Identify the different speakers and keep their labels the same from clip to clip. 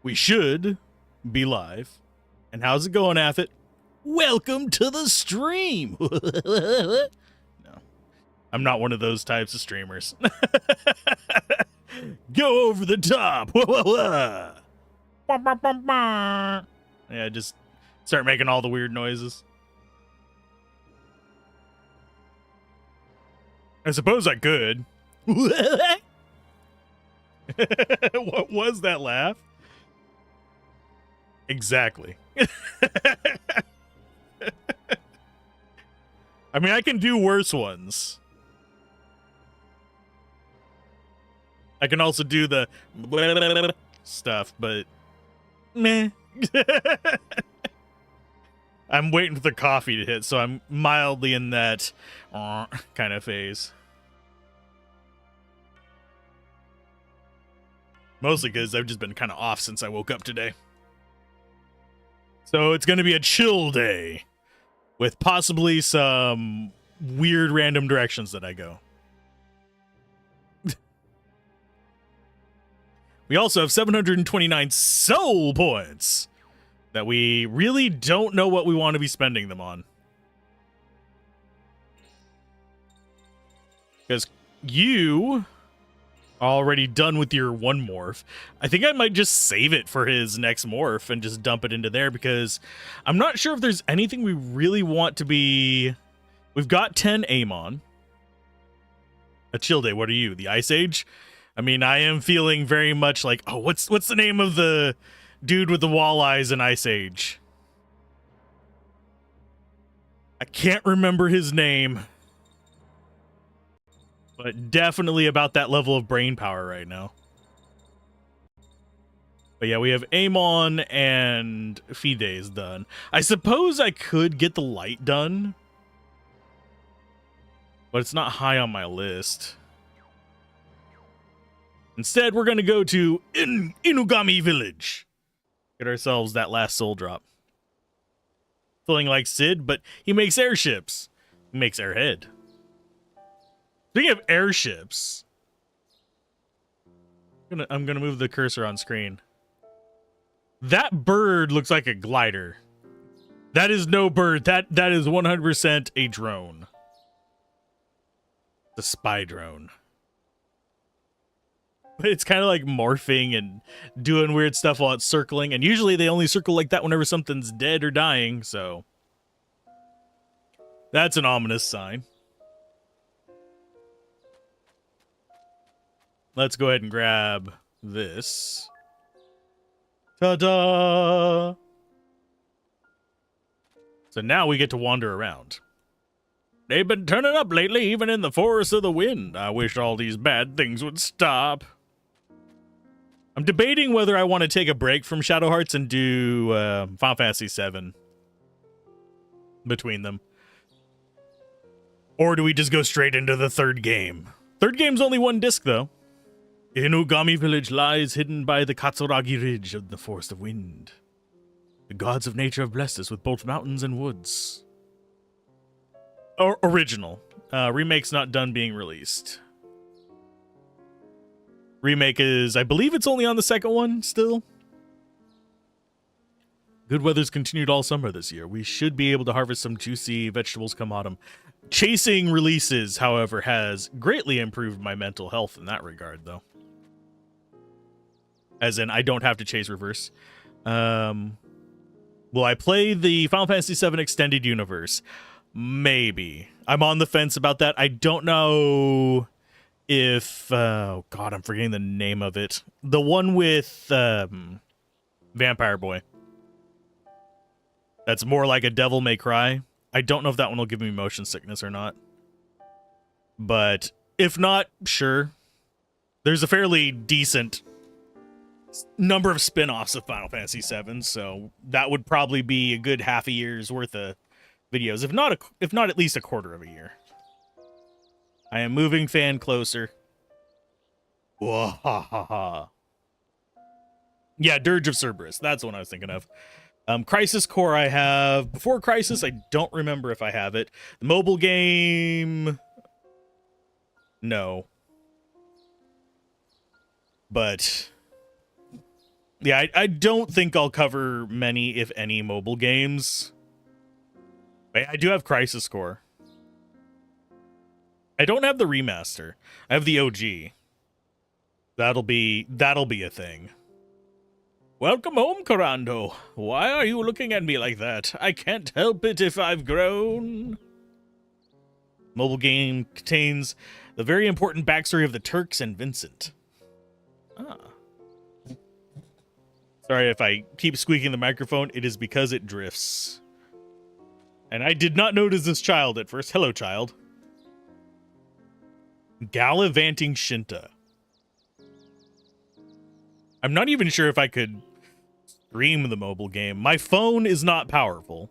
Speaker 1: We should be live. And how's it going, Affit? Welcome to the stream. No, I'm not one of those types of streamers. Go over the top. Yeah, just start making all the weird noises. I suppose I could. What was that laugh? Exactly. I mean, I can do worse ones. I can also do the stuff, but meh. I'm waiting for the coffee to hit, so I'm mildly in that kind of phase. Mostly because I've just been kind of off since I woke up today. So it's going to be a chill day with possibly some weird random directions that I go. We also have 729 soul points that we really don't know what we want to be spending them on. Because you are already done with your one morph. I think I might just save it for his next morph and just dump it into there because I'm not sure if there's anything we really want to be... We've got 10 Amon. A chill day, what are you? The Ice Age? I mean, I am feeling very much like, oh, what's the name of the dude with the walleyes in Ice Age? I can't remember his name. But definitely about that level of brain power right now. But yeah, we have Amon and Fides done. I suppose I could get the light done. But it's not high on my list. Instead, we're going to go to Inugami Village. Get ourselves that last soul drop. Feeling like Sid, but he makes airships. He makes airhead. Speaking of airships, I'm gonna move the cursor on screen. That bird looks like a glider. That is no bird. That is 100% a drone. The spy drone. But it's kind of like morphing and doing weird stuff while it's circling. And usually they only circle like that whenever something's dead or dying. So that's an ominous sign. Let's go ahead and grab this. Ta-da! So now we get to wander around. They've been turning up lately, even in the Forest of the Wind. I wish all these bad things would stop. I'm debating whether I want to take a break from Shadow Hearts and do Final Fantasy VII between them. Or do we just go straight into the third game? Third game's only one disc, though. Inugami Village lies hidden by the Katsuragi Ridge of the Forest of Wind. The gods of nature have blessed us with both mountains and woods. Original. Remake's not done being released. Remake is, I believe it's only on the second one still. Good weather's continued all summer this year. We should be able to harvest some juicy vegetables come autumn. Chasing releases, however, has greatly improved my mental health in that regard, though. As in, I don't have to chase reverse. Will I play the Final Fantasy VII Extended Universe? Maybe. I'm on the fence about that. I don't know if... oh, God, I'm forgetting the name of it. The one with Vampire Boy. That's more like a Devil May Cry. I don't know if that one will give me motion sickness or not. But if not, sure. There's a fairly decent number of spin-offs of Final Fantasy VII, so that would probably be a good half a year's worth of videos, if not at least a quarter of a year. I am moving fan closer. Wahahaha. Yeah, Dirge of Cerberus. That's the one I was thinking of. Crisis Core I have. Before Crisis, I don't remember if I have it. The mobile game... No. But Yeah, I don't think I'll cover many, if any, mobile games. I do have Crisis Core. I don't have the remaster. I have the OG. That'll be a thing. Welcome home, Corando. Why are you looking at me like that? I can't help it if I've grown. Mobile game contains the very important backstory of the Turks and Vincent. Ah. Sorry if I keep squeaking the microphone. It is because it drifts. And I did not notice this child at first. Hello, child. Gallivanting Shinta. I'm not even sure if I could stream the mobile game. My phone is not powerful.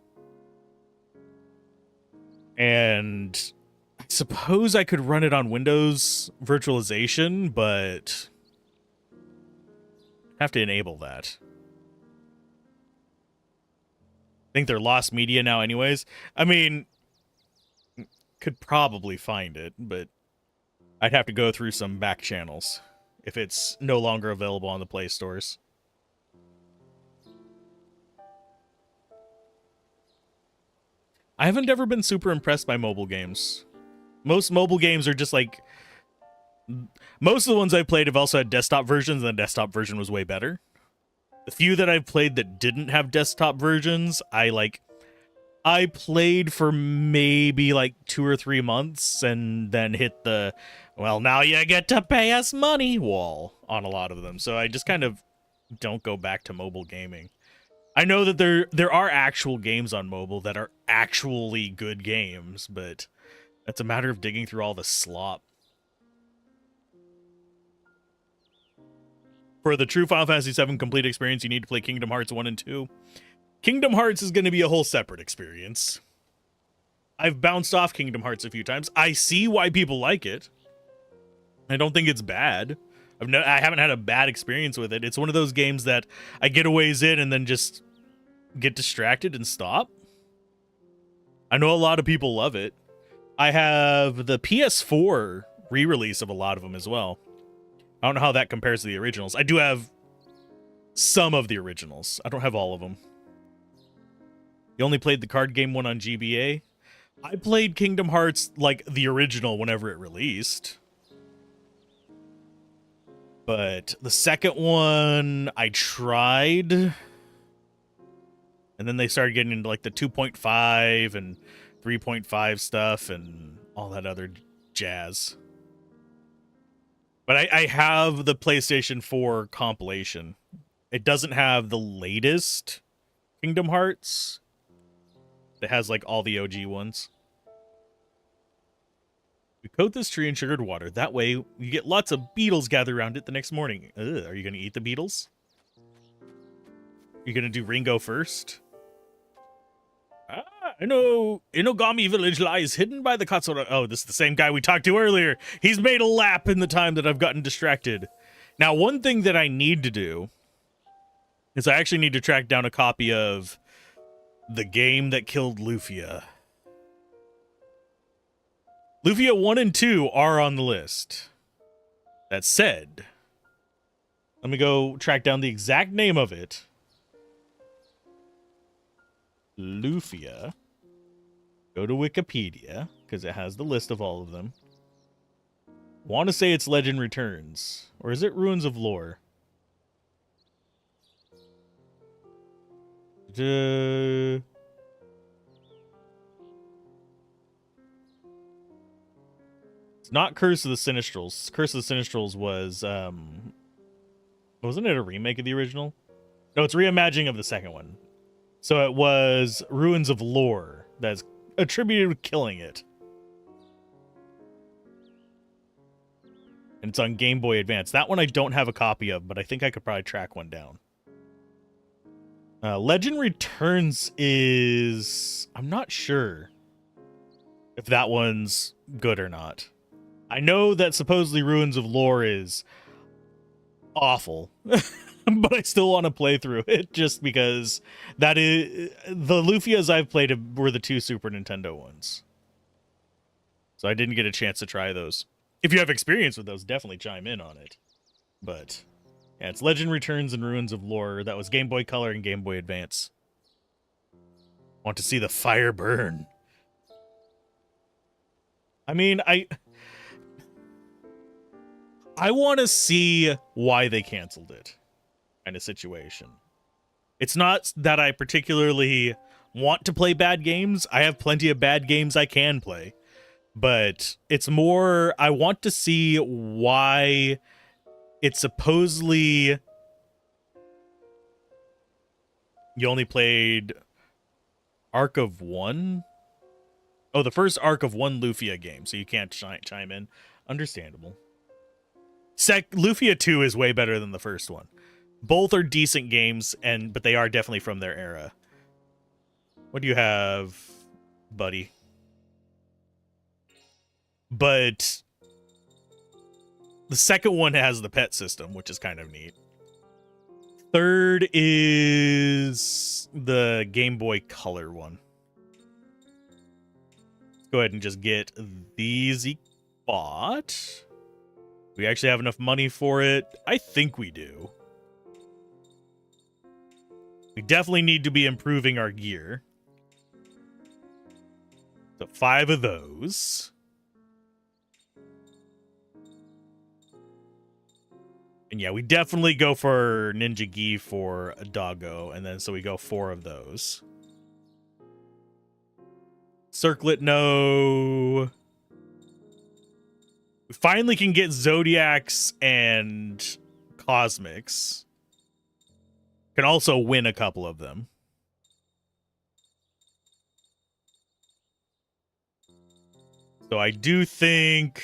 Speaker 1: And I suppose I could run it on Windows virtualization, but I have to enable that. I think they're lost media now anyways. I mean, could probably find it, but I'd have to go through some back channels if it's no longer available on the Play stores. I haven't ever been super impressed by mobile games. Most mobile games are just like... Most of the ones I've played have also had desktop versions, and the desktop version was way better. The few that I've played that didn't have desktop versions, I played for maybe like 2 or 3 months and then hit the, well, now you get to pay us money wall on a lot of them. So I just kind of don't go back to mobile gaming. I know that there are actual games on mobile that are actually good games, but it's a matter of digging through all the slop. For the true Final Fantasy VII complete experience, you need to play Kingdom Hearts 1 and 2. Kingdom Hearts is going to be a whole separate experience. I've bounced off Kingdom Hearts a few times. I see why people like it. I don't think it's bad. I haven't had a bad experience with it. It's one of those games that I get a ways in and then just get distracted and stop. I know a lot of people love it. I have the PS4 re-release of a lot of them as well. I don't know how that compares to the originals. I do have some of the originals. I don't have all of them. You only played the card game one on GBA? I played Kingdom Hearts, like, the original whenever it released. But the second one, I tried. And then they started getting into, like, the 2.5 and 3.5 stuff and all that other jazz. But I have the PlayStation 4 compilation. It doesn't have the latest Kingdom Hearts. It has, like, all the OG ones. We coat this tree in sugared water. That way, you get lots of beetles gather around it the next morning. Ugh, are you going to eat the beetles? You're going to do Ringo first? I know Inogami Village lies hidden by the Katsura. Oh, this is the same guy we talked to earlier. He's made a lap in the time that I've gotten distracted. Now, one thing that I need to do is I actually need to track down a copy of The Game That Killed Lufia. Lufia 1 and 2 are on the list. That said, let me go track down the exact name of it. Lufia. Go to Wikipedia, because it has the list of all of them. Want to say it's Legend Returns. Or is it Ruins of Lore? It's not Curse of the Sinistrals. Curse of the Sinistrals was, wasn't it a remake of the original? No, it's a reimagining of the second one. So it was Ruins of Lore that's attributed with killing it. And it's on Game Boy Advance. That one I don't have a copy of, but I think I could probably track one down. Legend Returns is... I'm not sure if that one's good or not. I know that supposedly Ruins of Lore is awful. But I still want to play through it just because that is the Lufias I've played were the 2 Super Nintendo ones. So I didn't get a chance to try those. If you have experience with those, definitely chime in on it. But Yeah, it's Legend Returns and Ruins of Lore. That was Game Boy Color and Game Boy Advance. Want to see the fire burn. I mean, I want to see why they canceled it, kind of situation. It's not that I particularly want to play bad games. I have plenty of bad games I can play. But it's more, I want to see why it's supposedly... You only played Arc of One? Oh, the first Arc of One Lufia game, so you can't chime in. Understandable. Lufia 2 is way better than the first one. Both are decent games, but they are definitely from their era. What do you have, buddy? But the second one has the pet system, which is kind of neat. Third is the Game Boy Color one. Let's go ahead and just get these bought. We actually have enough money for it. I think we do. We definitely need to be improving our gear. So 5 of those. And yeah, we definitely go for Ninja Gi for a doggo, and then so we go 4 of those. Circlet, no. We finally can get Zodiacs and Cosmics. Can also win a couple of them. So I do think...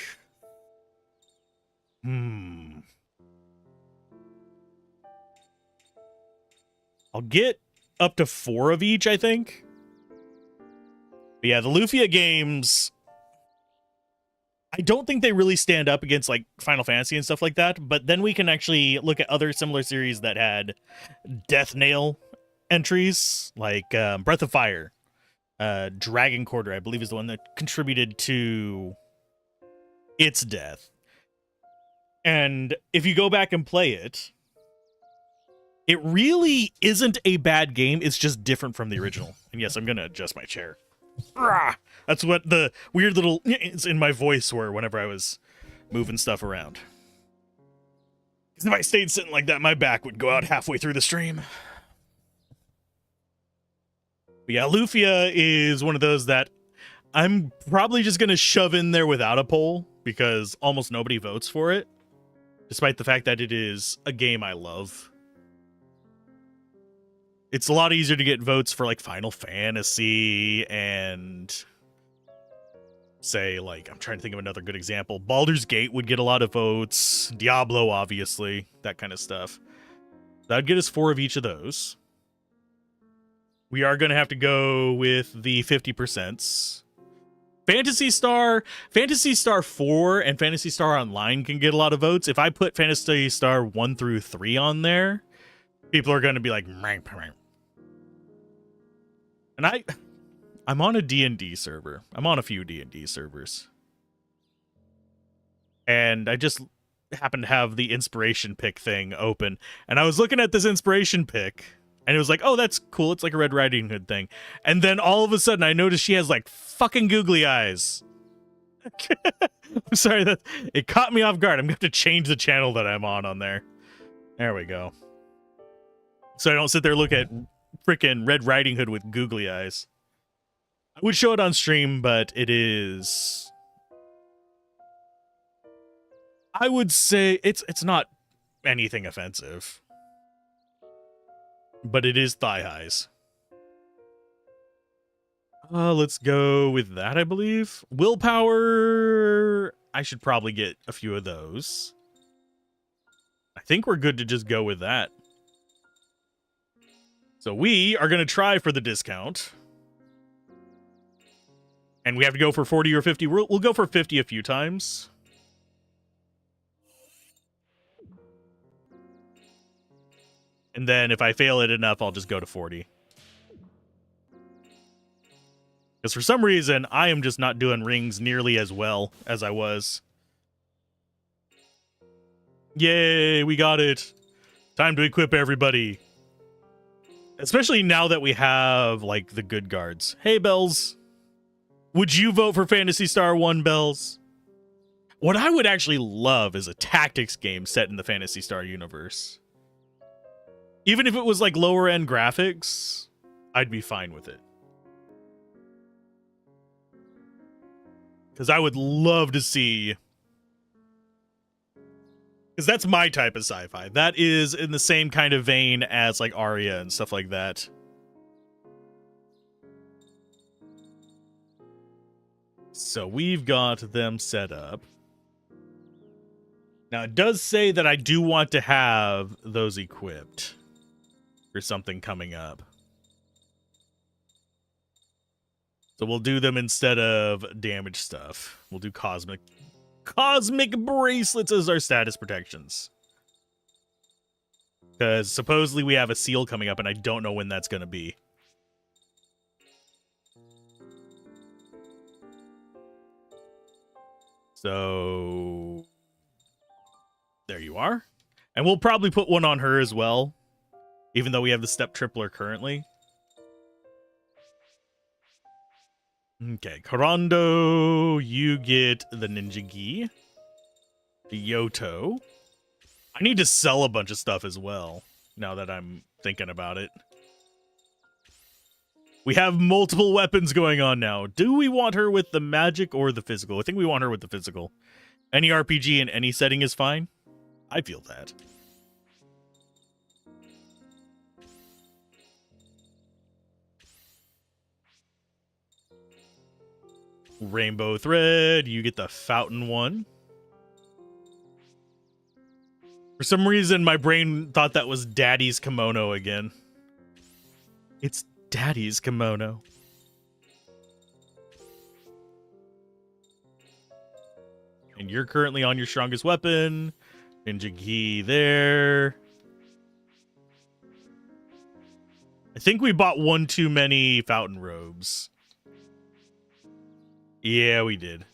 Speaker 1: I'll get up to 4 of each, I think. But yeah, the Lufia games, I don't think they really stand up against like Final Fantasy and stuff like that, but then we can actually look at other similar series that had Death Nail entries, like Breath of Fire. Dragon Quarter, I believe, is the one that contributed to its death. And if you go back and play it, it really isn't a bad game. It's just different from the original. And yes, I'm going to adjust my chair. That's what the weird little it's in my voice were whenever I was moving stuff around. Because if I stayed sitting like that, my back would go out halfway through the stream. But yeah, Lufia is one of those that I'm probably just going to shove in there without a poll because almost nobody votes for it, despite the fact that it is a game I love. It's a lot easier to get votes for like Final Fantasy and say like, I'm trying to think of another good example. Baldur's Gate would get a lot of votes. Diablo, obviously, that kind of stuff. That would get us 4 of each of those. We are going to have to go with the 50%. Phantasy Star 4 and Phantasy Star Online can get a lot of votes. If I put Phantasy Star 1 through 3 on there, people are going to be like, and I'm on a D&D server. I'm on a few D&D servers. And I just happen to have the inspiration pick thing open. And I was looking at this inspiration pick, and it was like, oh, that's cool. It's like a Red Riding Hood thing. And then all of a sudden, I noticed she has like fucking googly eyes. I'm sorry, that it caught me off guard. I'm going to have to change the channel that I'm on there. There we go. So I don't sit there and look at freaking Red Riding Hood with googly eyes. I would show it on stream, but it is... I would say it's not anything offensive. But it is thigh highs. Let's go with that, I believe. Willpower... I should probably get a few of those. I think we're good to just go with that. So we are going to try for the discount. And we have to go for 40 or 50. We'll go for 50 a few times. And then if I fail it enough, I'll just go to 40. Because for some reason, I am just not doing rings nearly as well as I was. Yay, we got it. Time to equip everybody. Especially now that we have, like, the good guards. Hey, Bells. Would you vote for Phantasy Star 1, Bells? What I would actually love is a tactics game set in the Phantasy Star universe. Even if it was, like, lower-end graphics, I'd be fine with it. Because I would love to see... Because that's my type of sci-fi. That is in the same kind of vein as, like, Arya and stuff like that. So we've got them set up. Now, it does say that I do want to have those equipped for something coming up. So we'll do them instead of damage stuff. We'll do cosmic bracelets as our status protections. Because supposedly we have a seal coming up, and I don't know when that's going to be. So... there you are. And we'll probably put one on her as well, even though we have the step tripler currently. Okay, Karando, you get the Ninja Gi. The Yoto. I need to sell a bunch of stuff as well, now that I'm thinking about it. We have multiple weapons going on now. Do we want her with the magic or the physical? I think we want her with the physical. Any RPG in any setting is fine. I feel that. Rainbow Thread, you get the fountain one. For some reason, my brain thought that was Daddy's kimono again. It's Daddy's kimono. And you're currently on your strongest weapon. Ninja Gi there. I think we bought one too many fountain robes. Yeah, we did.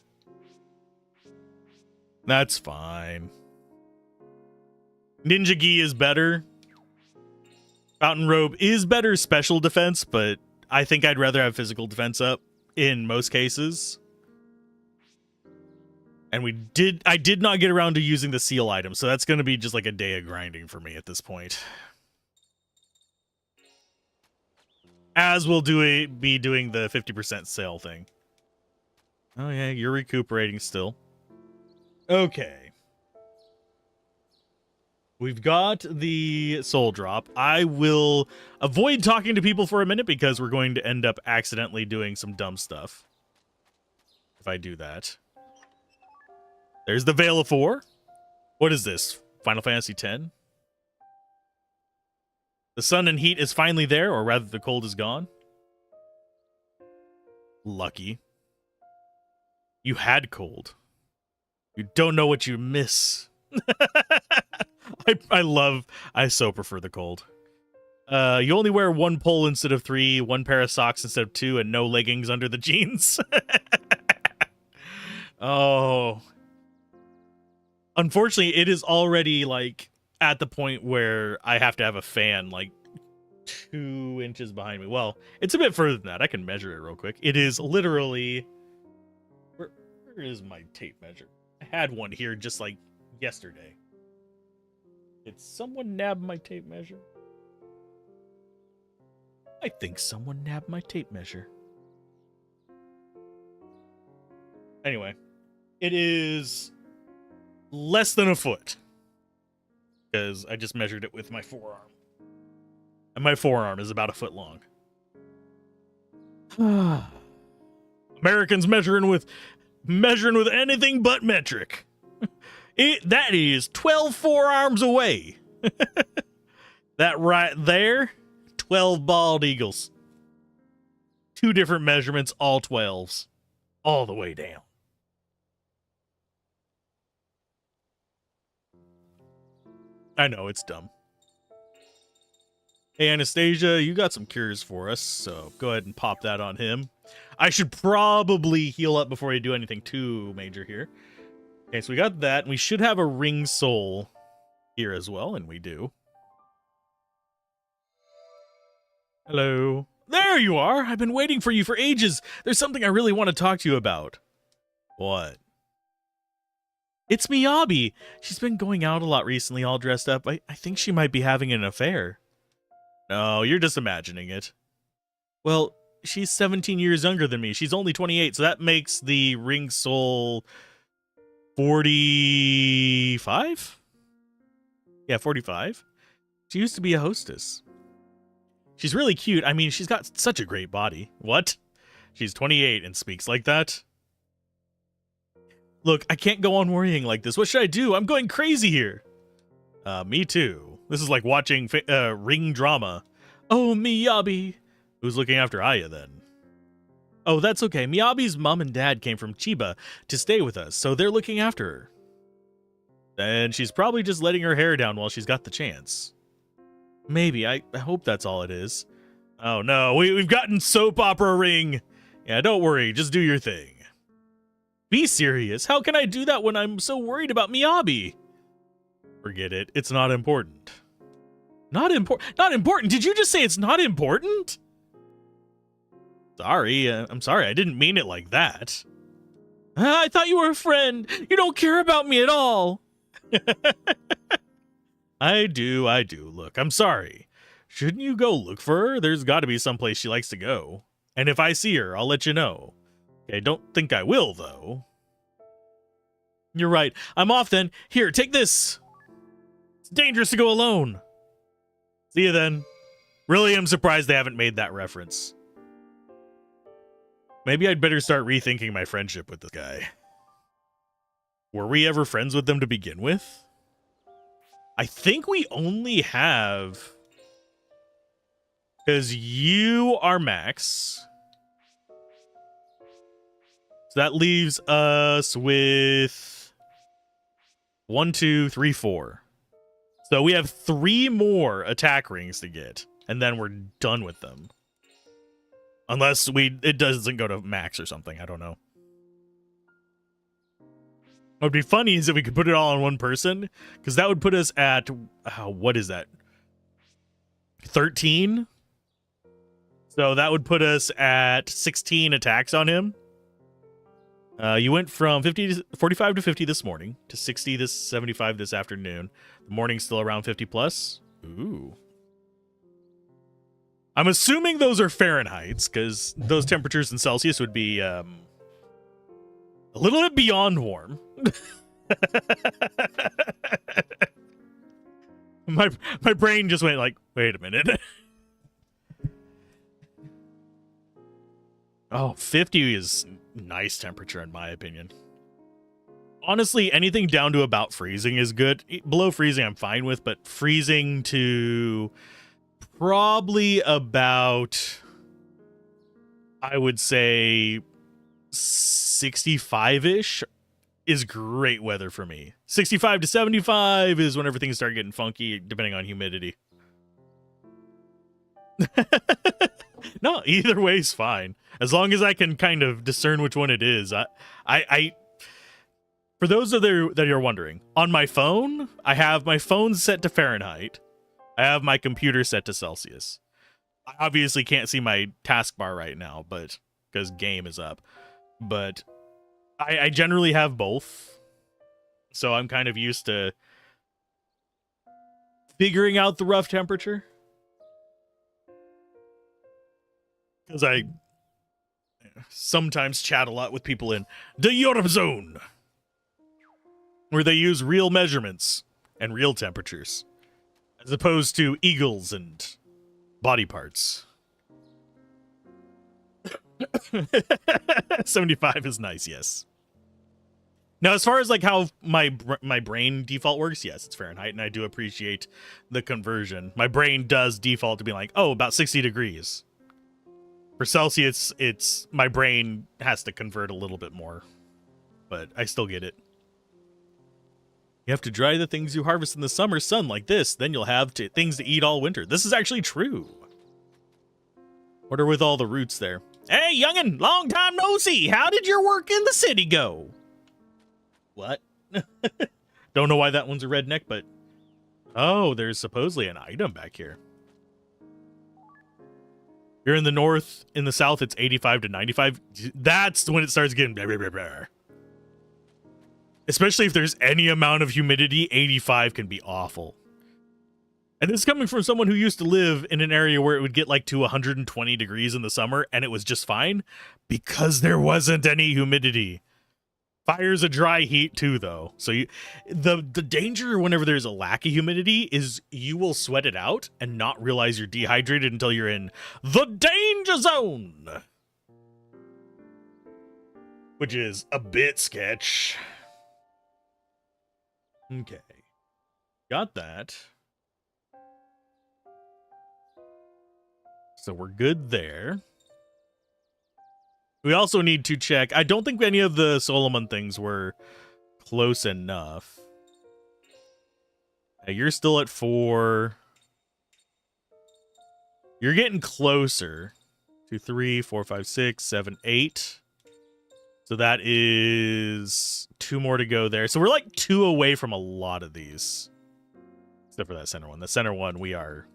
Speaker 1: That's fine. Ninja Gi is better. Fountain robe is better special defense, but I think I'd rather have physical defense up in most cases. And I did not get around to using the seal item, so that's going to be just like a day of grinding for me at this point. As we'll be doing the 50% sale thing. Oh yeah, you're recuperating still. Okay. We've got the soul drop. I will avoid talking to people for a minute because we're going to end up accidentally doing some dumb stuff. If I do that. There's the Veil of Four. What is this? Final Fantasy X? The sun and heat is finally there, or rather the cold is gone. Lucky. You had cold. You don't know what you miss. I so prefer the cold. You only wear one pole instead of 3, one pair of socks instead of 2, and no leggings under the jeans. Oh. Unfortunately, it is already, like, at the point where I have to have a fan, like, 2 inches behind me. Well, it's a bit further than that. I can measure it real quick. It is literally... Where is my tape measure? I had one here just, like, yesterday. Did someone nab my tape measure? I think someone nabbed my tape measure. Anyway, it is less than a foot. Because I just measured it with my forearm. And my forearm is about a foot long. Americans measuring with anything but metric. That is 12 forearms away. That right there, 12 bald eagles. 2 different measurements, all 12s. All the way down. I know, it's dumb. Hey, Anastasia, you got some cures for us, so go ahead and pop that on him. I should probably heal up before I do anything too major here. Okay, so we got that, and we should have a ring soul here as well, and we do. Hello. There you are. I've been waiting for you for ages. There's something I really want to talk to you about. What? It's Miyabi. She's been going out a lot recently, all dressed up. I think she might be having an affair. No, you're just imagining it. Well, she's 17 years younger than me. She's only 28, so that makes the ring soul 45? Yeah, 45. She used to be a hostess. She's really cute. I mean, she's got such a great body. What? She's 28 and speaks like that? Look, I can't go on worrying like this. What should I do? I'm going crazy here. Me too. This is like watching ring drama. Oh, Miyabi. Who's looking after Aya then? Oh, that's okay. Miyabi's mom and dad came from Chiba to stay with us, so they're looking after her. And she's probably just letting her hair down while she's got the chance. Maybe. I hope that's all it is. Oh no, we've gotten soap opera ring. Yeah, don't worry. Just do your thing. Be serious. How can I do that when I'm so worried about Miyabi? Forget it. It's not important. Not important? Not important? Did you just say it's not important? Sorry. I'm sorry. I didn't mean it like that. I thought you were a friend. You don't care about me at all. I do. Look, I'm sorry. Shouldn't you go look for her? There's got to be someplace she likes to go. And if I see her, I'll let you know. Okay, don't think I will, though. You're right. I'm off then. Here, take this. It's dangerous to go alone. See you then. Really am surprised they haven't made that reference. Maybe I'd better start rethinking my friendship with this guy. Were we ever friends with them to begin with? I think we only have... Because you are Max. So that leaves us with 1, 2, 3, 4. So we have 3 more attack rings to get, and then we're done with them. Unless it doesn't go to Max or something. I don't know. What would be funny is if we could put it all on one person, because that would put us at what is that? 13. So that would put us at 16 attacks on him. You went from 45 to 50 this morning to 60 to 75 this afternoon. The morning's still around 50 plus. Ooh. I'm assuming those are Fahrenheits, because those temperatures in Celsius would be a little bit beyond warm. my brain just went like, wait a minute. Oh, 50 is nice temperature in my opinion. Honestly, anything down to about freezing is good. Below freezing I'm fine with, but freezing to probably about, I would say, 65-ish is great weather for me. 65 to 75 is when everything starts getting funky, depending on humidity. No, either way is fine. As long as I can kind of discern which one it is. I for those that are wondering, on my phone, I have my phone set to Fahrenheit. I have my computer set to Celsius. I obviously can't see my taskbar right now, but because game is up. But I generally have both. So I'm kind of used to figuring out the rough temperature. Because I sometimes chat a lot with people in the Europe zone, where they use real measurements and real temperatures, as opposed to eagles and body parts. 75 is nice, yes. Now, as far as like how my brain default works, yes, it's Fahrenheit, and I do appreciate the conversion. My brain does default to be like, oh, about 60 degrees. For Celsius, it's my brain has to convert a little bit more, but I still get it. You have to dry the things you harvest in the summer sun like this, then you'll have things to eat all winter. This is actually true. What are with all the roots there? Hey, youngin', long time no see. How did your work in the city go? What? Don't know why that one's a redneck, but... Oh, there's supposedly an item back here. You're in the north, in the south, it's 85 to 95. That's when it starts getting blah, blah, blah, blah. Especially if there's any amount of humidity, 85 can be awful. And this is coming from someone who used to live in an area where it would get like to 120 degrees in the summer and it was just fine because there wasn't any humidity. Fire's a dry heat too, though. So the danger whenever there's a lack of humidity is you will sweat it out and not realize you're dehydrated until you're in the danger zone, which is a bit sketch. Okay, got that. So we're good there. We also need to check. I don't think any of the Solomon things were close enough. Hey, you're still at 4. You're getting closer. 2, 3, 4, 5, 6, 7, 8. So that is 2 more to go there. So we're like 2 away from a lot of these. Except for that center one. The center one, we are...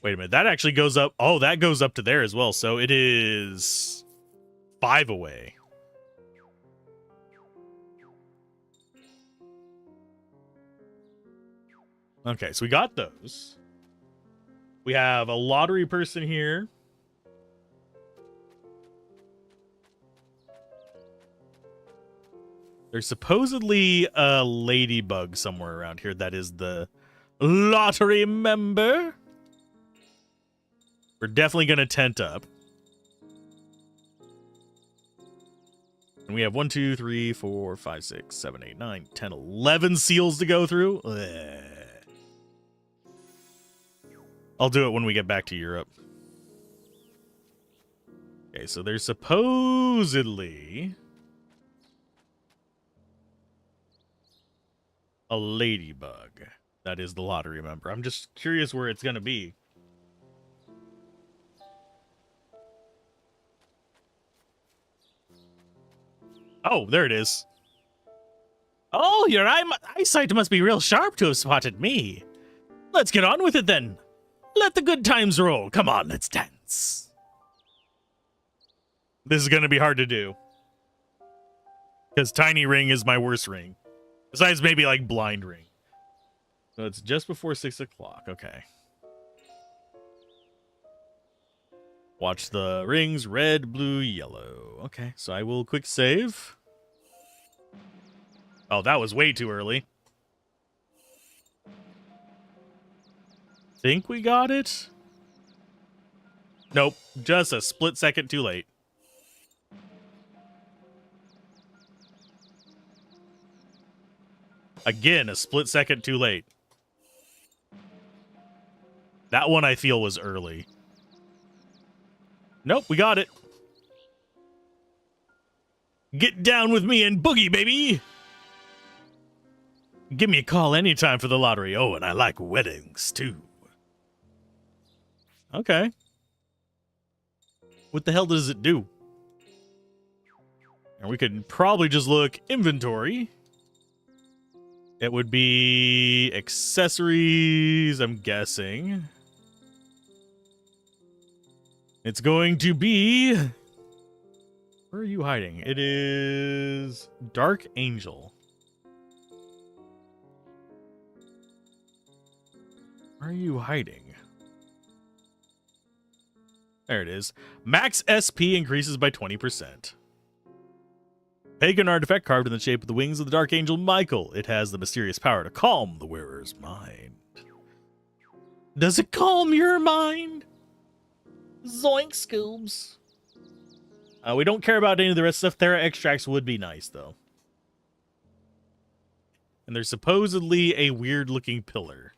Speaker 1: Wait a minute, that actually goes up. Oh, that goes up to there as well. So it is 5 away. Okay, so we got those. We have a lottery person here. There's supposedly a ladybug somewhere around here that is the lottery member. We're definitely going to tent up. And we have 1, 2, 3, 4, 5, 6, 7, 8, 9, 10, 11 seals to go through. Ugh. I'll do it when we get back to Europe. Okay, so there's supposedly a ladybug. That is the lottery member. I'm just curious where it's going to be. Oh, there it is. Oh, your eyesight must be real sharp to have spotted me. Let's get on with it then. Let the good times roll. Come on, let's dance. This is going to be hard to do. Because Tiny Ring is my worst ring. Besides maybe like Blind Ring. So it's just before 6 o'clock. Okay. Watch the rings. Red, blue, yellow. Okay, so I will quick save. Oh, that was way too early. Think we got it? Nope, just a split second too late. Again, a split second too late. That one I feel was early. Nope, we got it. Get down with me and boogie, baby. Give me a call anytime for the lottery. Oh, and I like weddings, too. Okay. What the hell does it do? And we could probably just look inventory. It would be accessories, I'm guessing. It's going to be... Where are you hiding? It is Dark Angel. Where are you hiding? There it is. Max SP increases by 20%. Pagan artifact carved in the shape of the wings of the Dark Angel Michael. It has the mysterious power to calm the wearer's mind. Does it calm your mind? Zoink scoobs. We don't care about any of the rest stuff. Thera extracts would be nice, though. And there's supposedly a weird-looking pillar.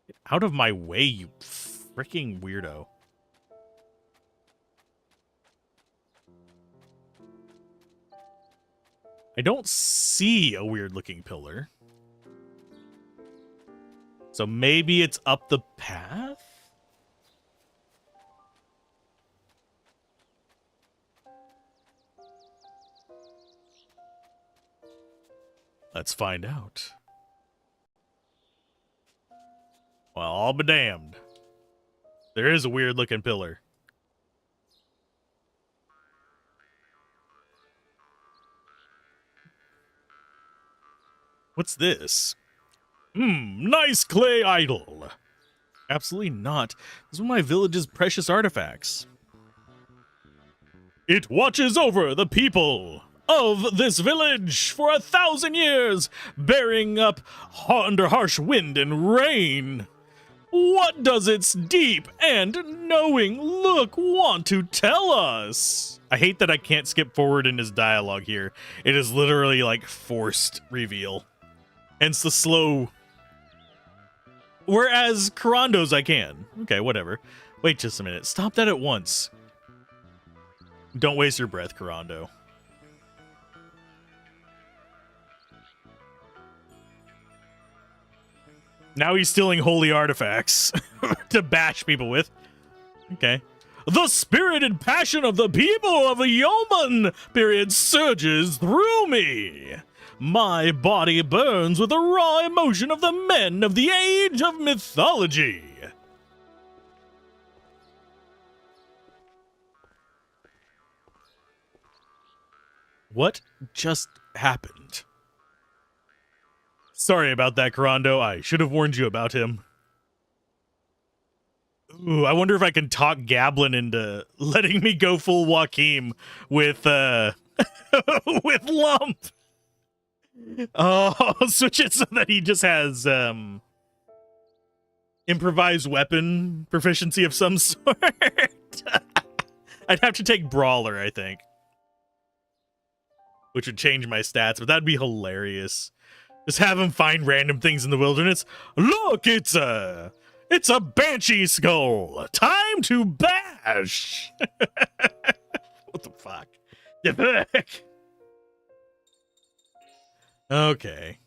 Speaker 1: Get out of my way, you freaking weirdo. I don't see a weird-looking pillar. So maybe it's up the path? Let's find out. Well, I'll be damned. There is a weird looking pillar. What's this? Nice clay idol. Absolutely not. This is one of my village's precious artifacts. It watches over the people of this village for 1,000 years, bearing up under harsh wind and rain. What does its deep and knowing look want to tell us? I hate that I can't skip forward in his dialogue here. It is literally like forced reveal. Hence the slow. Whereas Karando's I can. Okay, whatever. Wait just a minute. Stop that at once. Don't waste your breath, Karando. Now he's stealing holy artifacts to bash people with. Okay. The spirited passion of the people of the Yeoman period surges through me. My body burns with the raw emotion of the men of the age of mythology. What just happened? Sorry about that, Karando. I should have warned you about him. Ooh, I wonder if I can talk Gablin into letting me go full Joachim with with Lump. Oh, I'll switch it so that he just has improvised weapon proficiency of some sort. I'd have to take Brawler, I think. Which would change my stats, but that'd be hilarious. Just have him find random things in the wilderness. Look, it's a banshee skull. Time to bash. What the fuck? Get back. Okay.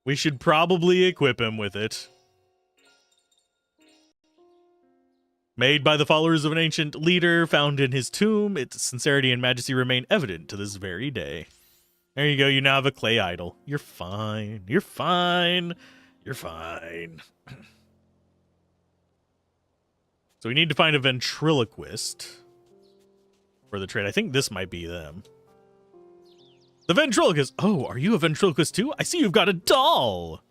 Speaker 1: We should probably equip him with it. Made by the followers of an ancient leader found in his tomb, its sincerity and majesty remain evident to this very day. There you go, you now have a clay idol. You're fine. You're fine. You're fine. So we need to find a ventriloquist for the trade. I think this might be them. The ventriloquist. Oh, are you a ventriloquist too? I see you've got a doll.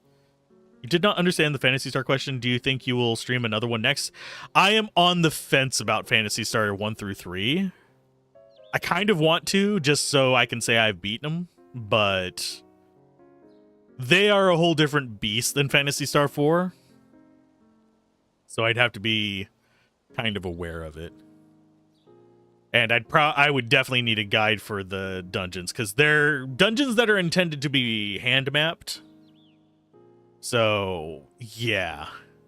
Speaker 1: You did not understand the Phantasy Star question. Do you think you will stream another one next? I am on the fence about Phantasy Star 1 through 3. I kind of want to, just so I can say I've beaten them, but they are a whole different beast than Phantasy Star 4. So I'd have to be kind of aware of it. And I would definitely need a guide for the dungeons, because they're dungeons that are intended to be hand mapped. So yeah,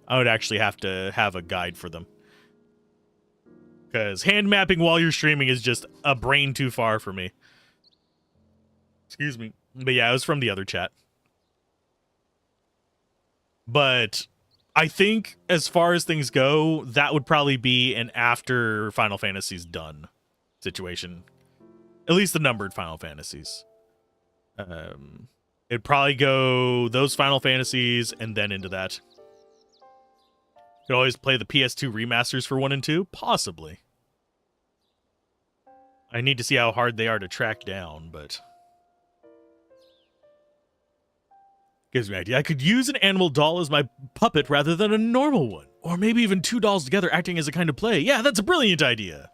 Speaker 1: I would actually have to have a guide for them. Because hand mapping while you're streaming is just a brain too far for me. Excuse me. But yeah, it was from the other chat. But I think as far as things go, that would probably be an after Final Fantasy's done situation. At least the numbered Final Fantasies. It'd probably go those Final Fantasies and then into that. Could always play the PS2 remasters for 1 and 2? Possibly. I need to see how hard they are to track down, but gives me an idea. I could use an animal doll as my puppet rather than a normal one. Or maybe even 2 dolls together acting as a kind of play. Yeah, that's a brilliant idea.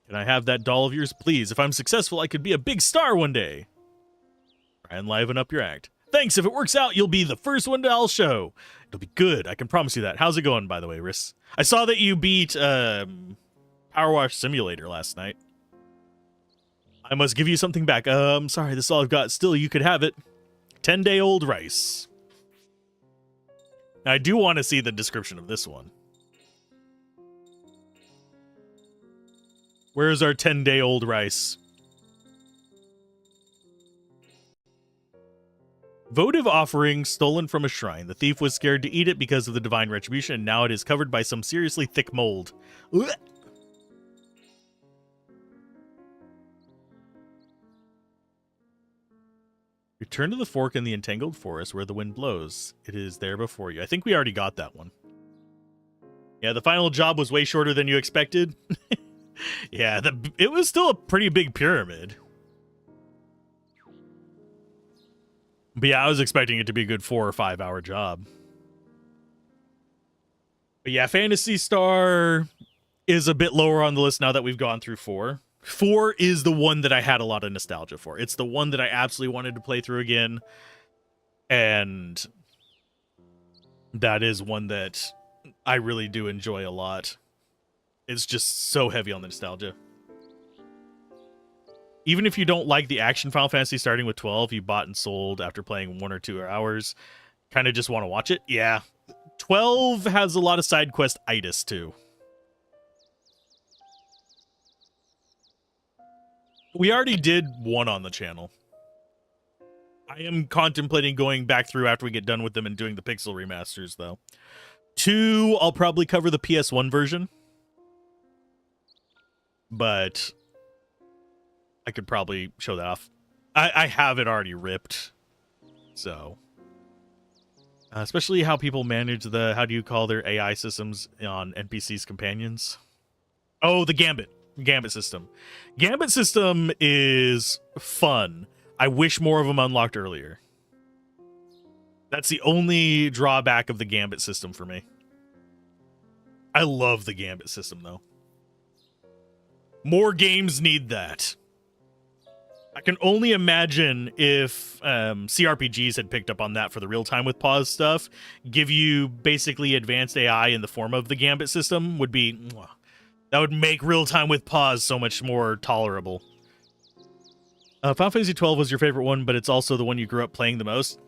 Speaker 1: Can I have that doll of yours, please? If I'm successful, I could be a big star one day. Try and liven up your act. Thanks. If it works out, you'll be the first one I'll show. It'll be good. I can promise you that. How's it going, by the way, Riss? I saw that you beat Power Wash Simulator last night. I must give you something back. Sorry, this is all I've got. Still, you could have it. 10-day-old rice. Now, I do want to see the description of this one. Where's our 10-day-old rice? Votive offering stolen from a shrine. The thief was scared to eat it because of the divine retribution, and now it is covered by some seriously thick mold. Ugh. Return to the fork in the entangled forest where the wind blows. It is there before you. I think we already got that one. Yeah, the final job was way shorter than you expected. Yeah, it was still a pretty big pyramid. But yeah, I was expecting it to be a good 4 or 5 hour job. But yeah, Phantasy Star is a bit lower on the list now that we've gone through 4. 4 is the one that I had a lot of nostalgia for. It's the one that I absolutely wanted to play through again. And that is one that I really do enjoy a lot. It's just so heavy on the nostalgia. Even if you don't like the action Final Fantasy starting with 12, you bought and sold after playing 1 or 2 hours, kind of just want to watch it. Yeah, 12 has a lot of side quest itis too. We already did 1 on the channel. I am contemplating going back through after we get done with them and doing the pixel remasters, though. 2, I'll probably cover the PS1 version. But I could probably show that off. I have it already ripped. So. Especially how people manage the, how do you call their AI systems on NPCs' companions? Oh, the Gambit. Gambit system. Gambit system is fun. I wish more of them unlocked earlier. That's the only drawback of the Gambit system for me. I love the Gambit system, though. More games need that. I can only imagine if CRPGs had picked up on that for the real-time with pause stuff. Give you basically advanced AI in the form of the Gambit system would be... That would make real-time with pause so much more tolerable. Final Fantasy 12 was your favorite one, but it's also the one you grew up playing the most.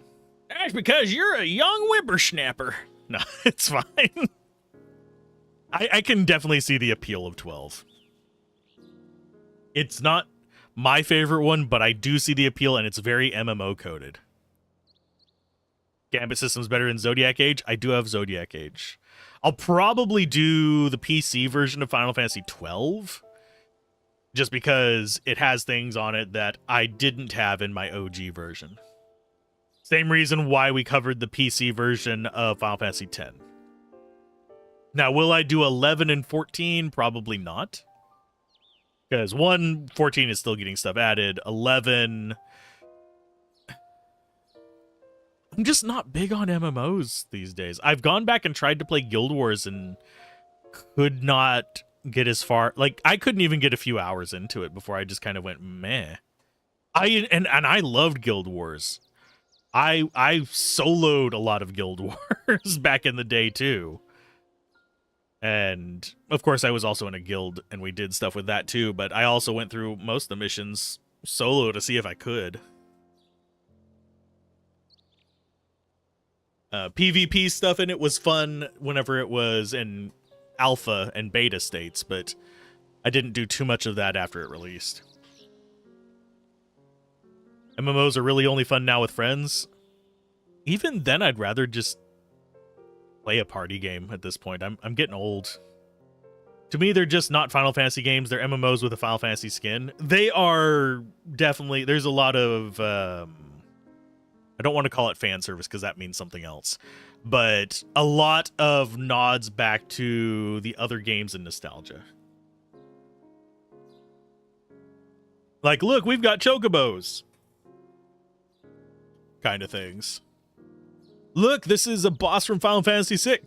Speaker 1: That's because you're a young whippersnapper. No, it's fine. I can definitely see the appeal of 12. It's not my favorite one, but I do see the appeal, and it's very MMO-coded. Gambit system's better in Zodiac Age. I do have Zodiac Age. I'll probably do the PC version of Final Fantasy 12, just because it has things on it that I didn't have in my OG version. Same reason why we covered the PC version of Final Fantasy 10. Now, will I do 11 and 14? Probably not. Because 14 is still getting stuff added. 11... I'm just not big on MMOs these days. I've gone back and tried to play Guild Wars and could not get as far. Like, I couldn't even get a few hours into it before I just kind of went, meh. And I loved Guild Wars. I soloed a lot of Guild Wars back in the day, too. And, of course, I was also in a guild, and we did stuff with that, too. But I also went through most of the missions solo to see if I could. PvP stuff in it was fun whenever it was in alpha and beta states, but I didn't do too much of that after it released. MMOs are really only fun now with friends. Even then, I'd rather just play a party game at this point. I'm getting old. To me, they're just not Final Fantasy games. They're MMOs with a Final Fantasy skin. They are definitely... There's a lot of... I don't want to call it fan service because that means something else. But a lot of nods back to the other games and nostalgia. Like, look, we've got chocobos. Kind of things. Look, this is a boss from Final Fantasy VI.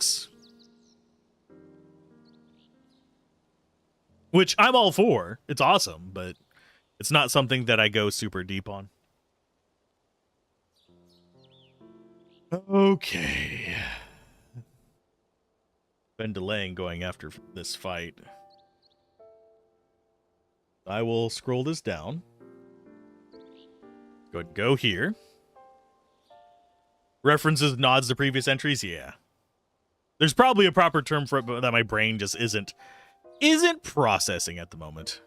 Speaker 1: Which I'm all for. It's awesome, but it's not something that I go super deep on. Okay. Been delaying going after this fight. I will scroll this down. Go here. References, nods to previous entries, yeah. There's probably a proper term for it, but that my brain just isn't processing at the moment.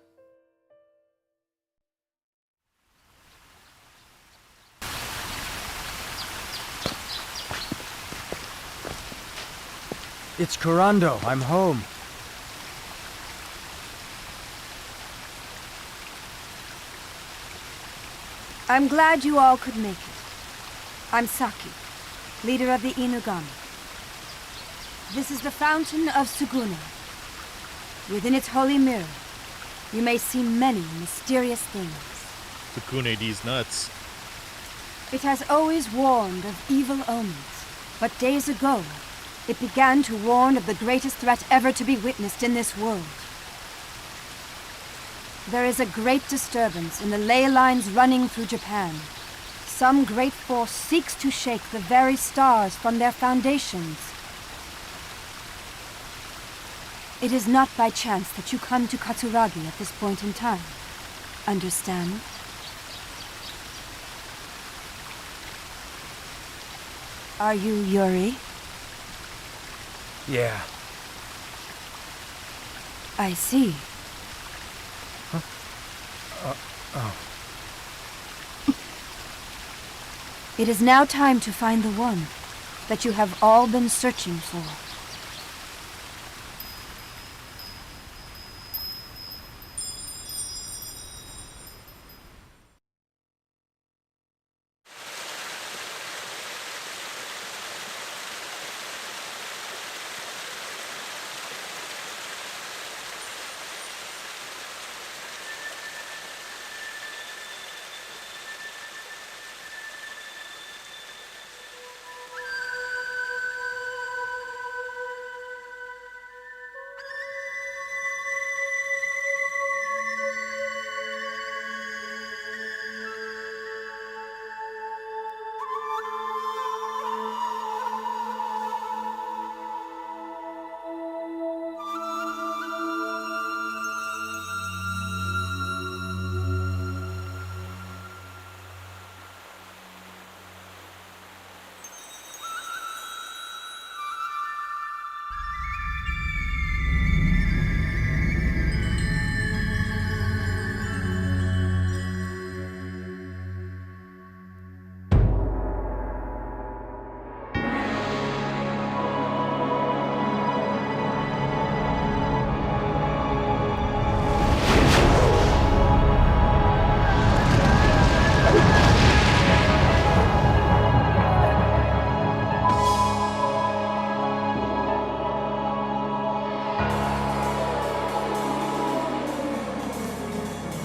Speaker 2: It's Corando. I'm home.
Speaker 3: I'm glad you all could make it. I'm Saki, leader of the Inugami. This is the Fountain of Suguna. Within its holy mirror, you may see many mysterious things.
Speaker 1: Sukune D's nuts.
Speaker 3: It has always warned of evil omens, but days ago, it began to warn of the greatest threat ever to be witnessed in this world. There is a great disturbance in the ley lines running through Japan. Some great force seeks to shake the very stars from their foundations. It is not by chance that you come to Katsuragi at this point in time. Understand? Are you Yuri?
Speaker 2: Yeah.
Speaker 3: I see.
Speaker 2: Oh.
Speaker 3: It is now time to find the one that you have all been searching for.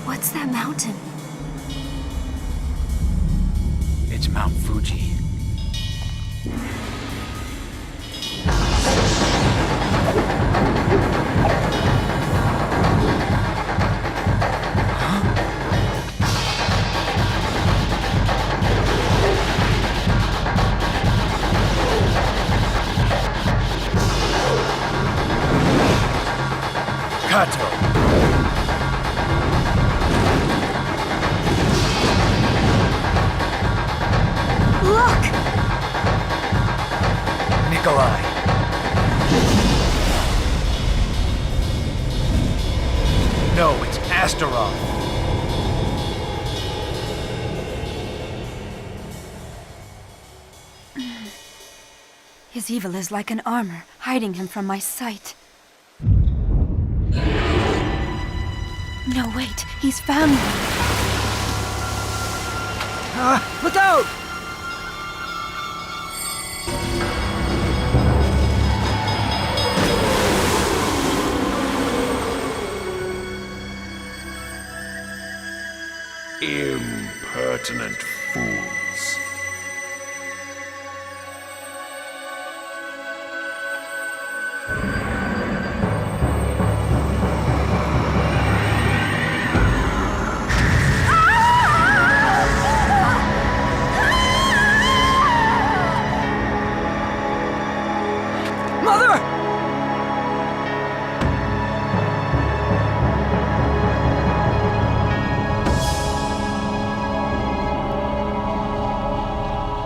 Speaker 3: What's that mountain?
Speaker 2: It's Mount Fuji. Kato.
Speaker 3: Look!
Speaker 2: Nikolai. No, it's Alzorath.
Speaker 3: His evil is like an armor, hiding him from my sight. No, wait, he's found me.
Speaker 2: Look out!
Speaker 4: Impertinent fools.
Speaker 2: Mother!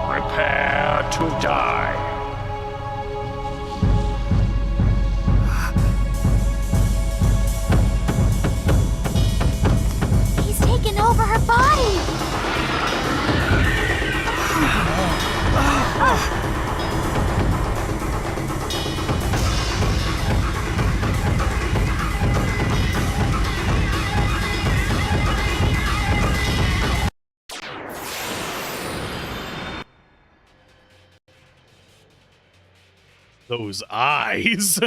Speaker 4: Prepare to die.
Speaker 3: He's taken over her body!
Speaker 1: Those eyes.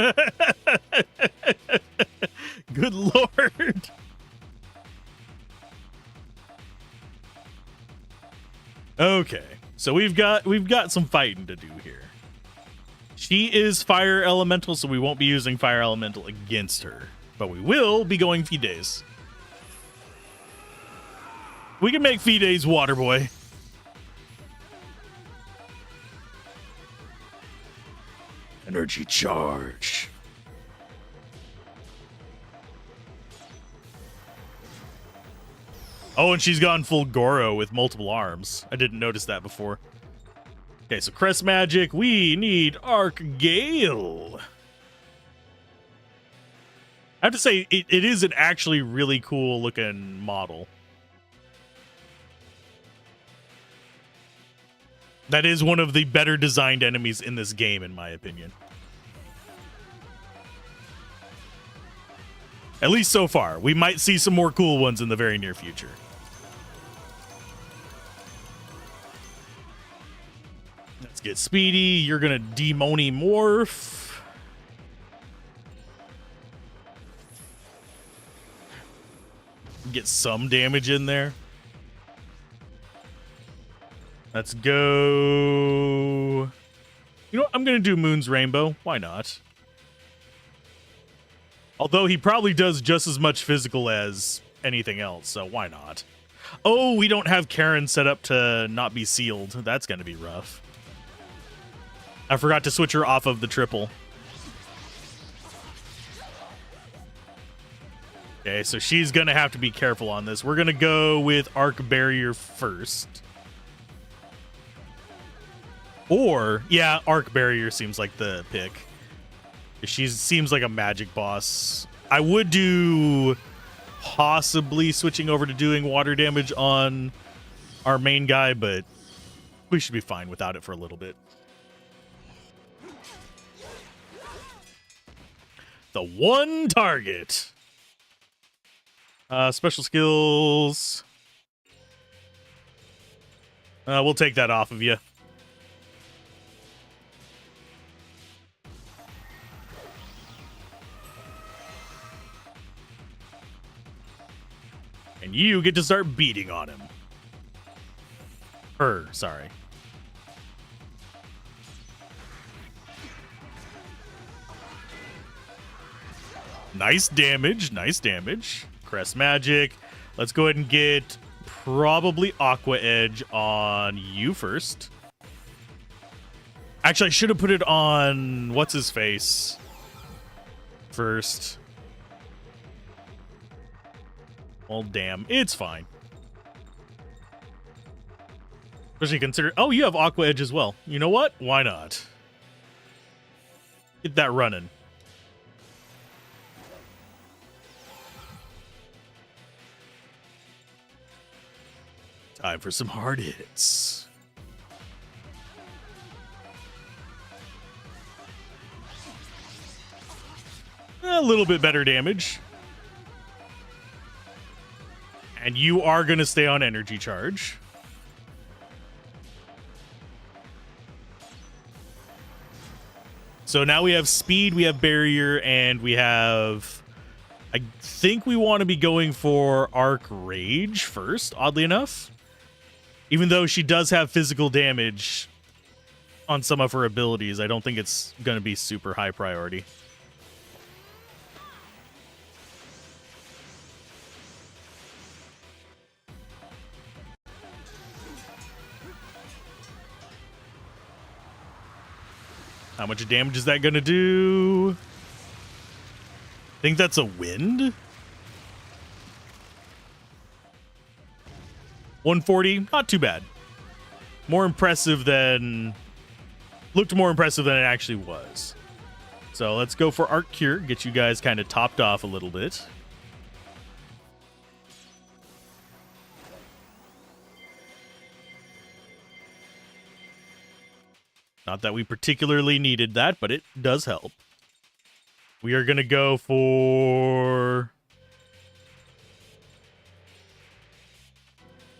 Speaker 1: Good lord. Okay, so we've got some fighting to do here. She is fire elemental, so we won't be using fire elemental against her, but we will be going Fides. We can make Fides water boy. Energy charge. Oh, and she's gone full Goro with multiple arms. I didn't notice that before. Okay, so Crest Magic. We need Arc Gale. I have to say, it is an actually really cool looking model. That is one of the better designed enemies in this game, in my opinion. At least so far. We might see some more cool ones in the very near future. Let's get Speedy. You're going to Demoni Morph. Get some damage in there. Let's go. You know what? I'm going to do Moon's Rainbow. Why not? Although he probably does just as much physical as anything else, so why not? Oh, we don't have Karen set up to not be sealed. That's going to be rough. I forgot to switch her off of the triple. Okay, so she's going to have to be careful on this. We're going to go with Arc Barrier first. Or, yeah, Arc Barrier seems like the pick. She seems like a magic boss. I would do possibly switching over to doing water damage on our main guy, but we should be fine without it for a little bit. The one target. Special skills. We'll take that off of you. And you get to start beating on him. Her, sorry. Nice damage, nice damage. Crest Magic. Let's go ahead and get probably Aqua Edge on you first. Actually, I should have put it on what's his face first. Well, damn, it's fine. Especially consider. Oh, you have Aqua Edge as well. You know what? Why not? Get that running. Time for some hard hits. A little bit better damage. And you are going to stay on energy charge. So now we have speed, we have barrier, and we have... I think we want to be going for Arc Rage first, oddly enough. Even though she does have physical damage on some of her abilities, I don't think it's going to be super high priority. How much damage is that going to do? I think that's a wind. 140, not too bad. More impressive than... Looked more impressive than it actually was. So let's go for Arc Cure, get you guys kind of topped off a little bit. Not that we particularly needed that, but it does help. We are going to go for...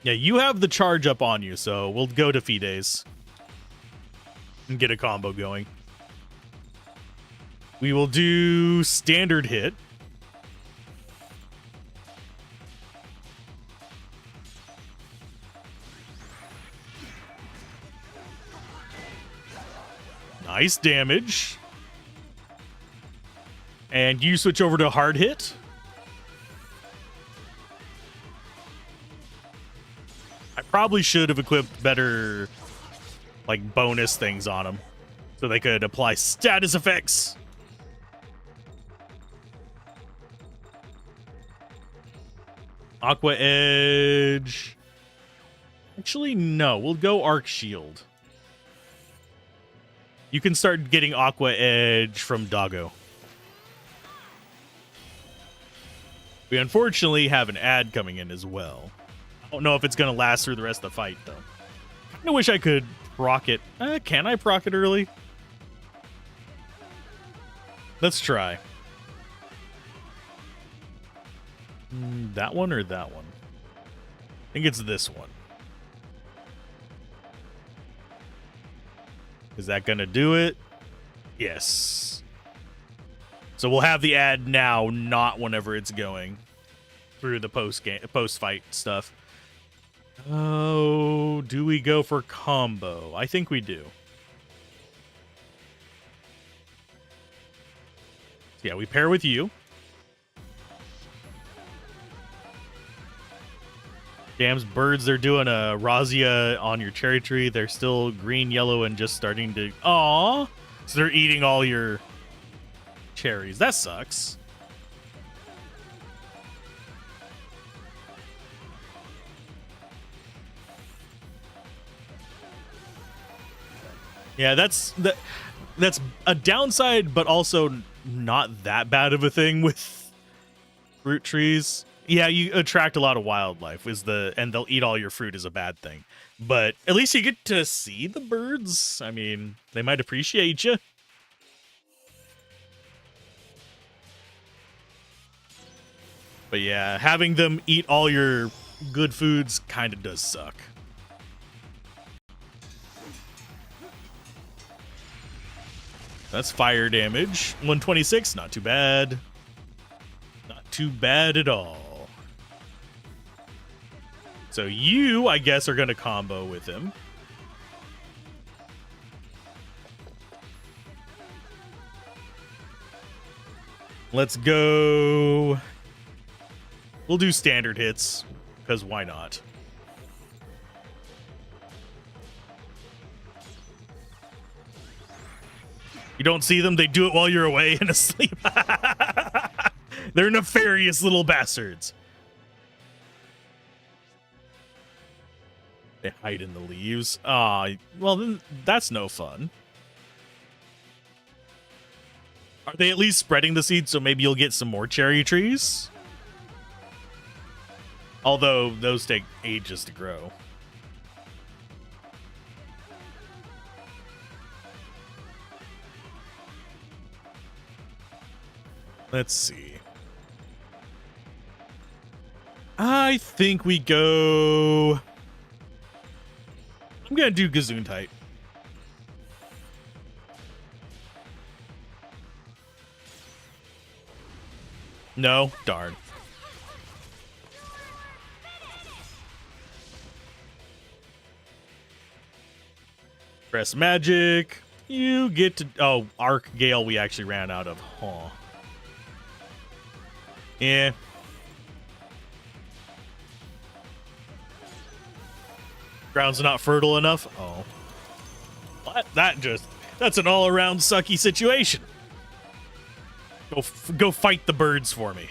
Speaker 1: Yeah, you have the charge up on you, so we'll go to Fides and get a combo going. We will do standard hit. Nice damage. And you switch over to hard hit. I probably should have equipped better, like, bonus things on them so they could apply status effects. Aqua Edge. Actually, no. We'll go Arc Shield. You can start getting Aqua Edge from Doggo. We unfortunately have an ad coming in as well. I don't know if it's going to last through the rest of the fight, though. I wish I could proc it. Can I proc it early? Let's try. That one or that one? I think it's this one. Is that going to do it? Yes. So we'll have the ad now, not whenever it's going through the post-fight stuff. Oh, do we go for combo? I think we do. Yeah, we pair with you. Dam's birds, they're doing a razzia on your cherry tree. They're still green, yellow, and just starting to... Aww! So they're eating all your cherries. That sucks. Yeah, that's a downside, but also not that bad of a thing with fruit trees. Yeah, you attract a lot of wildlife and they'll eat all your fruit is a bad thing. But at least you get to see the birds. I mean, they might appreciate you. But yeah, having them eat all your good foods kind of does suck. That's fire damage. 126, not too bad. Not too bad at all. So you, I guess, are going to combo with him. Let's go. We'll do standard hits, because why not? You don't see them, they do it while you're away and asleep. They're nefarious little bastards. They hide in the leaves. Well, then that's no fun. Are they at least spreading the seeds so maybe you'll get some more cherry trees? Although those take ages to grow. Let's see. I think we go... I'm going to do Gesundheit. No? Darn. Press magic. You get to... Oh, Arc Gale we actually ran out of. Huh. Yeah. Ground's not fertile enough? Oh. What? That's an all-around sucky situation. Go fight the birds for me.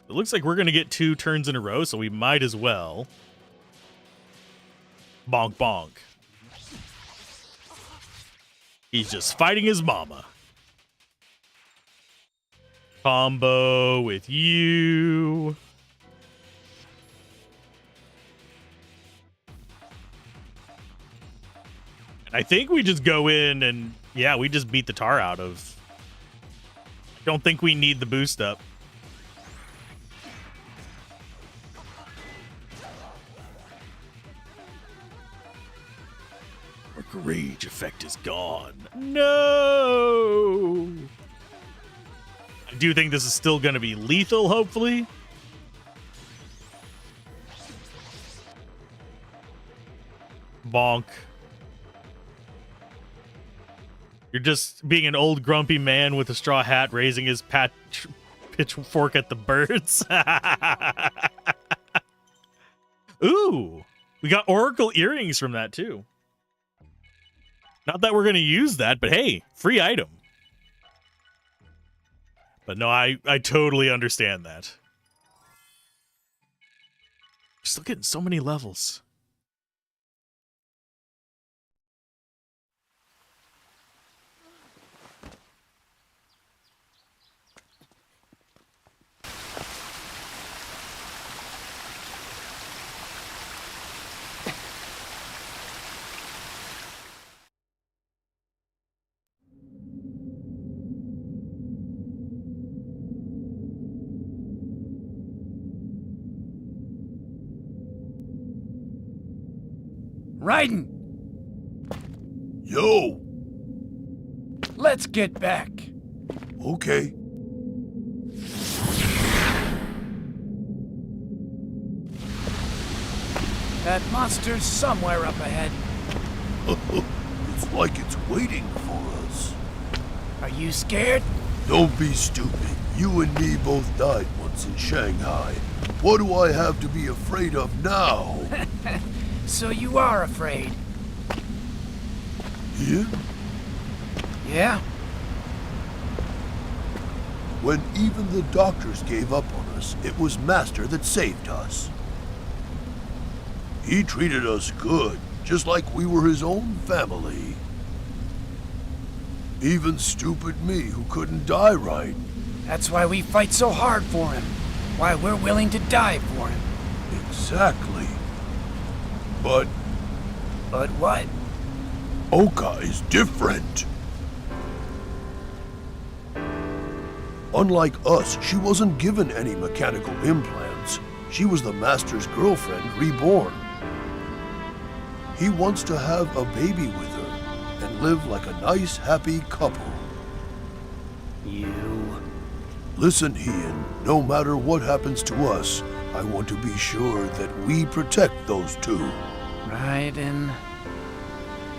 Speaker 1: It looks like we're going to get 2 turns in a row, so we might as well. Bonk, bonk. He's just fighting his mama. Combo with you. And I think we just go in and, yeah, we just beat the tar out of. I don't think we need the boost up. rage effect is gone. No! I do think this is still going to be lethal, hopefully. Bonk. You're just being an old grumpy man with a straw hat raising his pitchfork at the birds. Ooh, we got oracle earrings from that too. Not that we're going to use that, but hey, free item. But no, I totally understand that. You're still getting so many levels.
Speaker 2: Raiden!
Speaker 5: Yo!
Speaker 2: Let's get back.
Speaker 5: Okay.
Speaker 2: That monster's somewhere up ahead.
Speaker 5: It's like it's waiting for us.
Speaker 2: Are you scared?
Speaker 5: Don't be stupid. You and me both died once in Shanghai. What do I have to be afraid of now?
Speaker 2: So you are afraid?
Speaker 5: Yeah?
Speaker 2: Yeah?
Speaker 5: When even the doctors gave up on us, it was Master that saved us. He treated us good, just like we were his own family. Even stupid me who couldn't die right.
Speaker 2: That's why we fight so hard for him. Why we're willing to die for him.
Speaker 5: Exactly. But
Speaker 2: But what?
Speaker 5: Oka is different. Unlike us, she wasn't given any mechanical implants. She was the Master's girlfriend reborn. He wants to have a baby with her and live like a nice, happy couple.
Speaker 2: You...
Speaker 5: Listen, Ian, no matter what happens to us, I want to be sure that we protect those two.
Speaker 2: Raiden...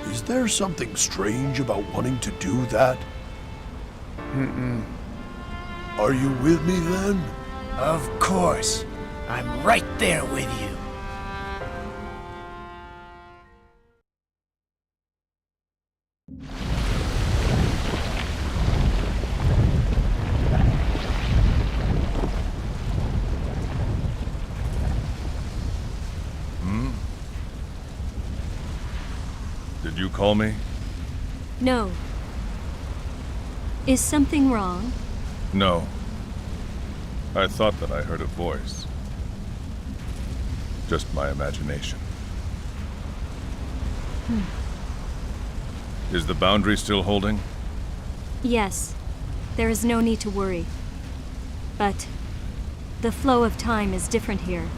Speaker 5: Is there something strange about wanting to do that?
Speaker 2: Mm-mm.
Speaker 5: Are you with me then?
Speaker 2: Of course. I'm right there with you.
Speaker 6: Did you call me?
Speaker 7: No. Is something wrong?
Speaker 6: No. I thought that I heard a voice. Just my imagination. Is the boundary still holding?
Speaker 7: Yes. There is no need to worry. But the flow of time is different here.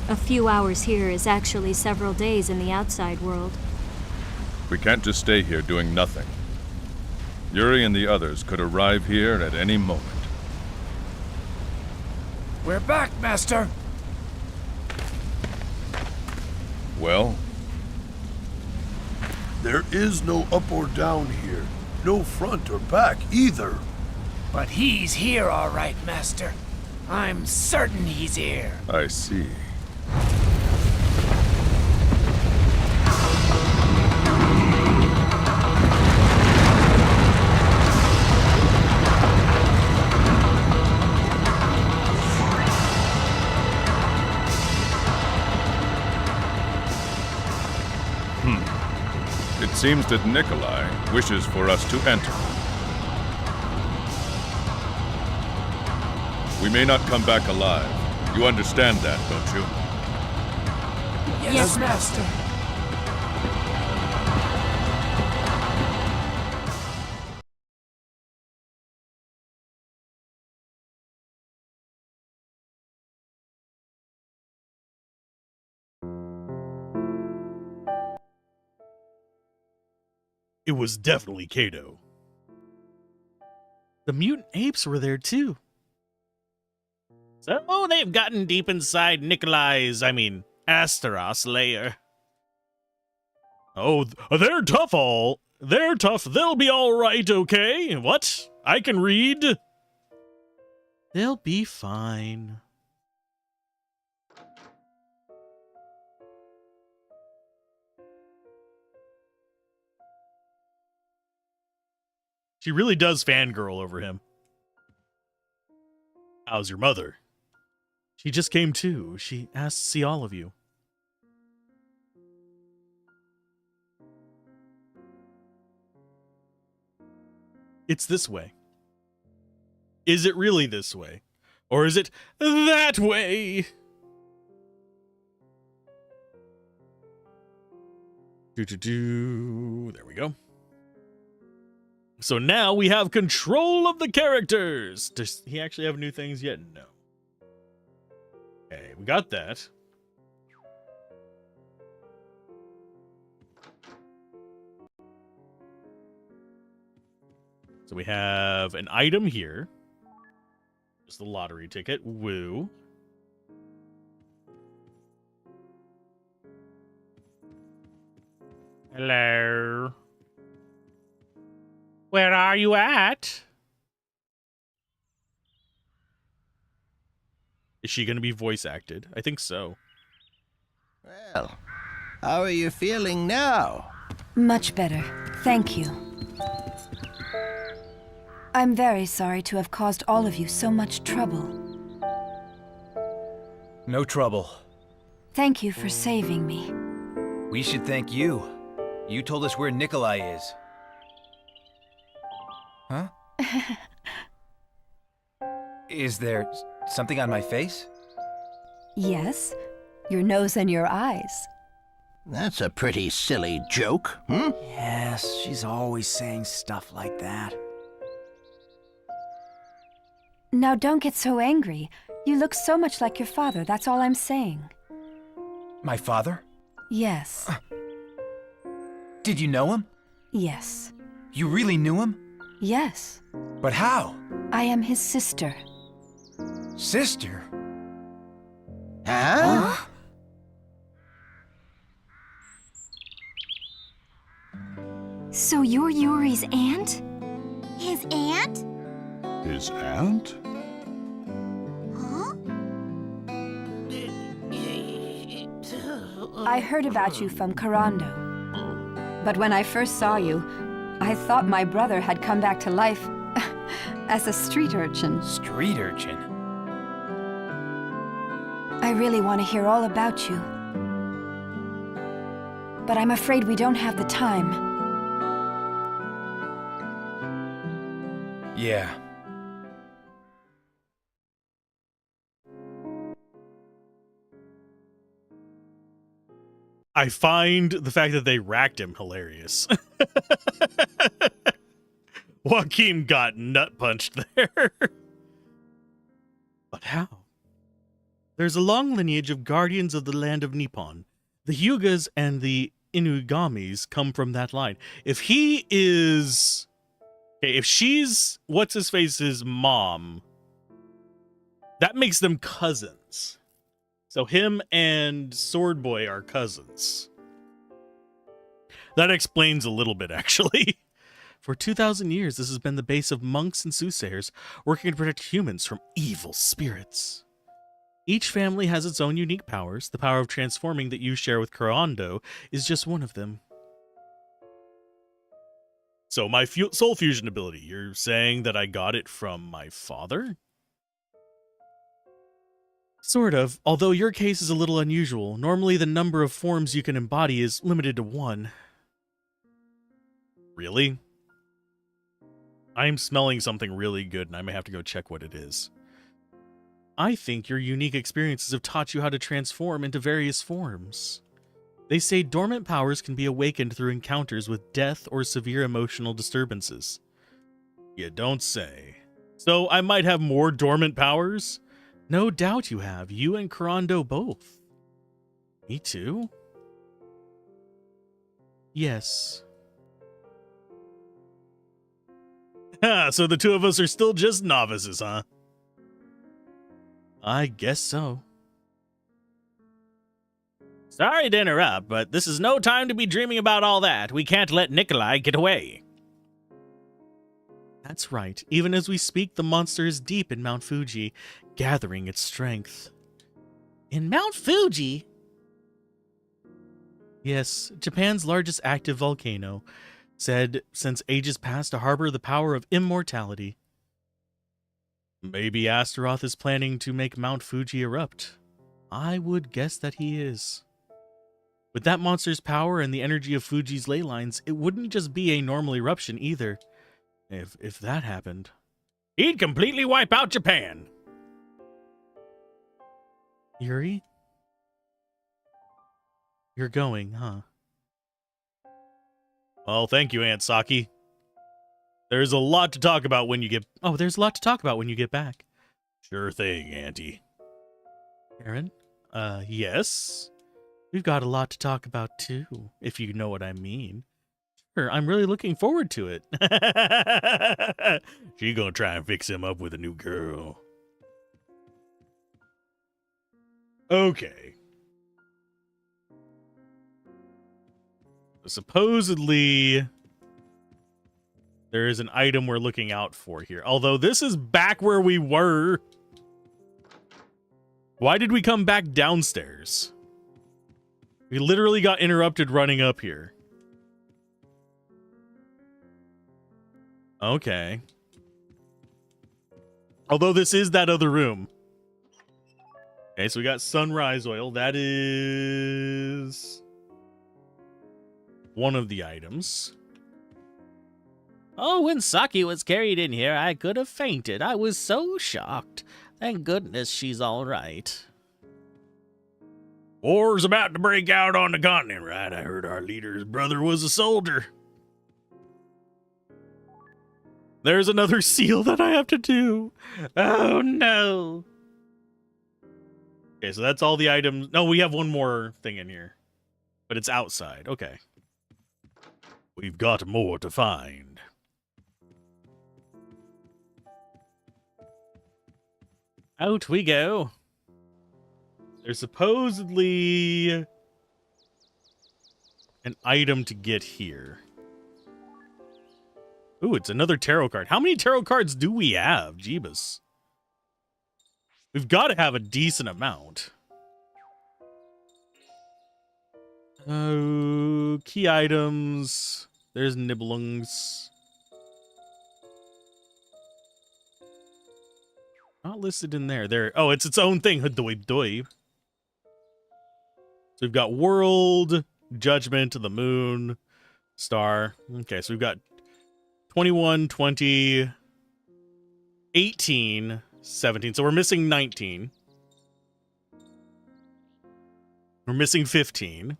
Speaker 7: A few hours here is actually several days in the outside world.
Speaker 6: We can't just stay here doing nothing. Yuri and the others could arrive here at any moment.
Speaker 2: We're back, Master.
Speaker 6: Well,
Speaker 5: There is no up or down here. No front or back either.
Speaker 2: But he's here, all right, Master. I'm certain he's here.
Speaker 6: I see. It seems that Nikolai wishes for us to enter. We may not come back alive. You understand that, don't you?
Speaker 2: Yes, Master.
Speaker 1: It was definitely Kato. The mutant apes were there too. So they've gotten deep inside Astaroth's lair. Oh, they're tough They're tough. They'll be all right, okay? What? I can read. They'll be fine. She really does fangirl over him. How's your mother? She just came too. She asked to see all of you. It's this way. Is it really this way? Or is it that way? There we go. So now we have control of the characters. Does he actually have new things yet? No. Okay, we got that. So we have an item here. Just the lottery ticket. Woo. Hello. Where are you at? Is she going to be voice acted? I think so.
Speaker 8: Well, how are you feeling now?
Speaker 3: Much better. Thank you. I'm very sorry to have caused all of you so much trouble.
Speaker 9: No trouble.
Speaker 3: Thank you for saving me.
Speaker 9: We should thank you. You told us where Nikolai is. Huh? Is there something on my face?
Speaker 3: Yes, your nose and your eyes.
Speaker 8: That's a pretty silly joke, hmm?
Speaker 2: Yes, she's always saying stuff like that.
Speaker 3: Now don't get so angry. You look so much like your father, that's all I'm saying.
Speaker 9: My father?
Speaker 3: Yes.
Speaker 9: Did you know him?
Speaker 3: Yes.
Speaker 9: You really knew him?
Speaker 3: Yes.
Speaker 9: But how?
Speaker 3: I am his sister.
Speaker 9: Sister?
Speaker 8: Huh?
Speaker 7: So you're Yuri's aunt?
Speaker 10: His aunt?
Speaker 6: His aunt?
Speaker 10: Huh?
Speaker 3: I heard about you from Karando. But when I first saw you, I thought my brother had come back to life as a street urchin.
Speaker 9: Street urchin?
Speaker 3: I really want to hear all about you. But I'm afraid we don't have the time.
Speaker 9: Yeah.
Speaker 1: I find the fact that they racked him hilarious. Joaquin got nut punched there. But how? There's a long lineage of guardians of the land of Nippon. The Hyugas and the Inugamis come from that line. If he is... Okay, if she's what's-his-face's mom, that makes them cousins. So him and Sword Boy are cousins. That explains a little bit, actually. For 2,000 years, this has been the base of monks and soothsayers working to protect humans from evil spirits. Each family has its own unique powers. The power of transforming that you share with Karando is just one of them. So my soul fusion ability, you're saying that I got it from my father? Sort of, although your case is a little unusual. Normally the number of forms you can embody is limited to 1. Really? I'm smelling something really good and I may have to go check what it is. I think your unique experiences have taught you how to transform into various forms. They say dormant powers can be awakened through encounters with death or severe emotional disturbances. You don't say. So I might have more dormant powers? No doubt you have. You and Karando both. Me too? Yes. So the two of us are still just novices, huh? I guess so. Sorry to interrupt, but this is no time to be dreaming about all that. We can't let Nikolai get away. That's right. Even as we speak, the monster is deep in Mount Fuji, gathering its strength. In Mount Fuji? Yes, Japan's largest active volcano, said since ages past to harbor the power of immortality. Maybe Astaroth is planning to make Mount Fuji erupt. I would guess that he is. With that monster's power and the energy of Fuji's ley lines, it wouldn't just be a normal eruption either. If that happened, he'd completely wipe out Japan. Yuri? You're going, huh? Well, thank you, Aunt Saki. There's a lot to talk about when you get... Oh, there's a lot to talk about when you get back. Sure thing, Auntie. Aaron? Yes? We've got a lot to talk about, too, if you know what I mean. Sure, I'm really looking forward to it. She gonna try and fix him up with a new girl. Okay. Supposedly, there is an item we're looking out for here. Although this is back where we were. Why did we come back downstairs? We literally got interrupted running up here. Okay. Although this is that other room. Okay, so we got sunrise oil. That is one of the items.
Speaker 11: Oh, when Saki was carried in here, I could have fainted. I was so shocked. Thank goodness she's all right.
Speaker 1: War's about to break out on the continent, right? I heard our leader's brother was a soldier. There's another seal that I have to do. Oh, no. Okay, so that's all the items. No, we have one more thing in here. But it's outside. Okay. We've got more to find.
Speaker 11: Out we go.
Speaker 1: There's supposedly an item to get here. Ooh, it's another tarot card. How many tarot cards do we have? Jeebus. We've got to have a decent amount. Oh, key items. There's Nibelungs. Not listed in there. There. Oh, it's its own thing. Hadoib doib. So we've got World, Judgment, the Moon, Star. Okay, so we've got 21, 20, 18, 17. So we're missing 19. We're missing 15.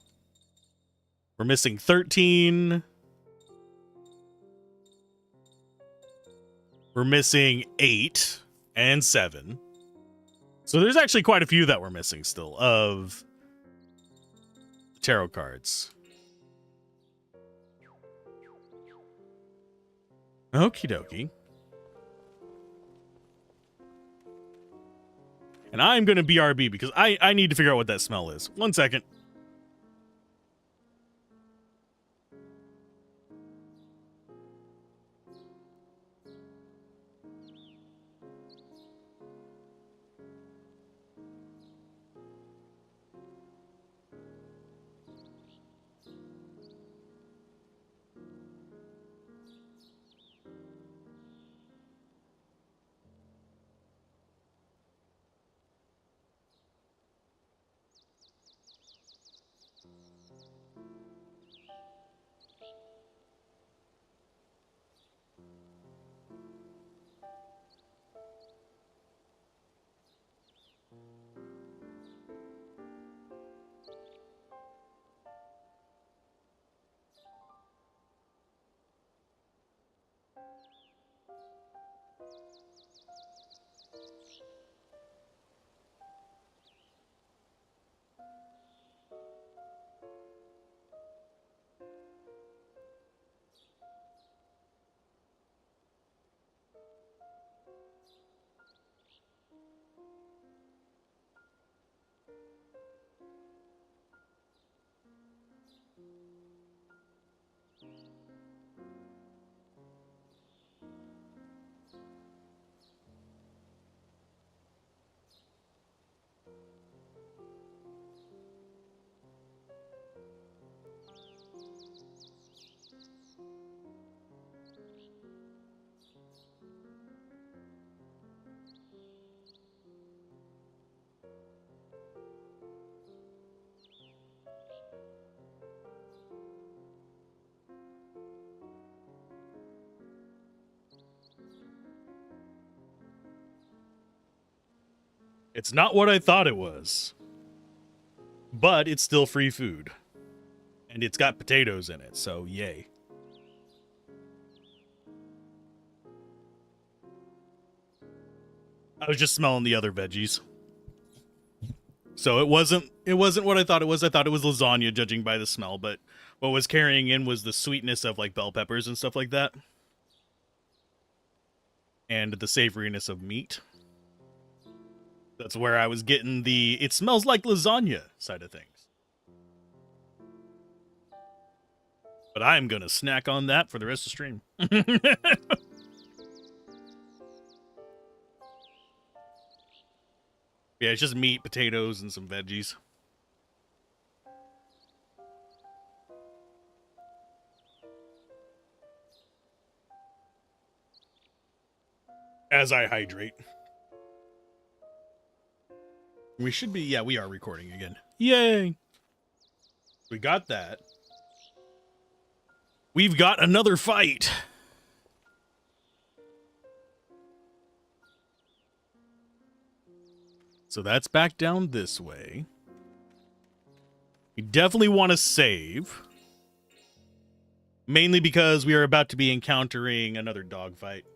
Speaker 1: We're missing 13. We're missing 8 and 7. So there's actually quite a few that we're missing still of tarot cards. Okie dokie. And I'm going to BRB because I need to figure out what that smell is. 1 second. It's not what I thought it was. But it's still free food. And it's got potatoes in it, so yay. I was just smelling the other veggies. So it wasn't what I thought it was. I thought it was lasagna, judging by the smell, but what was carrying in was the sweetness of like bell peppers and stuff like that. And the savoriness of meat. That's where I was getting the it smells like lasagna side of things. But I'm gonna snack on that for the rest of the stream. Yeah, it's just meat, potatoes, and some veggies. As I hydrate. We should be, yeah, we are recording again. Yay! We got that. We've got another fight. So that's back down this way. We definitely want to save. Mainly because we are about to be encountering another dogfight.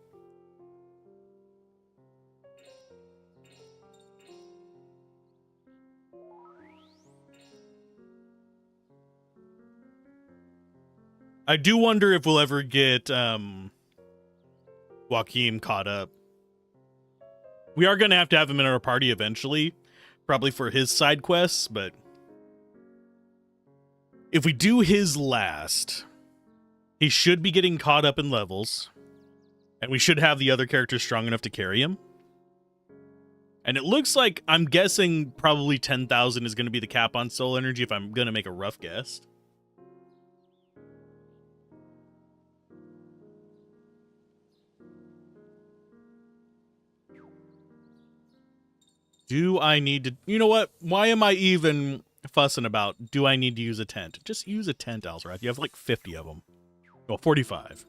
Speaker 1: I do wonder if we'll ever get Joachim caught up. We are going to have him in our party eventually, probably for his side quests, but if we do his last, he should be getting caught up in levels, and we should have the other characters strong enough to carry him. And it looks like, I'm guessing probably 10,000 is going to be the cap on soul energy if I'm going to make a rough guess. Do I need to... You know what? Why am I even fussing about, do I need to use a tent? Just use a tent, Alzorath. You have like 50 of them. Well, 45.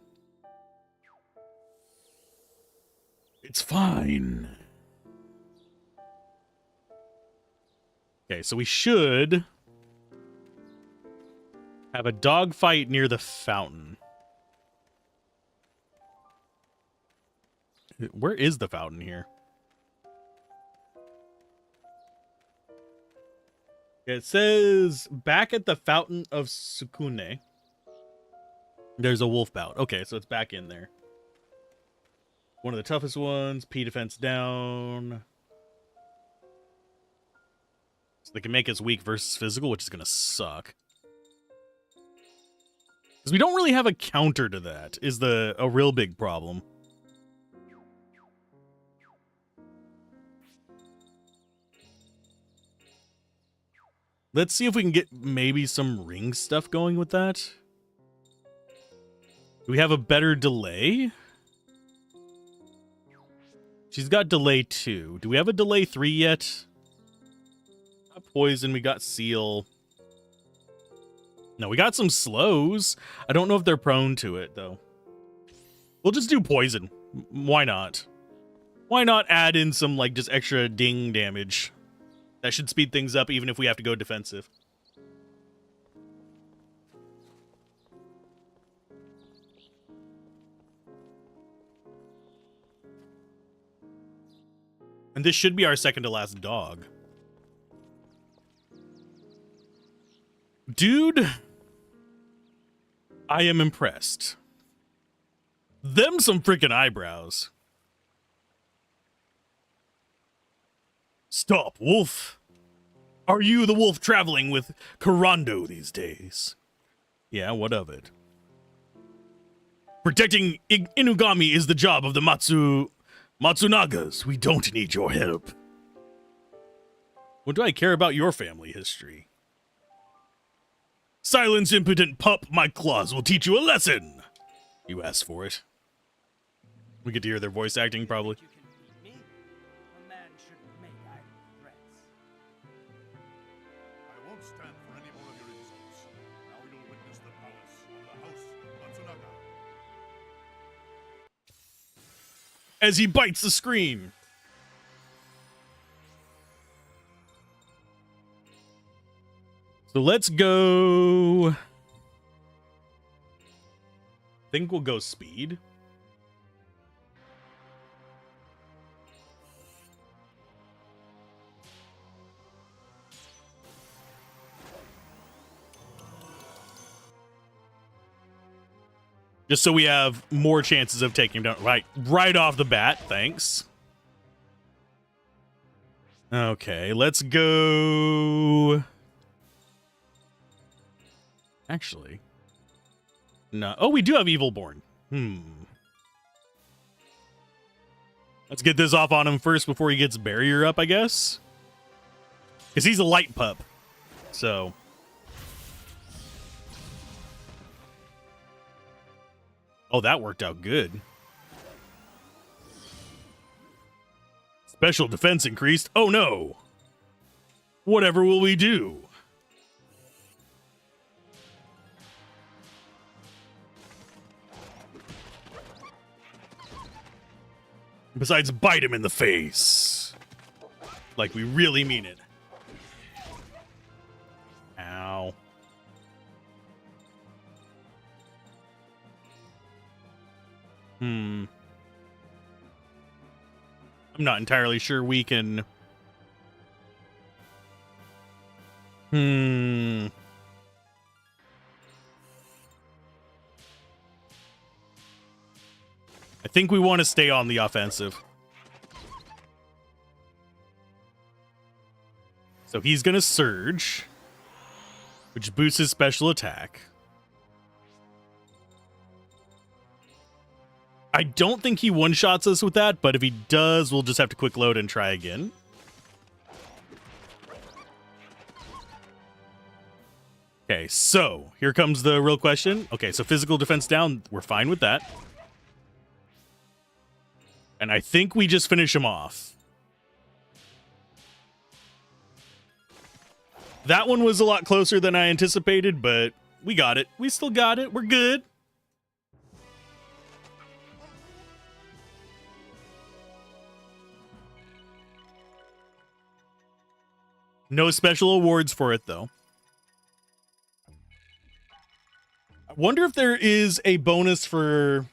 Speaker 1: It's fine. Okay, so we should have a dog fight near the fountain. Where is the fountain here? It says back at the Fountain of Sukune. There's a wolf bout. Okay, so it's back in there. One of the toughest ones. P defense down. So they can make us weak versus physical, which is going to suck. Because we don't really have a counter to that, is a real big problem. Let's see if we can get maybe some ring stuff going with that. Do we have a better delay? She's got delay 2. Do we have a delay 3 yet? Got poison, we got seal. No, we got some slows. I don't know if they're prone to it, though. We'll just do poison. Why not? Why not add in some, like, just extra ding damage? That should speed things up even if we have to go defensive. And this should be our second to last dog. Dude, I am impressed. Them some freaking eyebrows. Stop, wolf. Are you the wolf traveling with Kurando these days? Yeah, what of it? Protecting Inugami is the job of the Matsunagas. We don't need your help. What do I care about your family history? Silence, impotent pup. My claws will teach you a lesson. You asked for it. We get to hear their voice acting, probably. As he bites the screen. So let's go. I think we'll go speed. Just so we have more chances of taking him down right off the bat. Thanks. Okay, let's go. Actually, no. Oh, we do have Evilborn. Let's get this off on him first before he gets barrier up, I guess. Because he's a light pup. So. Oh, that worked out good. Special defense increased. Oh, no. Whatever will we do? Besides, bite him in the face. Like we really mean it. Ow. I'm not entirely sure we can... I think we want to stay on the offensive. So he's going to surge, which boosts his special attack. I don't think he one-shots us with that, but if he does, we'll just have to quick load and try again. Okay, so here comes the real question. Okay, so physical defense down, we're fine with that. And I think we just finish him off. That one was a lot closer than I anticipated, but we got it. We still got it. We're good. No special awards for it, though. I wonder if there is a bonus for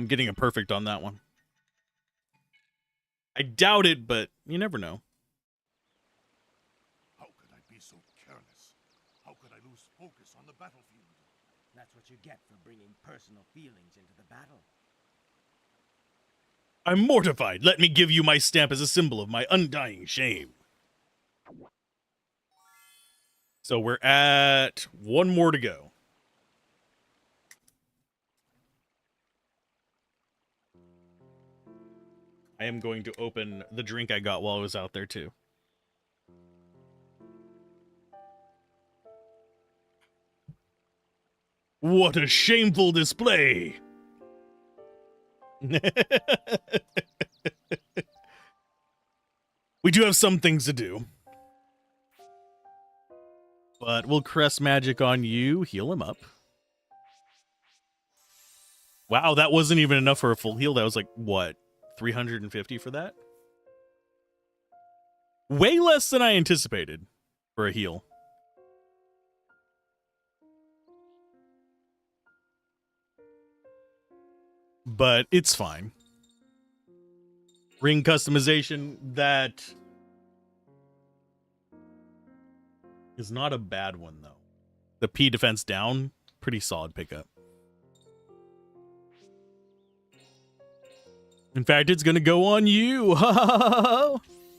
Speaker 1: getting a perfect on that one. I doubt it, but you never know.
Speaker 5: How could I be so careless? How could I lose focus on the battlefield?
Speaker 2: That's what you get for bringing personal feelings into the battle.
Speaker 1: I'm mortified. Let me give you my stamp as a symbol of my undying shame. So we're at one more to go. I am going to open the drink I got while I was out there, too. What a shameful display! We do have some things to do. But we'll crest magic on you, heal him up. Wow, that wasn't even enough for a full heal. That was like, what, 350 for that? Way less than I anticipated for a heal. But it's fine. Ring customization, that is not a bad one, though. The P defense down, pretty solid pickup. In fact, it's going to go on you.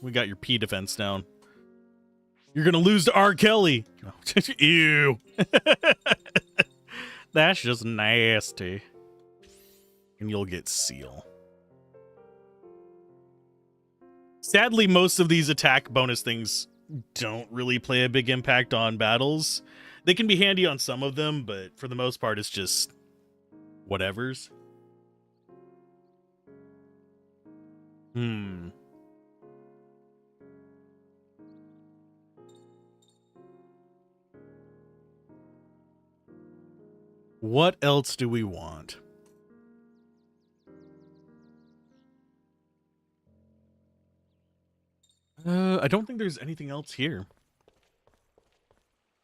Speaker 1: We got your P defense down. You're going to lose to R. Kelly. Ew. That's just nasty. And you'll get Seal. Sadly, most of these attack bonus things don't really play a big impact on battles. They can be handy on some of them, but for the most part, it's just whatevers. What else do we want? I don't think there's anything else here.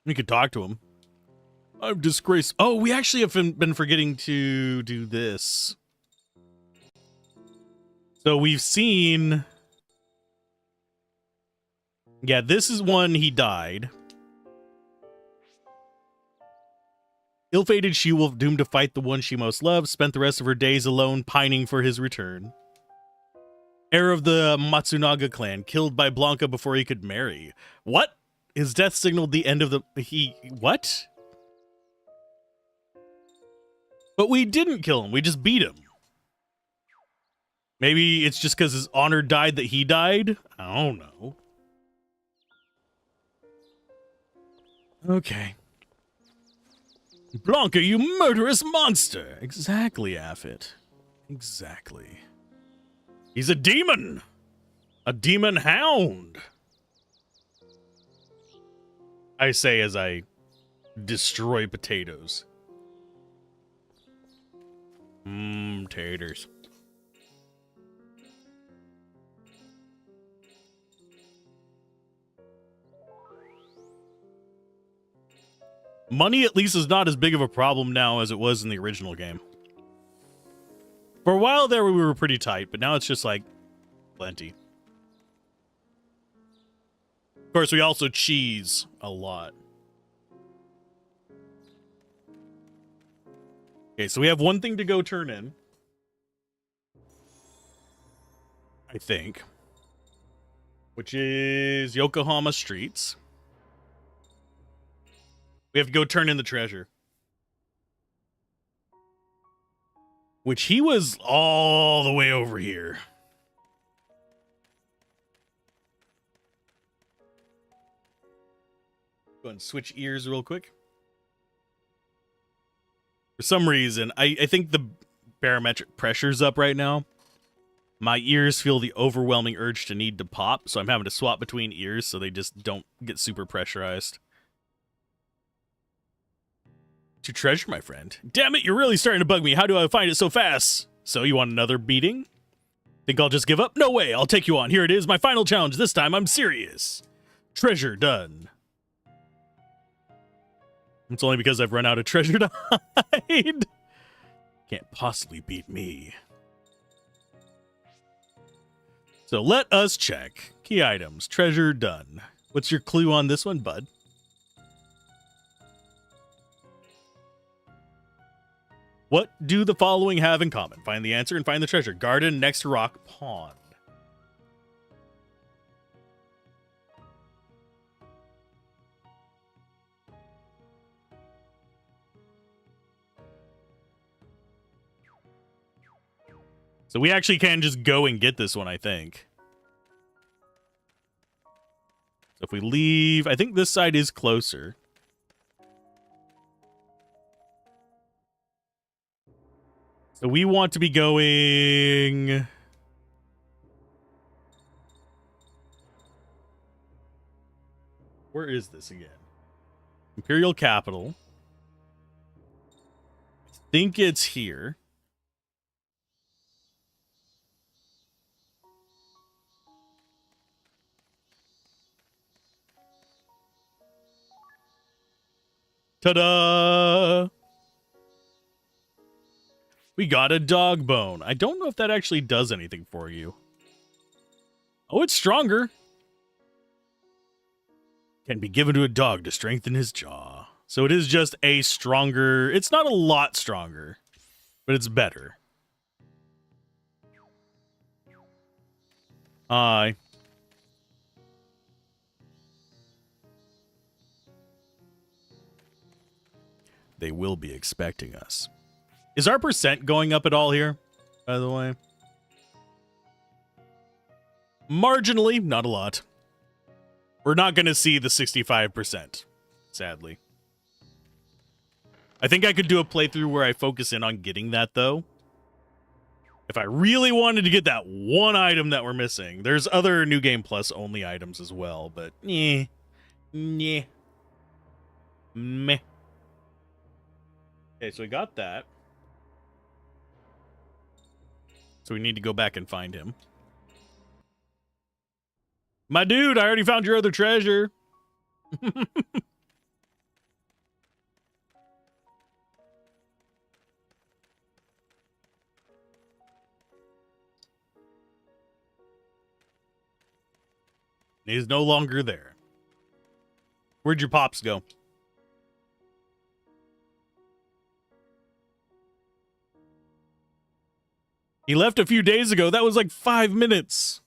Speaker 1: We could talk to him. I've disgraced. Oh, we actually have been forgetting to do this. So we've seen. Yeah, this is one he died. Ill-fated she-wolf, doomed to fight the one she most loved, spent the rest of her days alone, pining for his return. Heir of the Matsunaga clan, killed by Blanca before he could marry. What? His death signaled the end of the... What? But we didn't kill him, we just beat him. Maybe it's just because his honor died that he died? I don't know. Okay. Blanca, you murderous monster! Exactly, Affit. Exactly. He's a demon! A demon hound! I say as I destroy potatoes. Taters. Money at least is not as big of a problem now as it was in the original game. For a while there we were pretty tight, but now it's just like plenty. Of course, we also cheese a lot. Okay, so we have one thing to go turn in. I think. Which is Yokohama Streets. We have to go turn in the treasure. Which he was all the way over here. Go and switch ears real quick. For some reason, I think the barometric pressure's up right now. My ears feel the overwhelming urge to need to pop, so I'm having to swap between ears so they just don't get super pressurized. To treasure, my friend. Damn it, you're really starting to bug me. How do I find it so fast? So, you want another beating? Think I'll just give up? No way, I'll take you on. Here it is, my final challenge. This time, I'm serious. Treasure done. It's only because I've run out of treasure to hide. Can't possibly beat me. So, let us check. Key items. Treasure done. What's your clue on this one, bud? What do the following have in common? Find the answer and find the treasure. Garden next to rock pond. So we actually can just go and get this one, I think. So if we leave, I think this side is closer. So we want to be going... Where is this again? Imperial Capital. I think it's here. Ta-da! We got a dog bone. I don't know if that actually does anything for you. Oh, it's stronger. Can be given to a dog to strengthen his jaw. So it is just a stronger... It's not a lot stronger, but it's better. Hi. They will be expecting us. Is our percent going up at all here, by the way? Marginally, not a lot. We're not going to see the 65%, sadly. I think I could do a playthrough where I focus in on getting that, though. If I really wanted to get that one item that we're missing. There's other New Game Plus only items as well, but meh. Okay, so we got that. So we need to go back and find him. My dude, I already found your other treasure. He's no longer there. Where'd your pops go? He left a few days ago. That was like 5 minutes.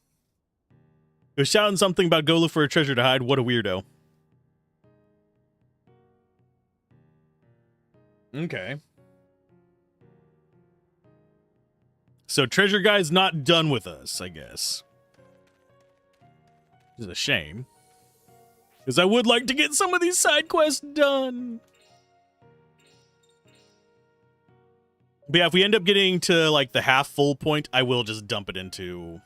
Speaker 1: He was shouting something about go look for a treasure to hide. What a weirdo. Okay. So treasure guy's not done with us, I guess. Which is a shame. Because I would like to get some of these side quests done. But yeah, if we end up getting to like the half full point, I will just dump it into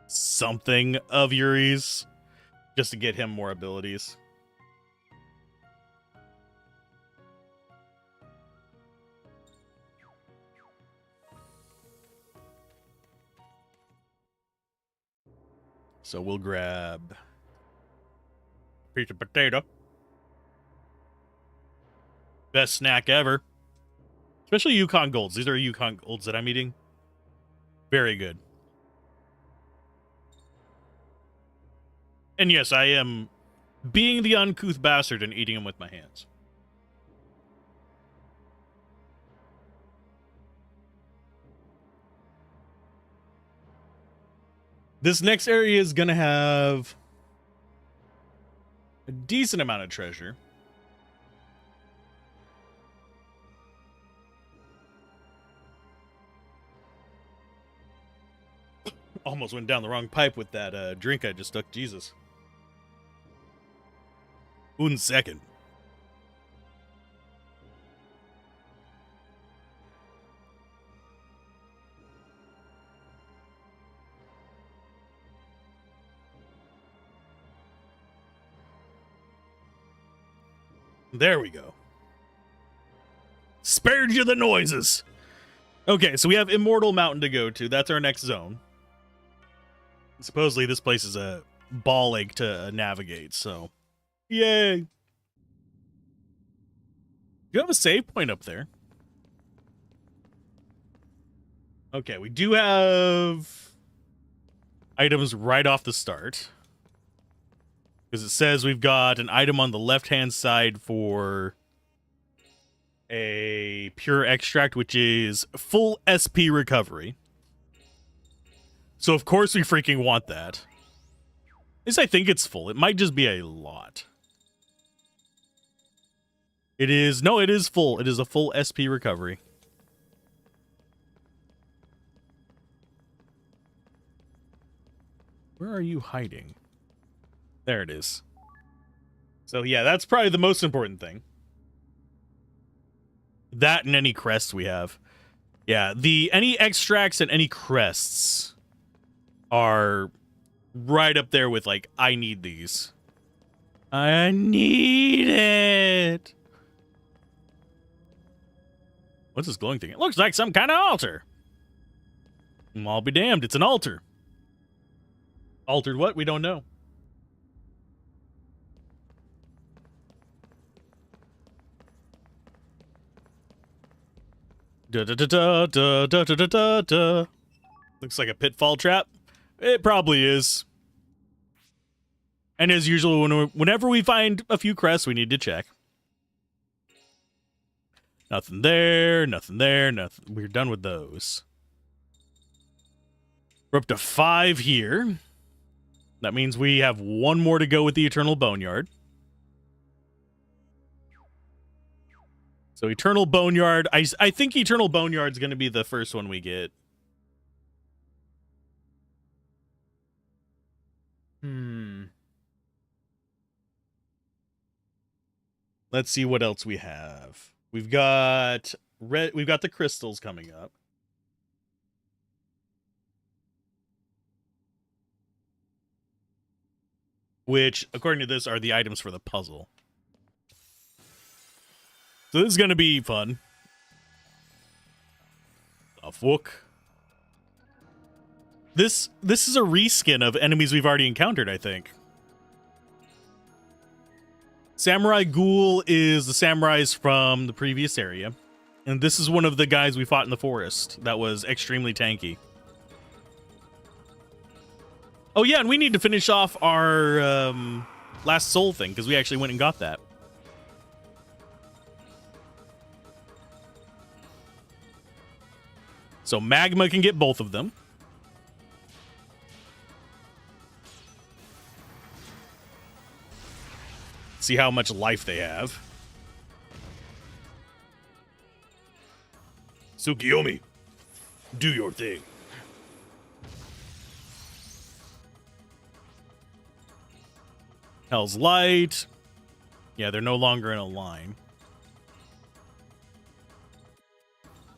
Speaker 1: something of Yuri's. Just to get him more abilities. So we'll grab a piece of potato. Best snack ever. Especially Yukon Golds. These are Yukon Golds that I'm eating. Very good. And yes, I am being the uncouth bastard and eating them with my hands. This next area is going to have a decent amount of treasure. Almost went down the wrong pipe with that drink I just took. Jesus. 1 second. There we go. Spared you the noises. Okay, so we have Immortal Mountain to go to. That's our next zone. Supposedly this place is a ball ache to navigate, so yay. Do you have a save point up there? Okay, we do have items right off the start. Because it says we've got an item on the left-hand side for a pure extract, which is full SP recovery. So, of course, we freaking want that. At least I think it's full. It might just be a lot. It is... No, it is full. It is a full SP recovery. Where are you hiding? There it is. So, yeah, that's probably the most important thing. That and any crests we have. Yeah, any extracts and any crests are right up there with, like, I need these. I need it. What's this glowing thing? It looks like some kind of altar. I'll be damned, it's an altar. Altered what? We don't know. Da da da da da da da da da. Looks like a pitfall trap. It probably is. And as usual, whenever we find a few crests, we need to check. Nothing there, nothing there, nothing. We're done with those. We're up to 5 here. That means we have 1 more to go with the Eternal Boneyard. So Eternal Boneyard, I think Eternal Boneyard's going to be the first one we get. Let's see what else we have. We've got the crystals coming up. Which, according to this, are the items for the puzzle. So this is going to be fun. A fuck. This is a reskin of enemies we've already encountered, I think. Samurai Ghoul is the samurais from the previous area. And this is one of the guys we fought in the forest that was extremely tanky. Oh yeah, and we need to finish off our last soul thing, because we actually went and got that. So Magma can get both of them. See how much life they have. Tsukiyomi, do your thing. Hell's Light. Yeah, they're no longer in a line.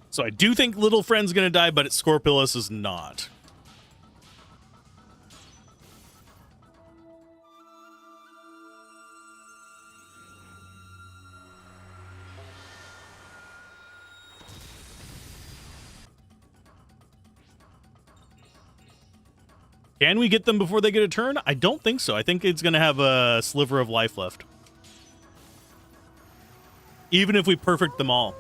Speaker 1: So I do think Little Friend's gonna die, but Scorpilus is not. Can we get them before they get a turn? I don't think so. I think it's going to have a sliver of life left. Even if we perfect them all.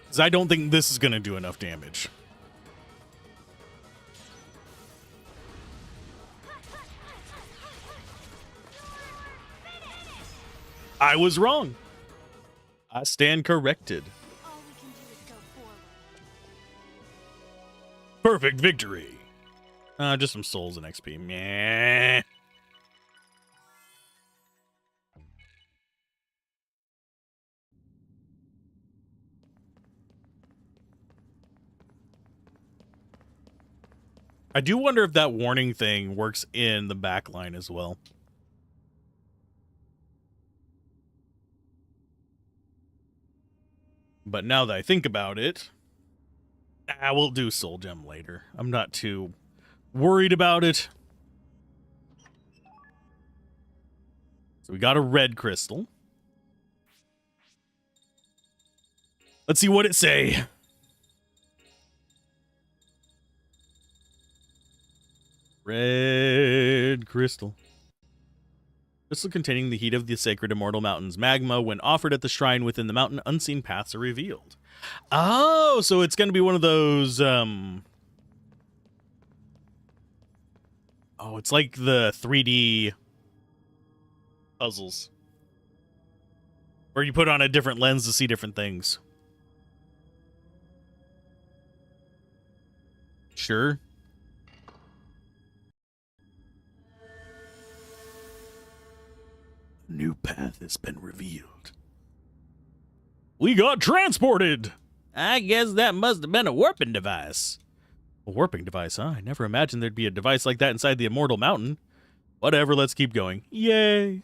Speaker 1: Because I don't think this is going to do enough damage. I was wrong. I stand corrected.
Speaker 10: All we can do is go forward.
Speaker 1: Perfect victory. Just some souls and XP. Meh. I do wonder if that warning thing works in the back line as well. But now that I think about it, we'll do Soul Gem later. I'm not too worried about it. So we got a red crystal. Let's see what it say. Red crystal. Crystal containing the heat of the sacred immortal mountains. Magma, when offered at the shrine within the mountain, unseen paths are revealed. Oh, so it's going to be one of those, oh, it's like the 3D puzzles. Where you put on a different lens to see different things. Sure. New path has been revealed. We got transported!
Speaker 11: I guess that must have been a warping device.
Speaker 1: A warping device, huh? I never imagined there'd be a device like that inside the Immortal Mountain. Whatever, let's keep going. Yay!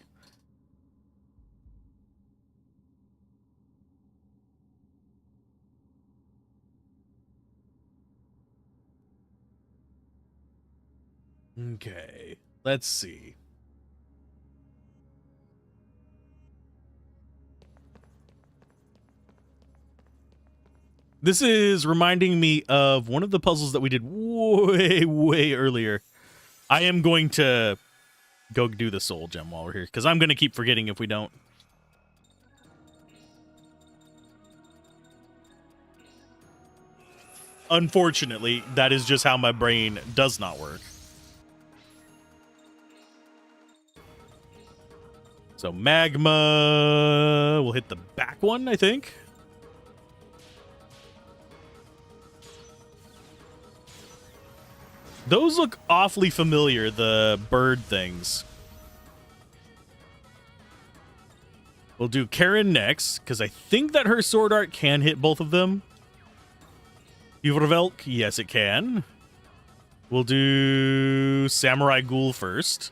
Speaker 1: Okay, let's see. This is reminding me of one of the puzzles that we did way earlier. I am going to go do the soul gem while we're here, because I'm going to keep forgetting if we don't. Unfortunately, that is just how my brain does not work. So magma will hit the back one, I think. Those look awfully familiar, the bird things. We'll do Karen next, because I think that her sword art can hit both of them. Uvervelk, yes it can. We'll do Samurai Ghoul first.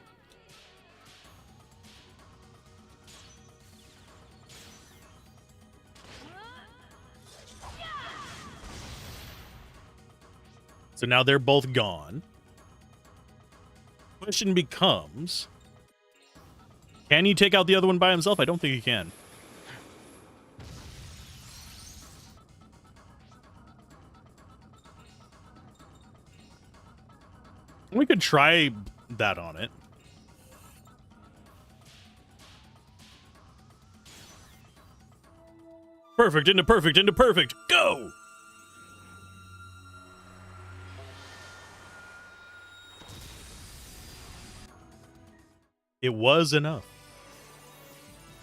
Speaker 1: So now they're both gone. Question becomes, can he take out the other one by himself? I don't think he can. could try that on it. Perfect into perfect into perfect. Go! It was enough.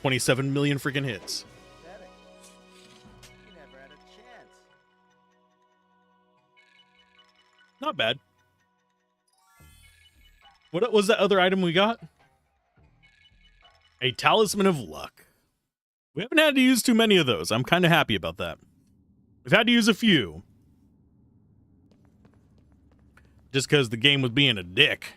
Speaker 1: 27 million freaking hits. Not bad. What was that other item we got? A talisman of luck. We haven't had to use too many of those. I'm kind of happy about that. We've had to use a few. Just because the game was being a dick.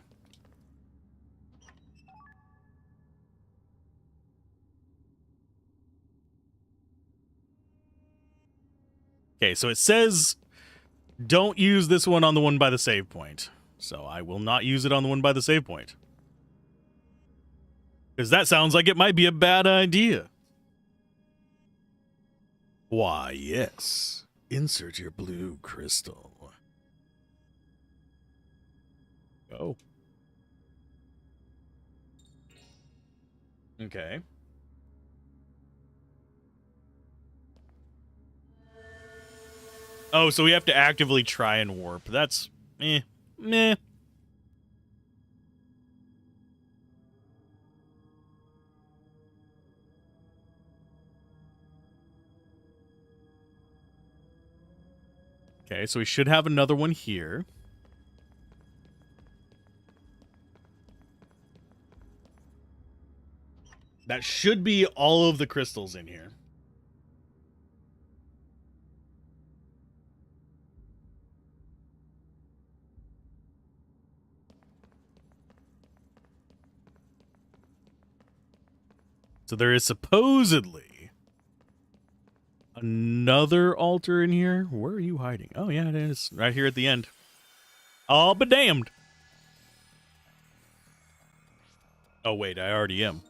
Speaker 1: Okay, so it says don't use this one on the one by the save point. So I will not use it on the one by the save point. Because that sounds like it might be a bad idea. Why, yes. Insert your blue crystal. Oh. Okay. Oh, so we have to actively try and warp. That's meh. Okay, so we should have another one here. That should be all of the crystals in here. So there is supposedly another altar in here. Where are you hiding? Oh, yeah, it is. Right here at the end. I'll be damned. Oh, wait, I already am.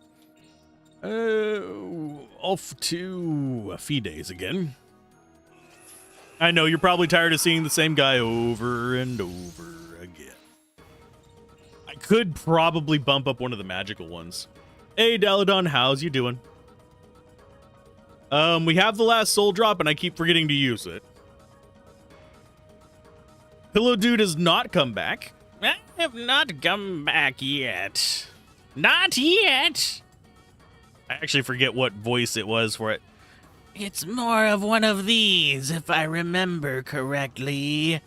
Speaker 1: Off to Fides again. I know, you're probably tired of seeing the same guy over and over again. I could probably bump up one of the magical ones. Hey, Daladon, how's you doing? We have the last soul drop, and I keep forgetting to use it. Pillow Dude has not come back.
Speaker 11: I have not come back yet. Not yet.
Speaker 1: I actually forget what voice it was for it.
Speaker 11: It's more of one of these, if I remember correctly.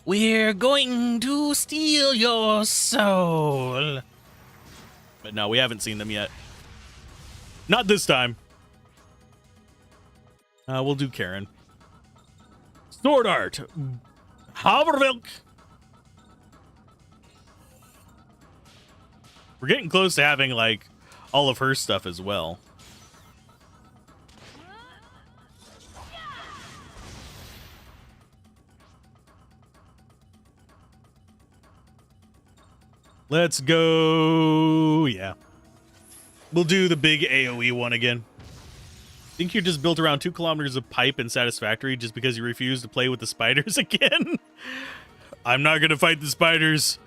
Speaker 11: We're going to steal your soul.
Speaker 1: But no, we haven't seen them yet. Not this time. We'll do Karen. Sword Art. Havervilk. We're getting close to having, like, all of her stuff as well. Let's go. Yeah. We'll do the big AoE one again. Think you're just built around 2 kilometers of pipe and satisfactory just because you refuse to play with the spiders again? I'm not going to fight the spiders.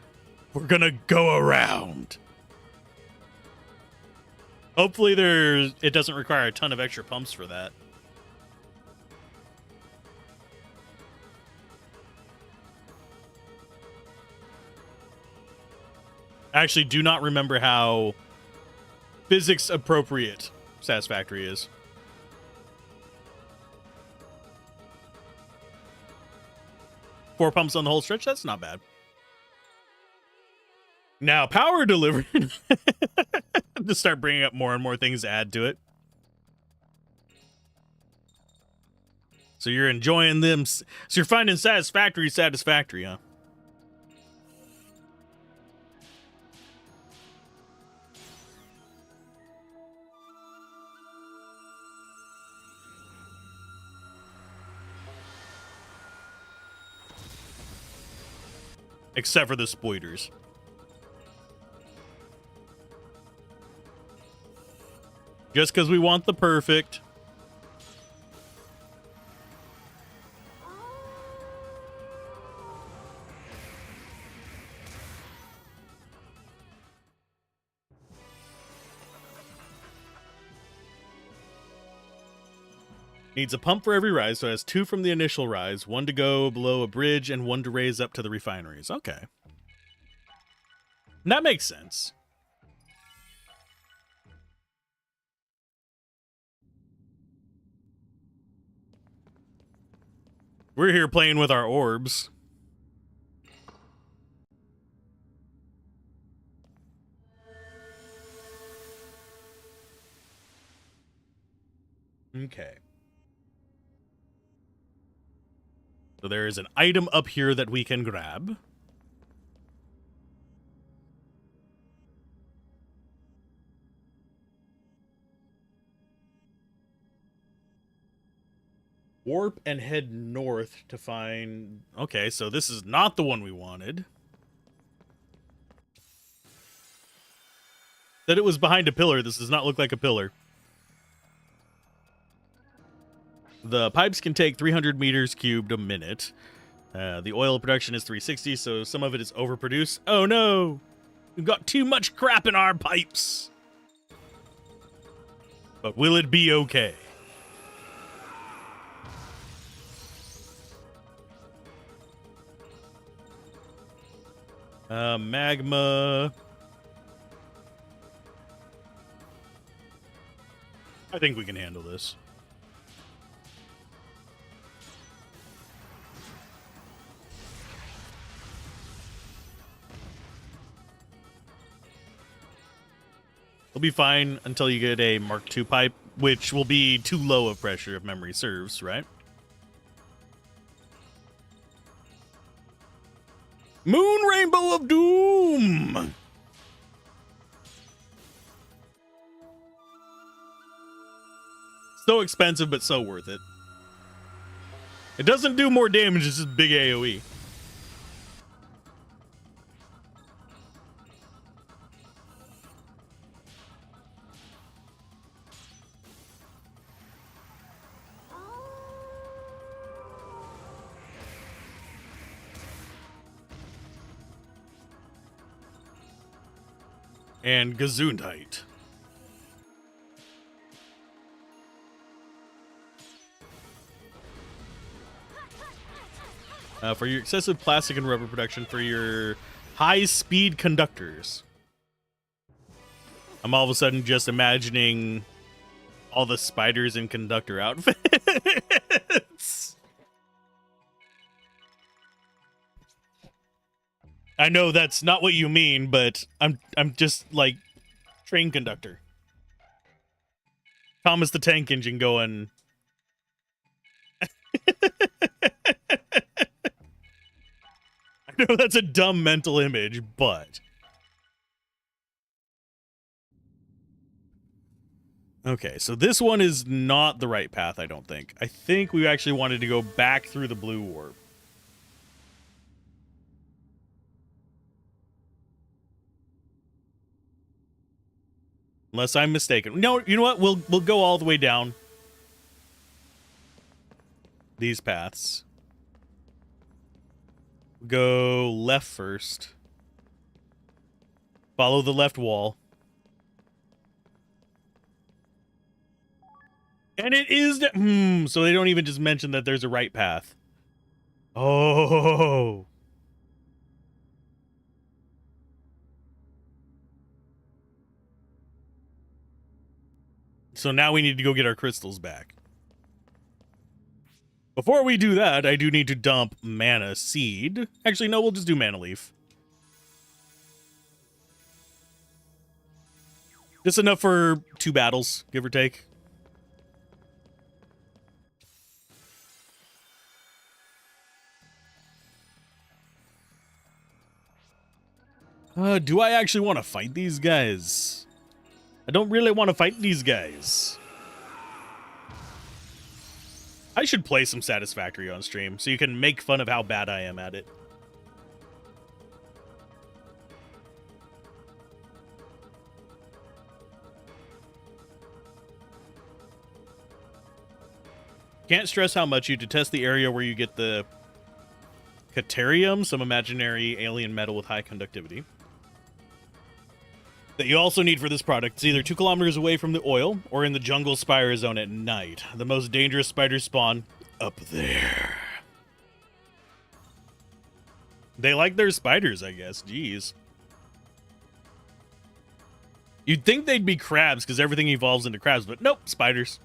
Speaker 1: We're going to go around. Hopefully it doesn't require a ton of extra pumps for that. I actually do not remember how physics appropriate satisfactory is. Four pumps on the whole stretch, that's not bad. Now, power delivery. Just start bringing up more and more things to add to it. So you're enjoying them. So you're finding satisfactory, huh? Except for the spoilers. Just because we want the perfect. Needs a pump for every rise, so it has 2 from the initial rise, 1 to go below a bridge, and 1 to raise up to the refineries. Okay. That makes sense. We're here playing with our orbs. Okay. So there is an item up here that we can grab. Warp and head north to find... Okay, so this is not the one we wanted. Said it was behind a pillar. This does not look like a pillar. The pipes can take 300 meters cubed a minute. The oil production is 360, so some of it is overproduced. Oh no! We've got too much crap in our pipes! But will it be okay? Magma. I think we can handle this. We'll be fine until you get a Mark II pipe, which will be too low of pressure if memory serves, right? Moon Rainbow of Doom! So expensive, but so worth it. It doesn't do more damage, it's just big AoE. And Gesundheit. For your excessive plastic and rubber production for your high-speed conductors. I'm all of a sudden just imagining all the spiders in conductor outfits. I know that's not what you mean, but I'm just like train conductor. Thomas the Tank Engine going. I know that's a dumb mental image, but okay, so this one is not the right path, I don't think. I think we actually wanted to go back through the blue warp. Unless I'm mistaken. No, you know what? We'll go all the way down these paths. Go left first. Follow the left wall. And it is so they don't even just mention that there's a right path. Oh. So now we need to go get our crystals back. Before we do that, I do need to dump mana seed. Actually, no, we'll just do mana leaf. Just enough for 2 battles, give or take. Do I actually want to fight these guys? I don't really want to fight these guys. I should play some Satisfactory on stream so you can make fun of how bad I am at it. Can't stress how much you detest the area where you get the Caterium, some imaginary alien metal with high conductivity. that you also need for this product. It's either 2 kilometers away from the oil or in the jungle spire zone at night. The most dangerous spiders spawn up there. They like their spiders, I guess. Jeez. You'd think they'd be crabs because everything evolves into crabs, but nope, spiders.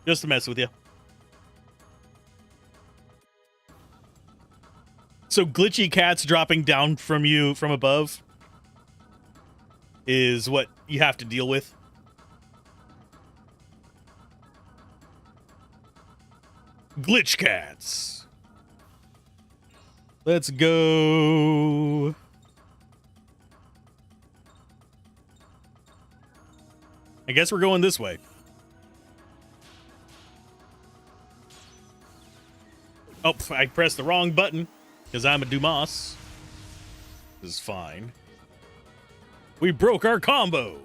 Speaker 1: Just to mess with you. So glitchy cats dropping down from you from above is what you have to deal with. Glitch cats. Let's go. I guess we're going this way. Oh, I pressed the wrong button because I'm a Dumas. This is fine. We broke our combo.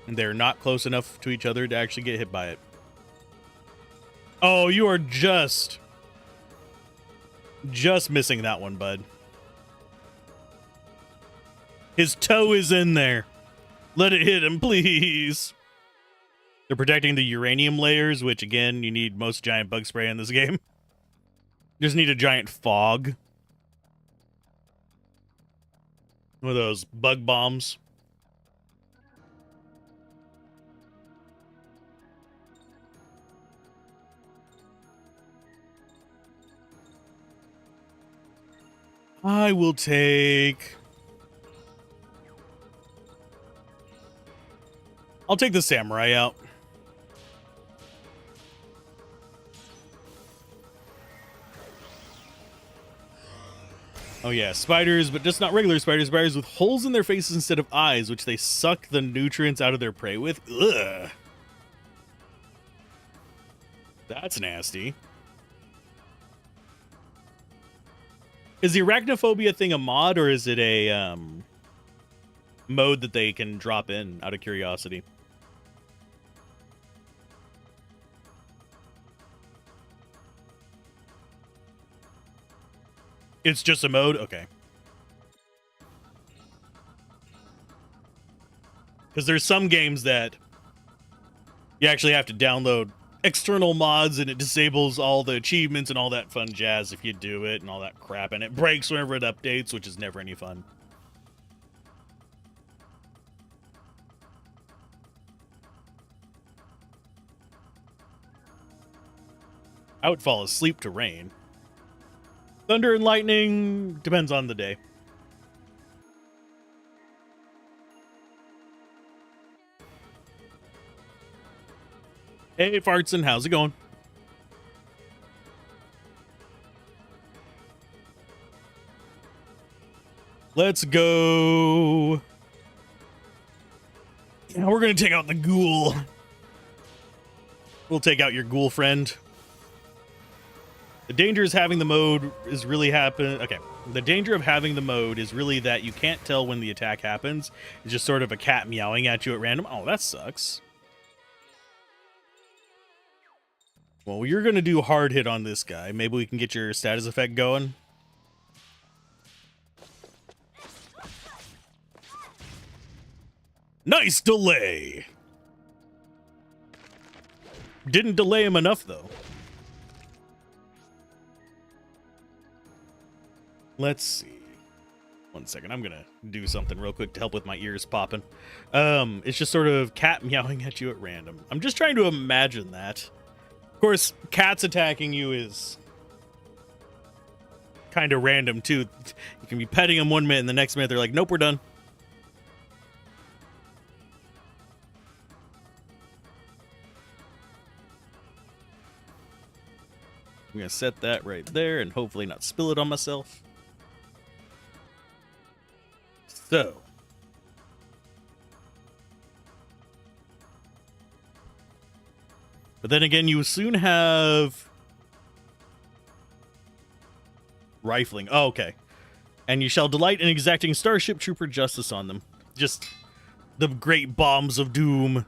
Speaker 1: And they're not close enough to each other to actually get hit by it. Oh, you are just missing that one, bud. His toe is in there. Let it hit him, please. They're protecting the uranium layers, which, again, you need most giant bug spray in this game. Just need a giant fog. One of those bug bombs. I will take... I'll take the samurai out. Oh yeah, spiders, but just not regular spiders. Spiders with holes in their faces instead of eyes, which they suck the nutrients out of their prey with. Ugh. That's nasty. Is the arachnophobia thing a mod, or is it a mode that they can drop in out of curiosity? It's just a mode? Okay. Because there's some games that you actually have to download external mods and it disables all the achievements and all that fun jazz if you do it and all that crap. And it breaks whenever it updates, which is never any fun. I would fall asleep to rain. Thunder and lightning depends on the day. Hey, Fartson, how's it going? Let's go. Yeah, we're gonna take out the ghoul. We'll take out your ghoul friend. The danger is having the mode is really happen. Okay, the danger of having the mode is really that you can't tell when the attack happens. It's just sort of a cat meowing at you at random. Oh, that sucks. Well, you're gonna do hard hit on this guy. Maybe we can get your status effect going. Nice delay. Didn't delay him enough though. Let's see. 1 second. I'm gonna do something real quick to help with my ears popping. It's just sort of cat meowing at you at random. I'm just trying to imagine that. Of course, cats attacking you is kind of random too. You can be petting them 1 minute and the next minute they're like, nope, we're done. I'm gonna set that right there and hopefully not spill it on myself. So, but then again, you soon have rifling. Oh, okay. And you shall delight in exacting Starship Trooper justice on them. Just The great bombs of doom.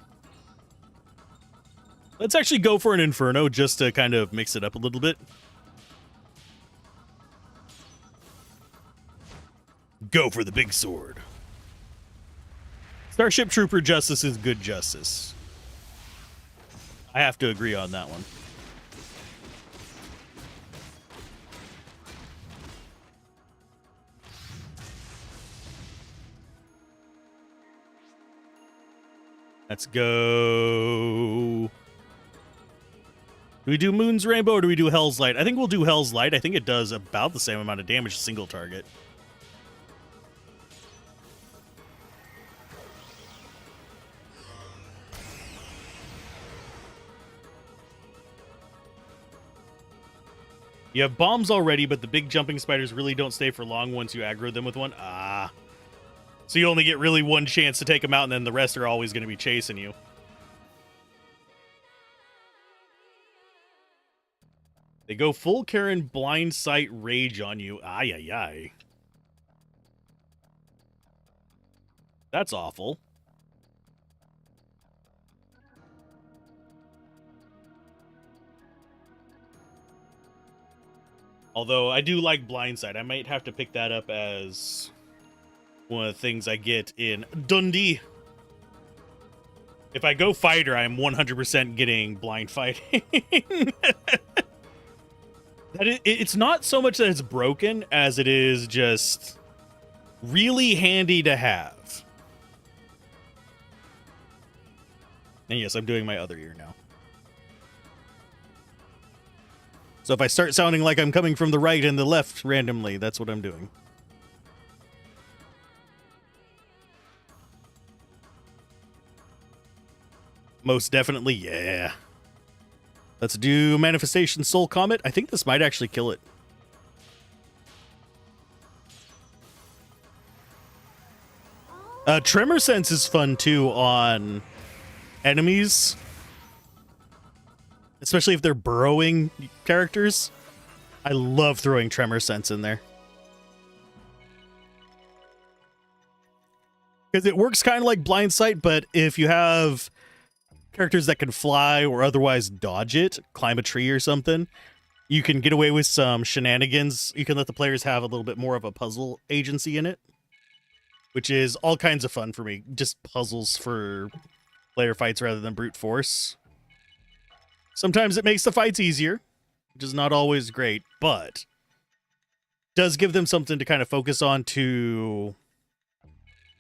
Speaker 1: Let's actually go for an Inferno just to kind of mix it up a little bit. Go for the big sword. Starship Trooper justice is good justice. I have to agree on that one. Let's go. Do we do Moon's Rainbow or do we do Hell's Light? I think we'll do Hell's Light. I think it does about the same amount of damage single target. You have bombs already, but the big jumping spiders really don't stay for long once you aggro them with one. Ah. So you only get really one chance to take them out, and then the rest are always going to be chasing you. They go full Karen blind sight rage on you. Ay, ay, ay. That's awful. Although I do like Blindside. I might have to pick that up as one of the things I get in Dundee. If I go fighter, I'm 100% getting blind fighting. It's not so much that it's broken as it is just really handy to have. And yes, I'm doing my other ear now. So if I start sounding like I'm coming from the right and the left randomly, that's what I'm doing. Most definitely, yeah. Let's do Manifestation Soul Comet. I think this might actually kill it. Tremor Sense is fun too on enemies. Especially if they're burrowing characters. I love throwing Tremor Sense in there. Because it works kind of like Blind Sight, but if you have characters that can fly or otherwise dodge it, climb a tree or something, you can get away with some shenanigans. You can let the players have a little bit more of a puzzle agency in it, which is all kinds of fun for me. Just puzzles for player fights rather than brute force. Sometimes it makes the fights easier, which is not always great, but does give them something to kind of focus on to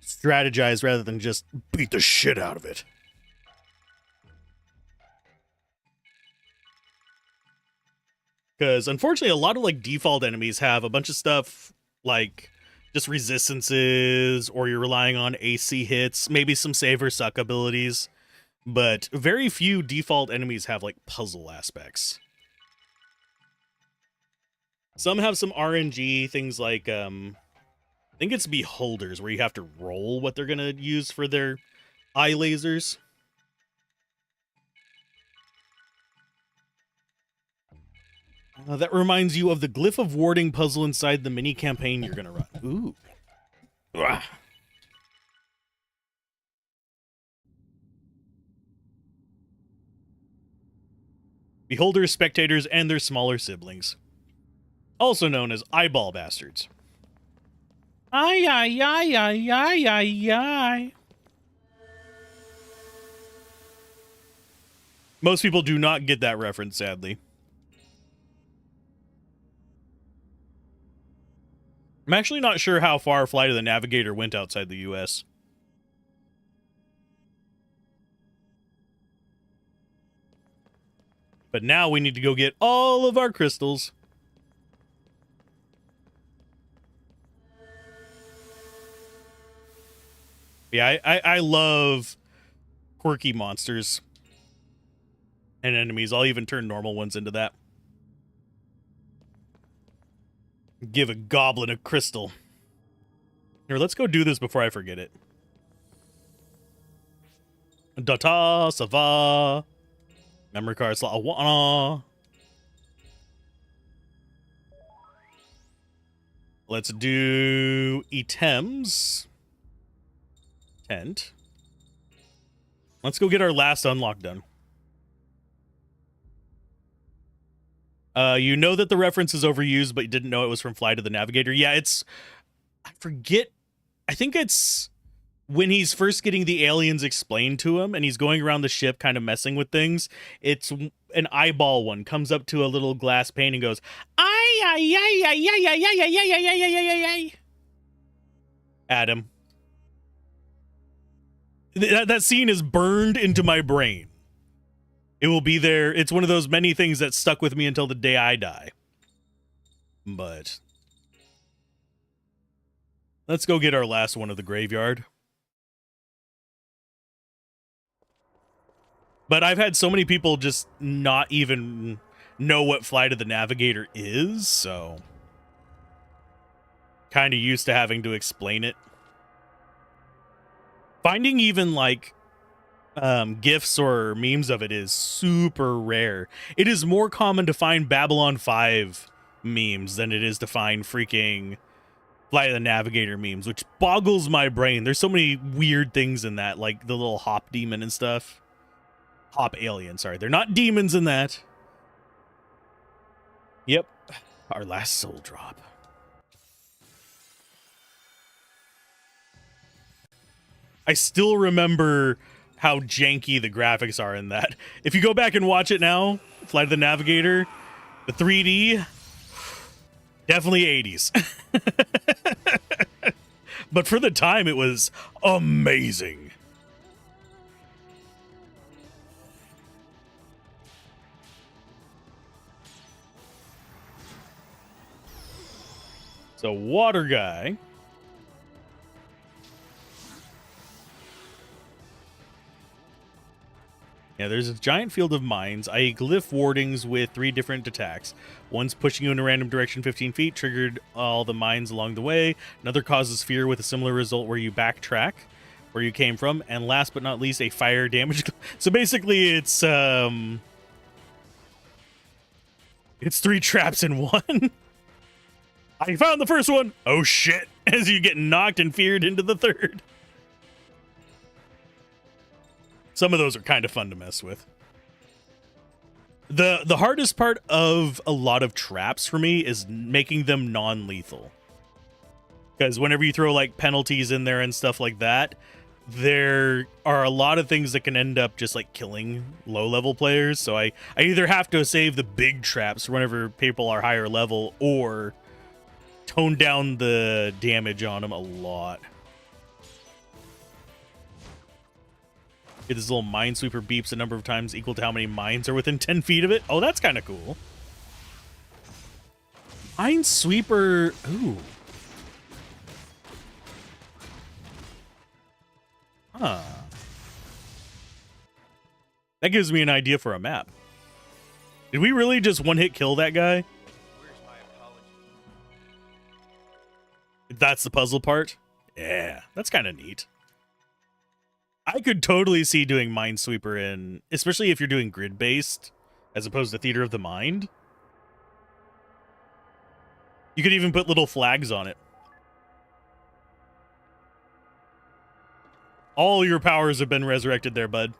Speaker 1: strategize rather than just beat the shit out of it. Because unfortunately, a lot of like default enemies have a bunch of stuff like just resistances, or you're relying on AC hits, maybe some save or suck abilities. But very few default enemies have like puzzle aspects. Some have some RNG, things like I think it's beholders, where you have to roll what they're gonna use for their eye lasers. That reminds you of the Glyph of Warding puzzle inside the mini campaign you're gonna run. Ooh. Ugh. Beholders, spectators, and their smaller siblings. Also known as eyeball bastards. Ay, ay, ay, ay, ay, ay, ay. Most people do not get that reference, sadly. I'm actually not sure how far Flight of the Navigator went outside the US. But now we need to go get all of our crystals. Yeah, I love quirky monsters and enemies. I'll even turn normal ones into that. Give a goblin a crystal. Here, let's go do this before I forget it. Data, Sava. Memory card slot. Let's do items. Tent. Let's go get our last unlock done. You know that the reference is overused, but you didn't know it was from Fly to the Navigator. Yeah, it's... I forget. I think it's when he's first getting the aliens explained to him and he's going around the ship kind of messing with things. It's an eyeball one comes up to a little glass pane and goes, ay, ay, ay, ay, ay, ay, ay, ay, ay, ay, ay, ay, ay. Adam. That scene is burned into my brain. It will be there. It's one of those many things that stuck with me until the day I die. But let's go get our last one of the graveyard. But I've had so many people just not even know what Fly to the Navigator is, so kind of used to having to explain it. Finding even like GIFs or memes of it is super rare. It is more common to find Babylon 5 memes than it is to find freaking Fly to the Navigator memes, which boggles my brain. There's so many weird things in that, like the little hop demon and stuff. Hop alien, sorry. They're not demons in that. Yep. Our last soul drop. I still remember how janky the graphics are in that. If you go back and watch it now, Fly to the Navigator, the 3D, definitely 80s. But for the time, it was amazing. So, water guy. Yeah, there's a giant field of mines, i.e. glyph wardings with 3 different attacks. One's pushing you in a random direction 15 feet, triggered all the mines along the way. Another causes fear with a similar result where you backtrack where you came from. And last but not least, a fire damage. So basically, it's 3 traps in one. I found the first one. Oh, shit. As you get knocked and feared into the third. Some of those are kind of fun to mess with. The hardest part of a lot of traps for me is making them non-lethal. Because whenever you throw like penalties in there and stuff like that, there are a lot of things that can end up just like killing low-level players. So I either have to save the big traps whenever people are higher level or tone down the damage on them a lot. Get this little minesweeper beeps a number of times equal to how many mines are within 10 feet of it. Oh, that's kind of cool. Minesweeper. Ooh. Huh. That gives me an idea for a map. Did we really just one-hit kill that guy? That's the puzzle part? Yeah, that's kind of neat. I could totally see doing Minesweeper in, especially if you're doing grid-based, as opposed to Theater of the Mind. You could even put little flags on it. All your powers have been resurrected there, bud.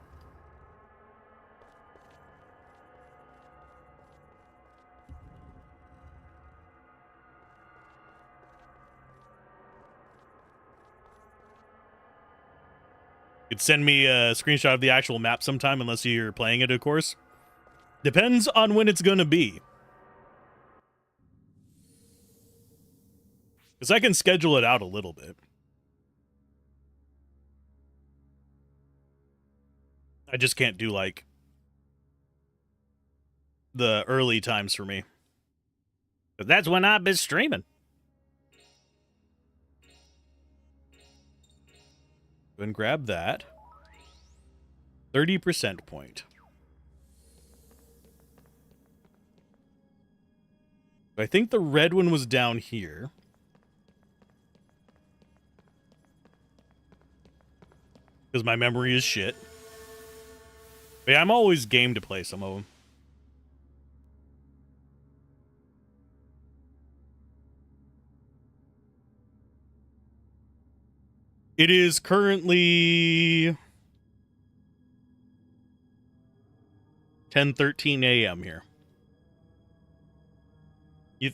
Speaker 1: You could send me a screenshot of the actual map sometime, unless you're playing it, of course. Depends on when it's going to be. Because I can schedule it out a little bit. I just can't do, like, the early times for me. But that's when I've been streaming. Go and grab that. 30% point. I think the red one was down here. Because my memory is shit. But yeah, I'm always game to play some of them. It is currently 10:13 a.m. here.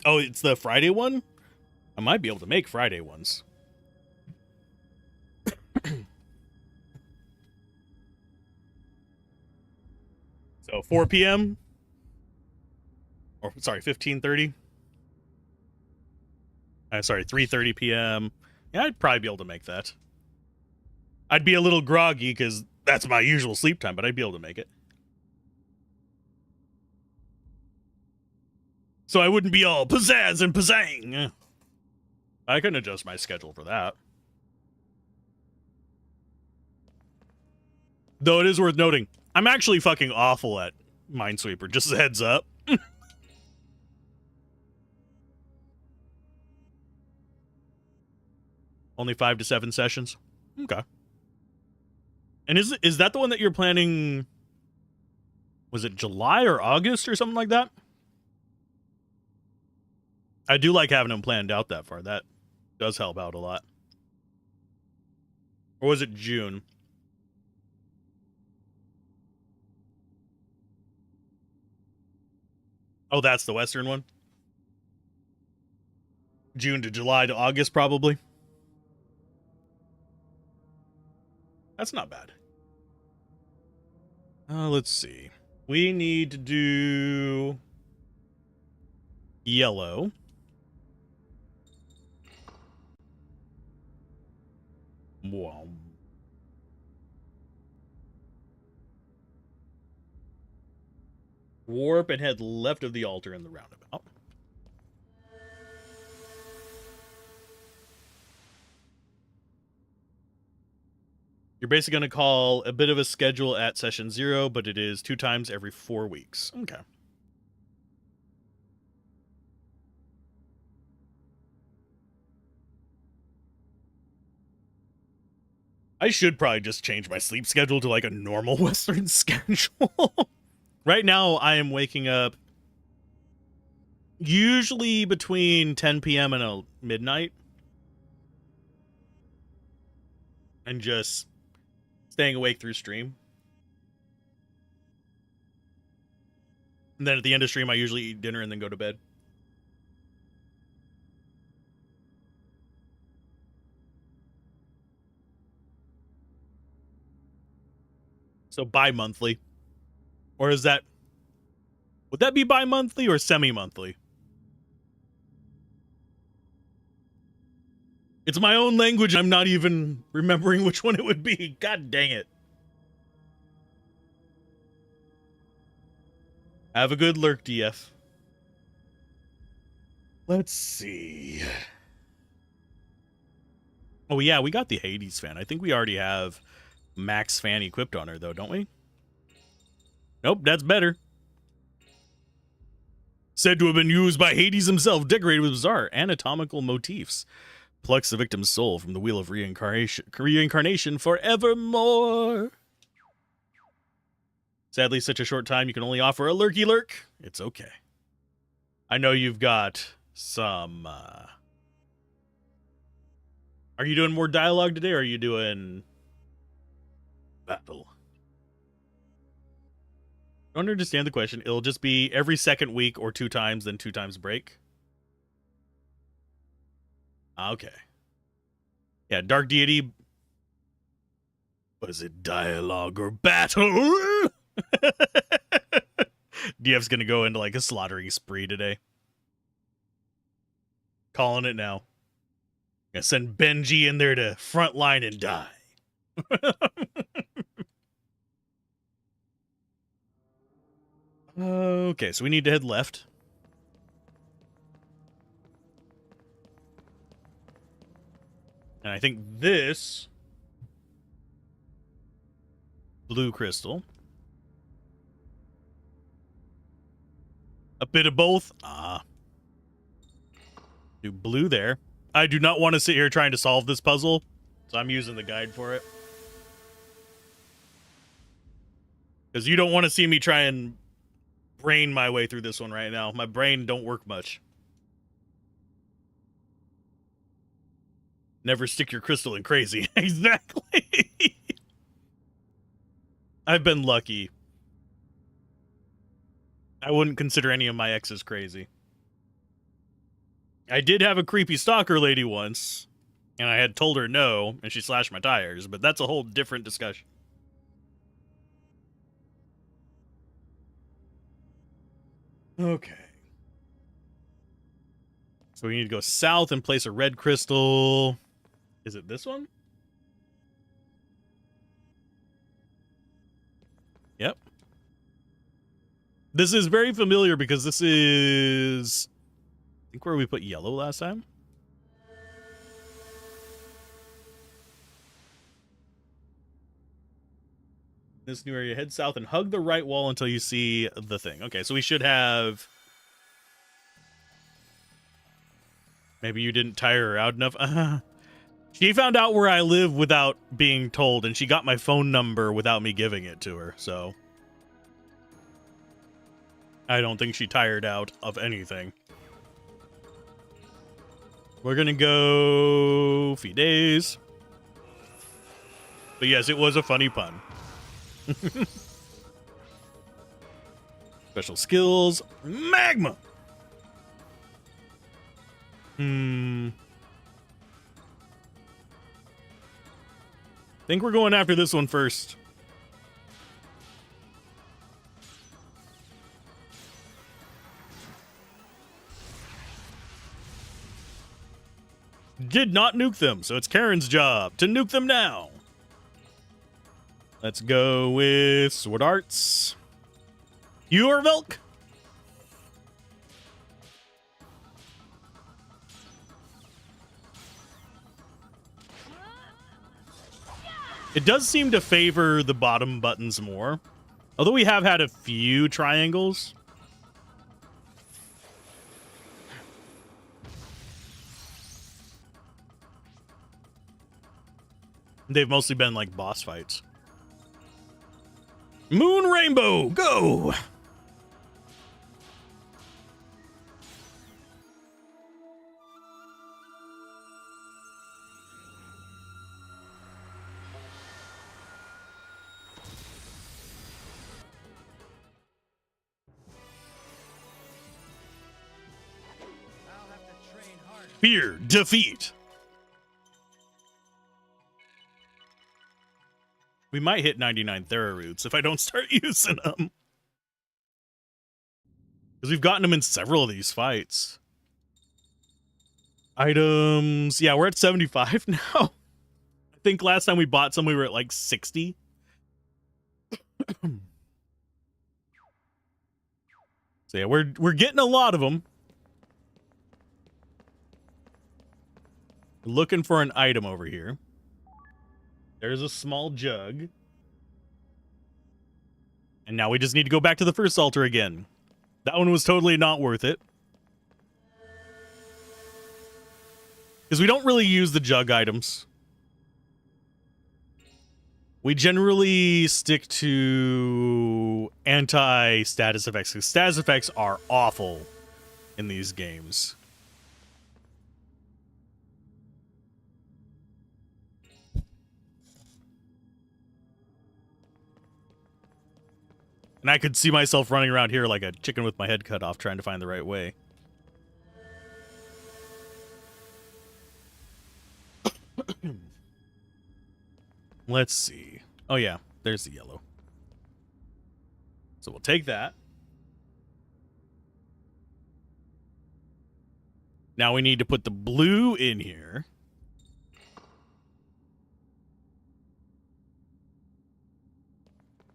Speaker 1: Oh, it's the Friday one? I might be able to make Friday ones. So 4 p.m. Or sorry, 15:30. Sorry, 3:30 p.m. Yeah, I'd probably be able to make that. I'd be a little groggy because that's my usual sleep time, but I'd be able to make it. So I wouldn't be all pizzazz and pizzang. I can adjust my schedule for that. Though it is worth noting, I'm actually fucking awful at Minesweeper, just a heads up. Only 5 to 7 sessions. Okay. And is that the one that you're planning? Was it July or August or something like that? I do like having them planned out that far. That does help out a lot. Or was it June? Oh, that's the Western one? June to July to August, probably. That's not bad. Let's see. We need to do yellow. Wow. Warp and head left of the altar in the roundabout. You're basically going to call a bit of a schedule at session 0, but it is 2 times every 4 weeks. Okay. I should probably just change my sleep schedule to like a normal Western schedule. Right now, I am waking up usually between 10 p.m. and midnight. And just staying awake through stream. And then at the end of stream, I usually eat dinner and then go to bed. So bi-monthly. Or is that... Would that be bi-monthly or semi-monthly? It's my own language. I'm not even remembering which one it would be. God dang it. Have a good lurk, DF. Let's see. Oh, yeah, we got the Hades fan. I think we already have Max fan equipped on her, though, don't we? Nope, that's better. Said to have been used by Hades himself, decorated with bizarre anatomical motifs. Plucks the victim's soul from the wheel of reincarnation forevermore. Sadly, such a short time, you can only offer a lurky lurk. It's okay. I know you've got some... Are you doing more dialogue today, or are you doing... battle? I don't understand the question. It'll just be every second week or 2 times, then 2 times break. Okay. Yeah, Dark Deity. Was it dialogue or battle? DF's gonna go into like a slaughtering spree today. Calling it now. Gonna send Benji in there to front line and die. Okay, so we need to head left. And I think this blue crystal. A bit of both. Do blue there. I do not want to sit here trying to solve this puzzle, so I'm using the guide for it. Because you don't want to see me try and brain my way through this one right now. My brain don't work much. Never stick your crystal in crazy. Exactly. I've been lucky. I wouldn't consider any of my exes crazy. I did have a creepy stalker lady once, and I had told her no, and she slashed my tires, but that's a whole different discussion. Okay. So we need to go south and place a red crystal. Is it this one? Yep. This is very familiar because this is, I think, where we put yellow last time. This new area, head south and hug the right wall until you see the thing. Okay, so we should have... Maybe you didn't tire her out enough. She found out where I live without being told, and she got my phone number without me giving it to her, so... I don't think she tired out of anything. We're gonna go... few days. But yes, it was a funny pun. Special skills. Magma! Think we're going after this one first. Did not nuke them, so it's Karen's job to nuke them now. Let's go with Sword Arts. Vilk. It does seem to favor the bottom buttons more. Although we have had a few triangles. They've mostly been like boss fights. Moon Rainbow, go! Fear, defeat. We might hit 99 Thera roots if I don't start using them. Because we've gotten them in several of these fights. Items. Yeah, we're at 75 now. I think last time we bought some, we were at like 60. So yeah, we're getting a lot of them. Looking for an item over here. There's a small jug. And now we just need to go back to the first altar again. That one was totally not worth it. Because we don't really use the jug items. We generally stick to anti-status effects. Because status effects are awful in these games. And I could see myself running around here like a chicken with my head cut off trying to find the right way. Let's see. Oh yeah, there's the yellow. So we'll take that. Now we need to put the blue in here.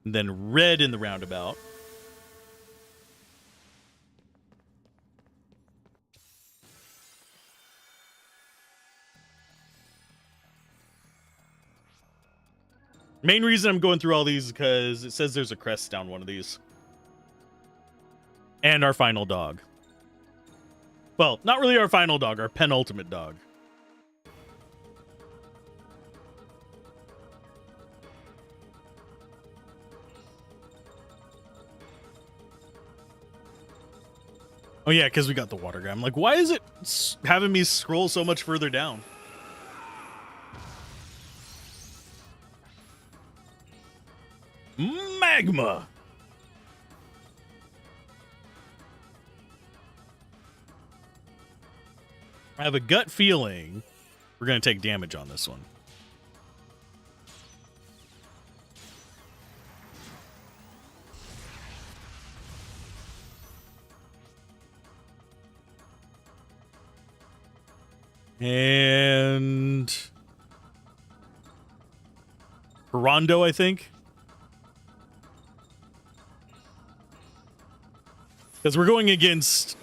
Speaker 1: And then red in the roundabout. Main reason I'm going through all these is because it says there's a crest down one of these. And our final dog. Well, not really our final dog, our penultimate dog. Oh yeah, because we got the water guy. I'm like, why is it having me scroll so much further down? Magma! I have a gut feeling we're going to take damage on this one. And Rondo, I think. Because we're going against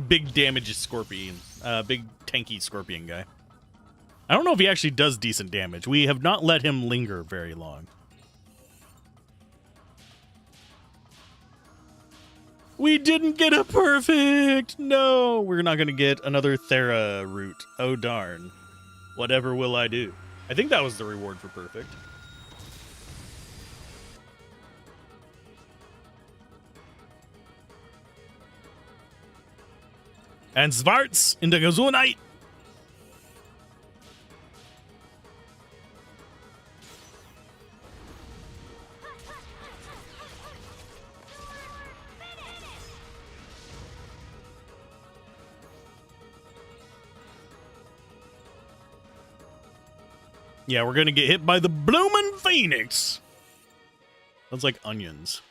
Speaker 1: big damage scorpion, big tanky scorpion guy. I don't know if he actually does decent damage. We have not let him linger very long. We didn't get a perfect! No! We're not going to get another Thera root. Oh, darn. Whatever will I do? I think that was the reward for perfect. And Svarts in the Gesundheit! Yeah, we're gonna get hit by the bloomin' phoenix. Sounds like onions.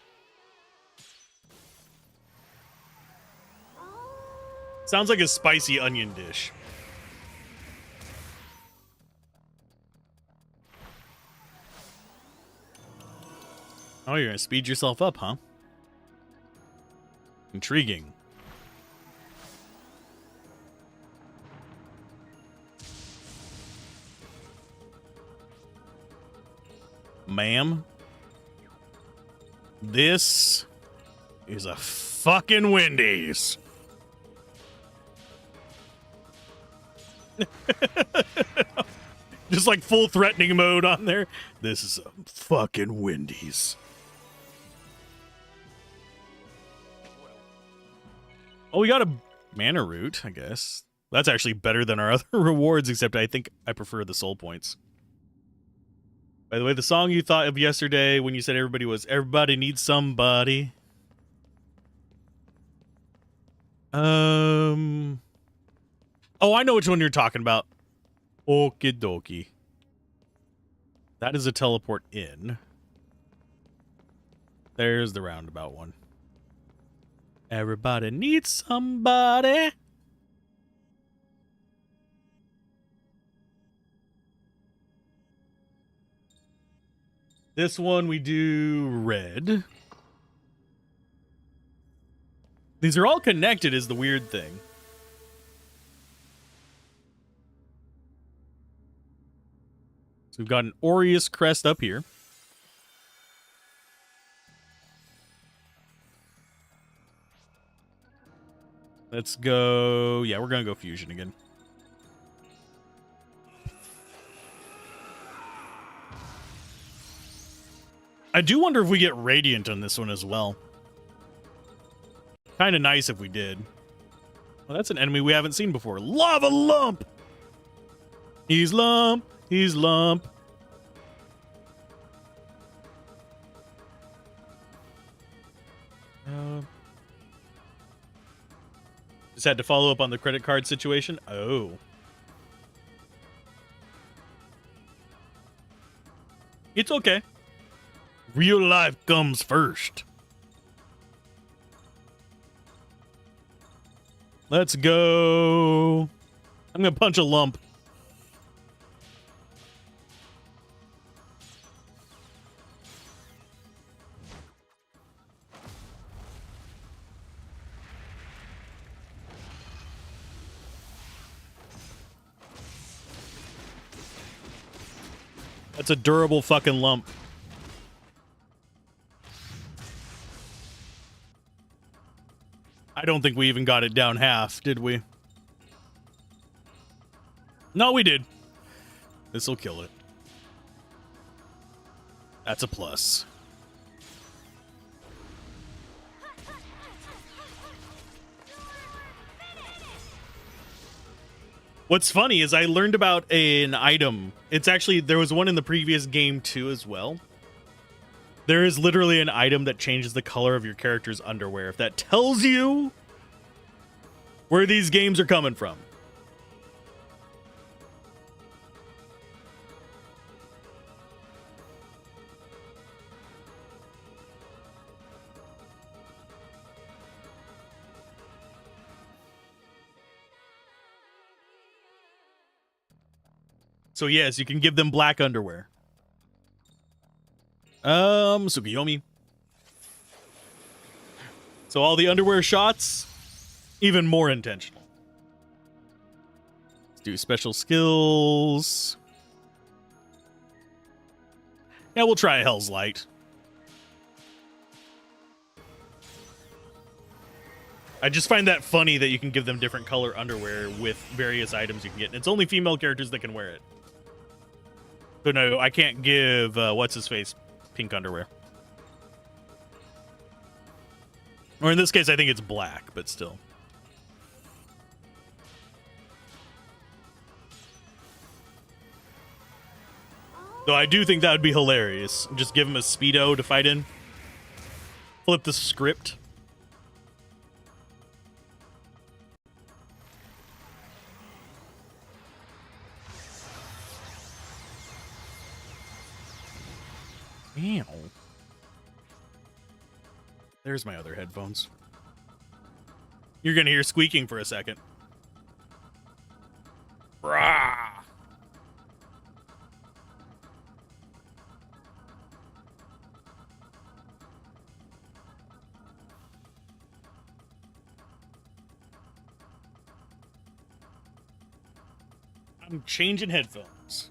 Speaker 1: Sounds like a spicy onion dish. Oh, you're gonna speed yourself up, huh? Intriguing. Ma'am, this is a fucking Wendy's. Just like full threatening mode on there. This is a fucking Wendy's. Oh, we got a mana root, I guess. That's actually better than our other rewards, except I think I prefer the soul points. By the way, the song you thought of yesterday when you said everybody needs somebody. Oh, I know which one you're talking about. Okie dokie. That is a teleport in. There's the roundabout one. Everybody needs somebody. This one we do red. These are all connected is the weird thing. So we've got an Aureus crest up here. Let's go. Yeah, we're going to go fusion again. I do wonder if we get Radiant on this one as well. Kind of nice if we did. Well, that's an enemy we haven't seen before. Lava Lump! He's Lump. He's Lump. Just had to follow up on the credit card situation. Oh. It's okay. Real life comes first. Let's go. I'm going to punch a lump. That's a durable fucking lump. I don't think we even got it down half, did we? No, we did. This'll kill it. That's a plus. What's funny is I learned about an item. It's actually, there was one in the previous game too as well. There is literally an item that changes the color of your character's underwear. If that tells you where these games are coming from. So yes, you can give them black underwear. Tsukuyomi. So all the underwear shots, even more intentional. Let's do special skills. Yeah, we'll try Hell's Light. I just find that funny that you can give them different color underwear with various items you can get. And it's only female characters that can wear it. So no, I can't give, what's-his-face, pink underwear. Or in this case, I think it's black, but still. Though I do think that would be hilarious. Just give him a Speedo to fight in. Flip the script. Ow. There's my other headphones. You're gonna hear squeaking for a second. Rah! I'm changing headphones.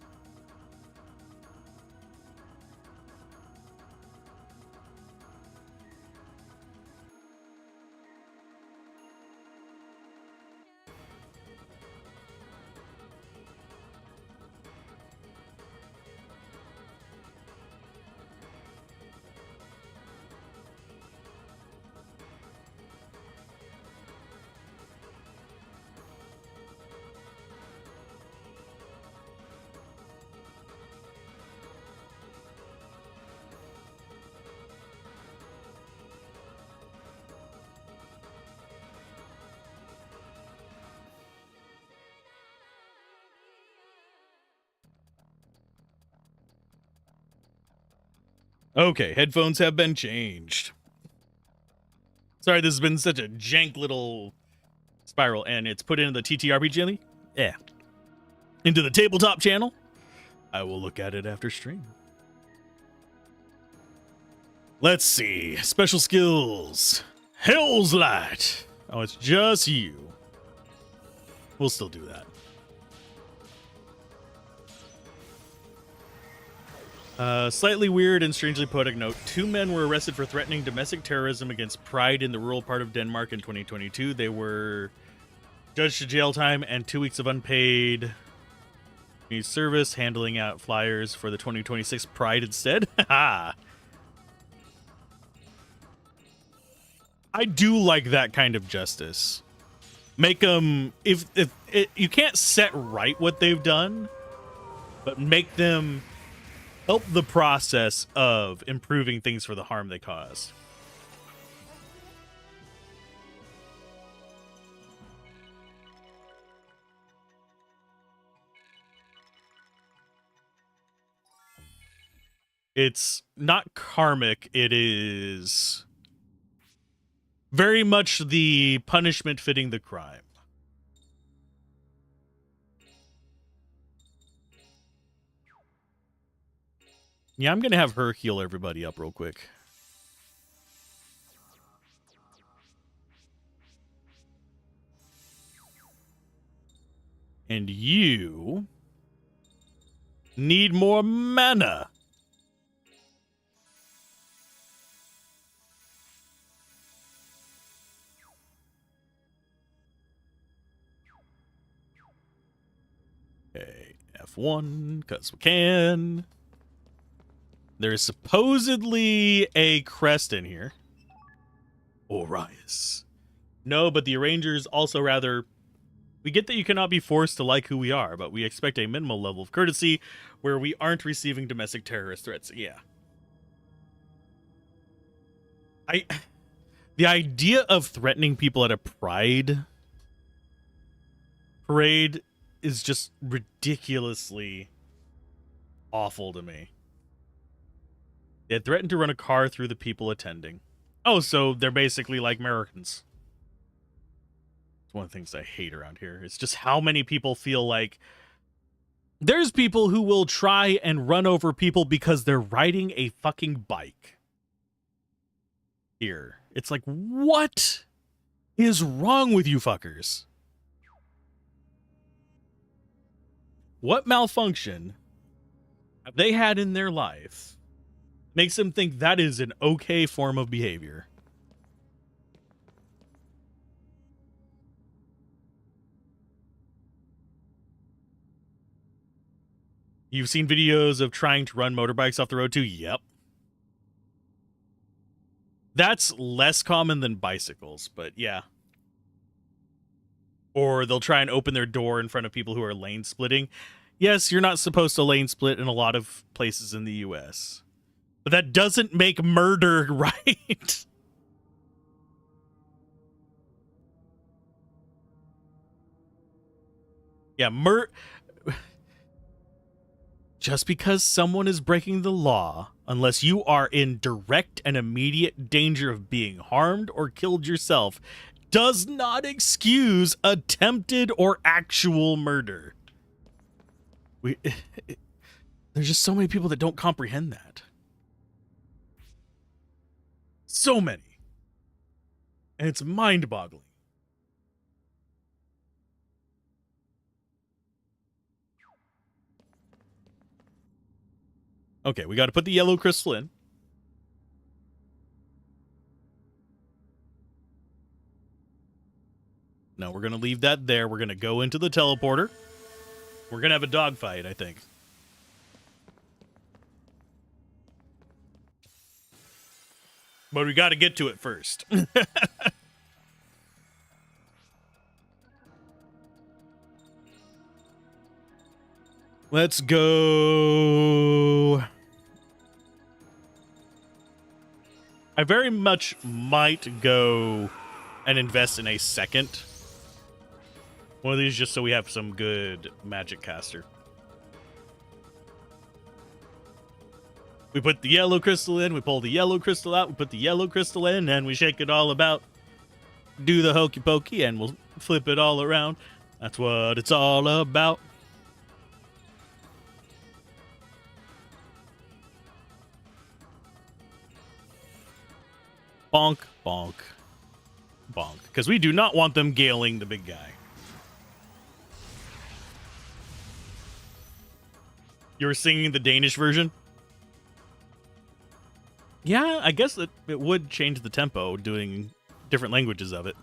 Speaker 1: Okay, headphones have been changed. Sorry, this has been such a jank little spiral, and it's put into the TTRP channel. Yeah. Into the tabletop channel. I will look at it after stream. Let's see. Special skills. Hell's Light. Oh, it's just you. We'll still do that. Slightly weird and strangely poetic note. 2 men were arrested for threatening domestic terrorism against Pride in the rural part of Denmark in 2022. They were judged to jail time and 2 weeks of unpaid service, handling out flyers for the 2026 Pride instead. I do like that kind of justice. Make them, if you can't set right what they've done, but make them help the process of improving things for the harm they caused. It's not karmic, it is very much the punishment fitting the crime. Yeah, I'm going to have her heal everybody up real quick. And you need more mana. Okay, F1, because we can. There is supposedly a crest in here. Orias. No, but the arrangers also rather... We get that you cannot be forced to like who we are, but we expect a minimal level of courtesy where we aren't receiving domestic terrorist threats. Yeah. The idea of threatening people at a pride parade is just ridiculously awful to me. They had threatened to run a car through the people attending. Oh, so they're basically like Americans. It's one of the things I hate around here. It's just how many people feel like There's people who will try and run over people because they're riding a fucking bike. Here. It's like, what is wrong with you fuckers? What malfunction have they had in their life makes them think that is an okay form of behavior? You've seen videos of trying to run motorbikes off the road too? Yep. That's less common than bicycles, but yeah. Or they'll try and open their door in front of people who are lane splitting. Yes, you're not supposed to lane split in a lot of places in the US. But that doesn't make murder right. Yeah, just because someone is breaking the law, unless you are in direct and immediate danger of being harmed or killed yourself, does not excuse attempted or actual murder. There's just so many people that don't comprehend that. So many. And it's mind-boggling. Okay, we got to put the yellow crystal in. No, we're going to leave that there. We're going to go into the teleporter. We're going to have a dogfight, I think. But we got to get to it first. Let's go. I very much might go and invest in a second one of these just so we have some good magic caster. We put the yellow crystal in, we pull the yellow crystal out, we put the yellow crystal in, and we shake it all about. Do the hokey pokey, and we'll flip it all around. That's what it's all about. Bonk, bonk, bonk. Because we do not want them galing the big guy. You were singing the Danish version? Yeah, I guess it would change the tempo doing different languages of it.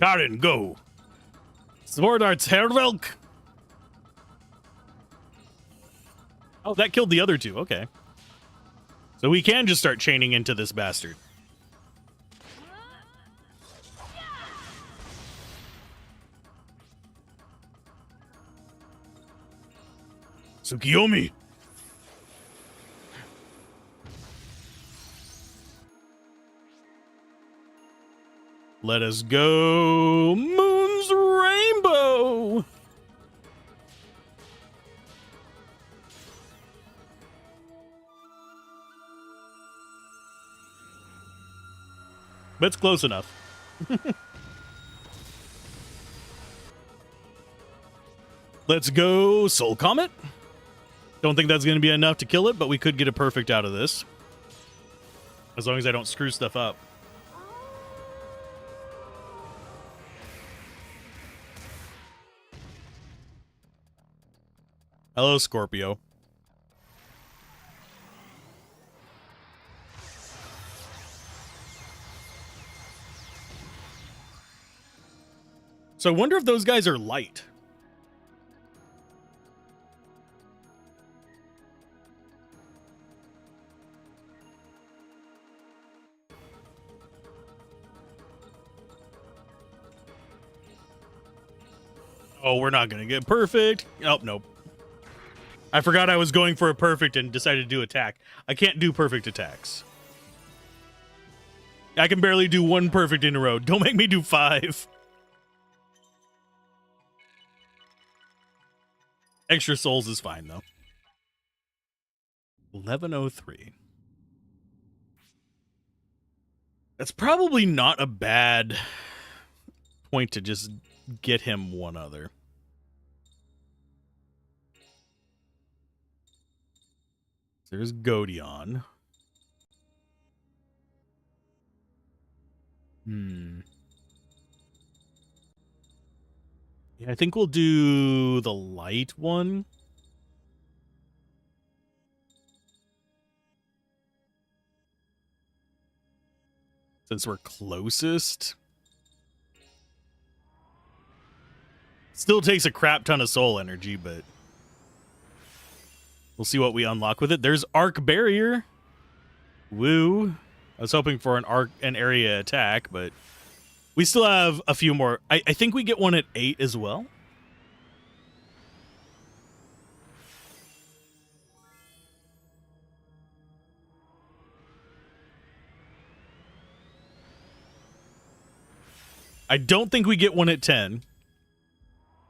Speaker 1: Karen, go. Sword Arts Hervelk. Oh, that killed the other two. Okay. So we can just start chaining into this bastard. Tsukiyomi. Let us go. Moon's Rainbow. That's close enough. Let's go Soul Comet. Don't think that's going to be enough to kill it, but we could get a perfect out of this. As long as I don't screw stuff up. Hello, Scorpio. So I wonder if those guys are light. Oh, we're not going to get perfect. Oh, nope. I forgot I was going for a perfect and decided to do attack. I can't do perfect attacks. I can barely do one perfect in a row. Don't make me do 5. Extra souls is fine, though. 1103. That's probably not a bad point to just get him one other. There's Godion. Yeah, I think we'll do the light one. Since we're closest. Still takes a crap ton of soul energy, but we'll see what we unlock with it. There's Arc Barrier. Woo. I was hoping for an area attack, but we still have a few more. I think we get one at 8 as well. I don't think we get one at 10.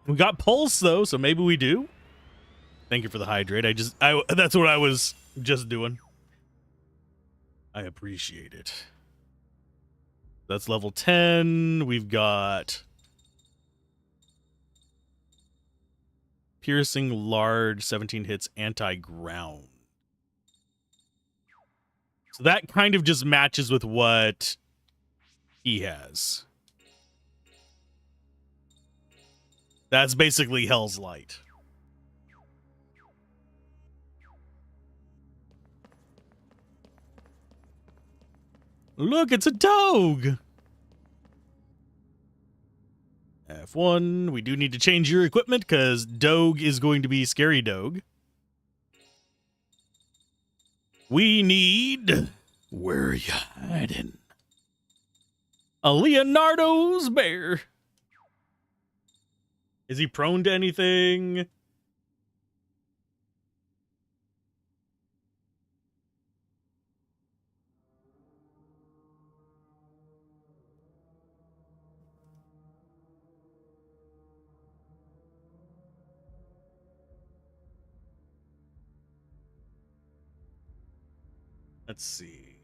Speaker 1: We got Pulse, though, so maybe we do. Thank you for the hydrate. That's what I was just doing. I appreciate it. That's level 10. We've got Piercing Large, 17 hits, anti-ground. So that kind of just matches with what he has. That's basically Hell's Light. Look, it's a dog! F1, we do need to change your equipment because Dogue is going to be Scary Dogue. We need... Where are you hiding? A Leonardo's bear. Is he prone to anything? Let's see.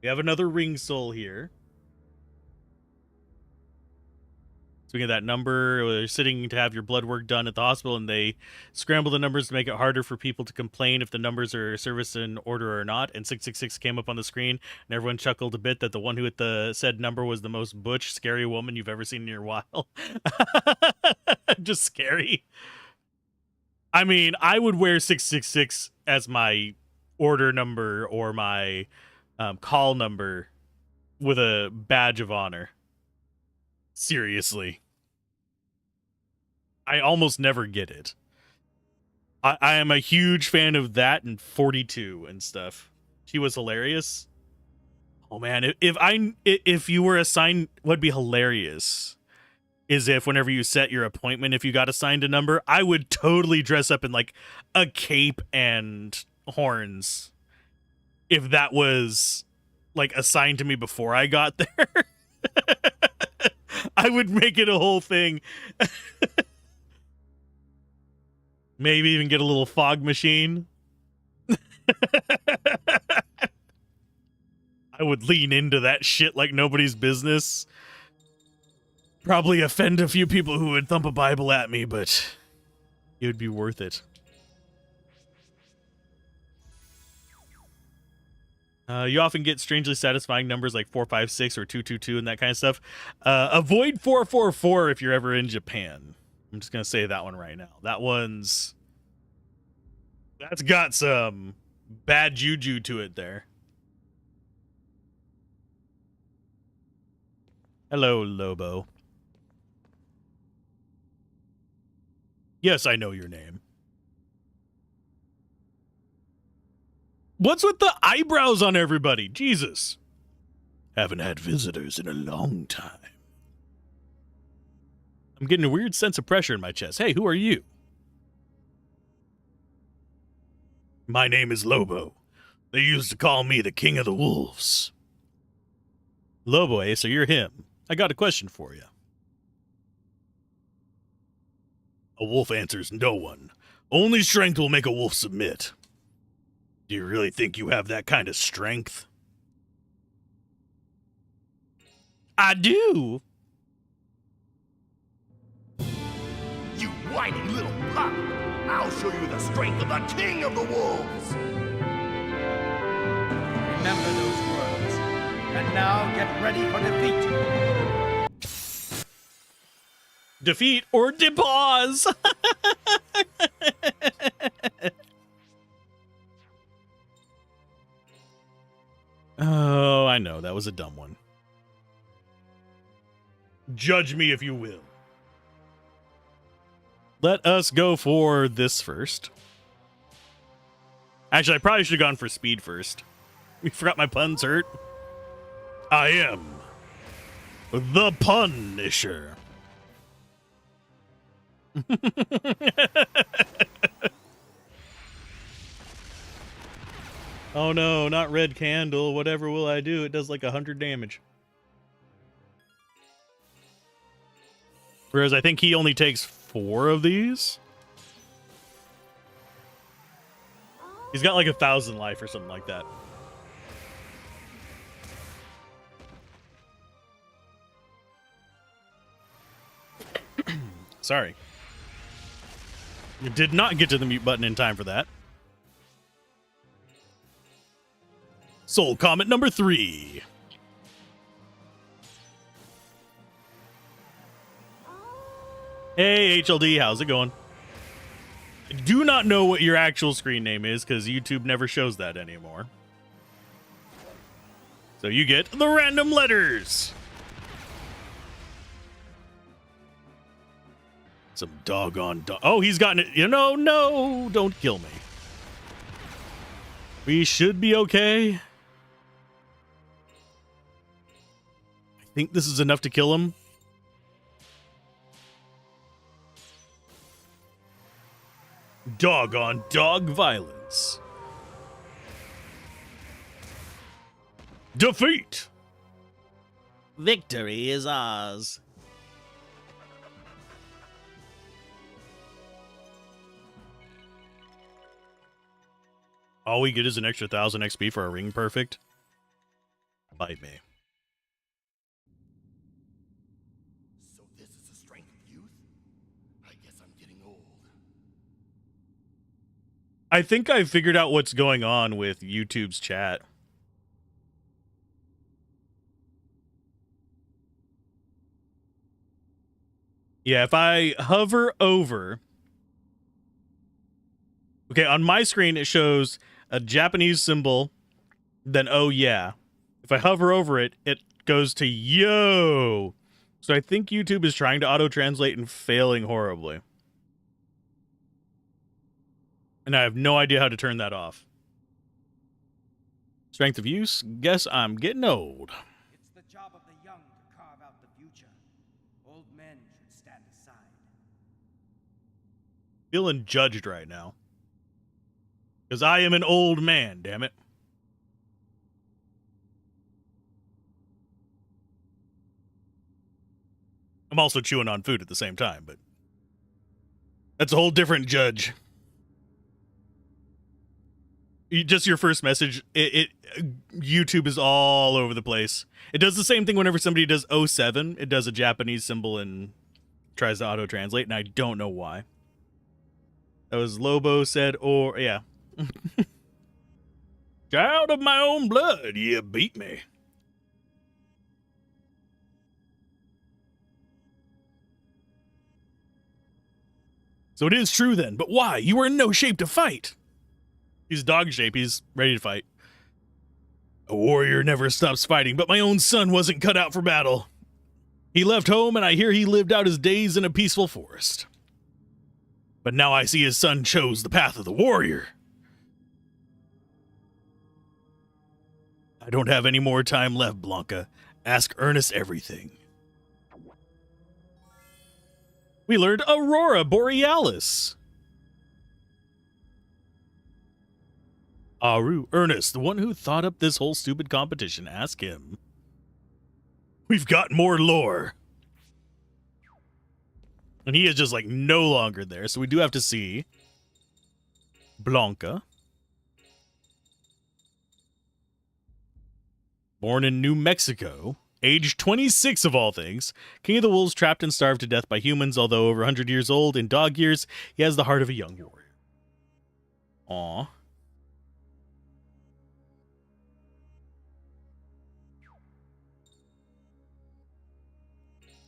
Speaker 1: We have another ring soul here. So we get that number. They're sitting to have your blood work done at the hospital, and they scramble the numbers to make it harder for people to complain if the numbers are serviced in order or not. And 666 came up on the screen, and everyone chuckled a bit that the one who hit the said number was the most butch, scary woman you've ever seen in your while. Just scary. I mean, I would wear 666 as my order number or my call number with a badge of honor. Seriously. I almost never get it. I am a huge fan of that and 42 and stuff. She was hilarious. Oh man, if you were assigned, what'd be hilarious is if whenever you set your appointment, if you got assigned a number, I would totally dress up in like a cape and horns if that was like assigned to me before I got there. I would make it a whole thing. Maybe even get a little fog machine. I would lean into that shit like nobody's business. Probably offend a few people who would thump a Bible at me, but it would be worth it. You often get strangely satisfying numbers like 456 or 222 and that kind of stuff. Avoid 444 if you're ever in Japan. I'm just going to say that one right now. That's got some bad juju to it there. Hello, Lobo. Yes, I know your name. What's with the eyebrows on everybody? Jesus. Haven't had visitors in a long time. I'm getting a weird sense of pressure in my chest. Hey, who are you? My name is Lobo. They used to call me the King of the Wolves. Lobo, eh? So you're him. I got a question for you. A wolf answers no one. Only strength will make a wolf submit. Do you really think you have that kind of strength? I do.
Speaker 12: You whiny little pup. I'll show you the strength of the king of the wolves.
Speaker 2: Remember those words. And now get ready for defeat.
Speaker 1: Defeat or depause. Oh, I know. That was a dumb one. Judge me if you will. Let us go for this first. Actually, I probably should have gone for speed first. We forgot my puns hurt. I am the Punisher. Oh no, not red candle. Whatever will I do? It does like 100 damage. Whereas I think he only takes 4 of these. He's got like 1,000 life or something like that. Sorry. You did not get to the mute button in time for that. Soul Comet number 3. Hey, HLD, how's it going? I do not know what your actual screen name is because YouTube never shows that anymore. So you get the random letters. Some doggone oh, he's gotten it. You know, no, don't kill me. We should be okay. I think this is enough to kill him. Doggone dog violence. Defeat.
Speaker 11: Victory is ours.
Speaker 1: All we get is an extra 1,000 XP for a ring perfect. Bite me.
Speaker 12: So this is the strength of youth? I guess I'm getting old.
Speaker 1: I think I figured out what's going on with YouTube's chat. Yeah, if I hover over... Okay, on my screen it shows a Japanese symbol, then oh yeah. If I hover over it, it goes to yo. So I think YouTube is trying to auto-translate and failing horribly. And I have no idea how to turn that off. Strength of use? Guess I'm getting old.
Speaker 2: It's the job of the young to carve out the future. Old men should stand aside.
Speaker 1: Feeling judged right now. Because I am an old man, damn it. I'm also chewing on food at the same time, but that's a whole different judge. Just your first message, YouTube is all over the place. It does the same thing whenever somebody does 07. It does a Japanese symbol and tries to auto-translate, and I don't know why. That was Lobo said, or, yeah. Child of my own blood, you beat me. So it is true then, but why? You were in no shape to fight. He's dog shape, he's ready to fight. A warrior never stops fighting, but my own son wasn't cut out for battle. He left home, and I hear he lived out his days in a peaceful forest. But now I see his son chose the path of the warrior. I don't have any more time left, Blanca. Ask Ernest everything. We learned Aurora Borealis. Aru, Ernest, the one who thought up this whole stupid competition. Ask him. We've got more lore. And he is just like no longer there, so we do have to see Blanca. Born in New Mexico, Age 26 of all things, King of the Wolves trapped and starved to death by humans, although over 100 years old in dog years, he has the heart of a young warrior. Aw.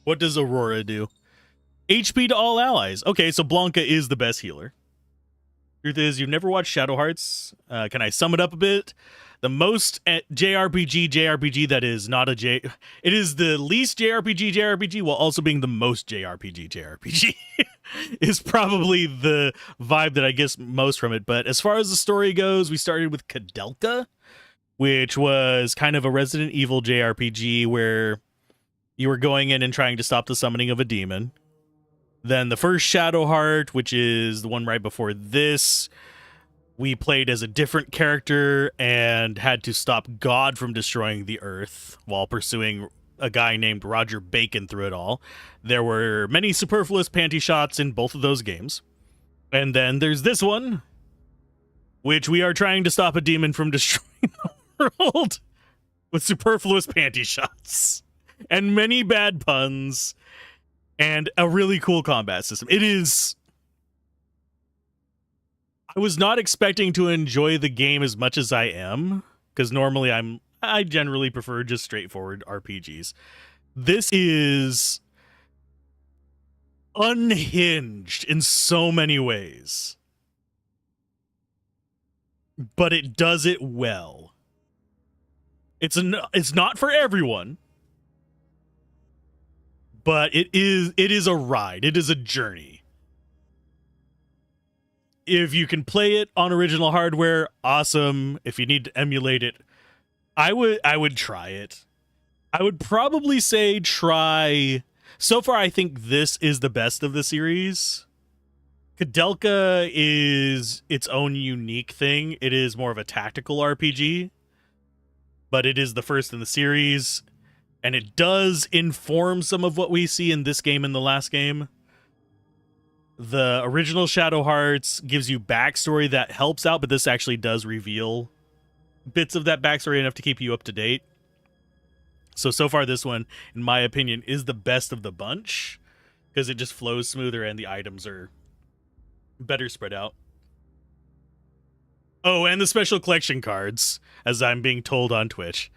Speaker 1: What does Aurora do? HP to all allies. Okay, so Blanca is the best healer. Truth is, you've never watched Shadow Hearts. Can I sum it up a bit? The most JRPG that is not a J... It is the least JRPG while also being the most JRPG is probably the vibe that I guess most from it. But as far as the story goes, we started with Kadelka, which was kind of a Resident Evil JRPG where you were going in and trying to stop the summoning of a demon. Then the first Shadow Heart, which is the one right before this, we played as a different character and had to stop God from destroying the Earth while pursuing a guy named Roger Bacon through it all. There were many superfluous panty shots in both of those games. And then there's this one, which we are trying to stop a demon from destroying the world with superfluous panty shots and many bad puns and a really cool combat system. It is... I was not expecting to enjoy the game as much as I am, because normally I generally prefer just straightforward RPGs. This is unhinged in so many ways, but it does it well. It's not for everyone, but it is a ride. It is a journey. If you can play it on original hardware, awesome. If you need to emulate it, I would try it. I would probably say try... So far, I think this is the best of the series. Kadelka is its own unique thing. It is more of a tactical RPG, but it is the first in the series, and it does inform some of what we see in this game and the last game. The original Shadow Hearts gives you backstory that helps out, but this actually does reveal bits of that backstory enough to keep you up to date. So far this one, in my opinion, is the best of the bunch because it just flows smoother and the items are better spread out. Oh, and the special collection cards, as I'm being told on Twitch.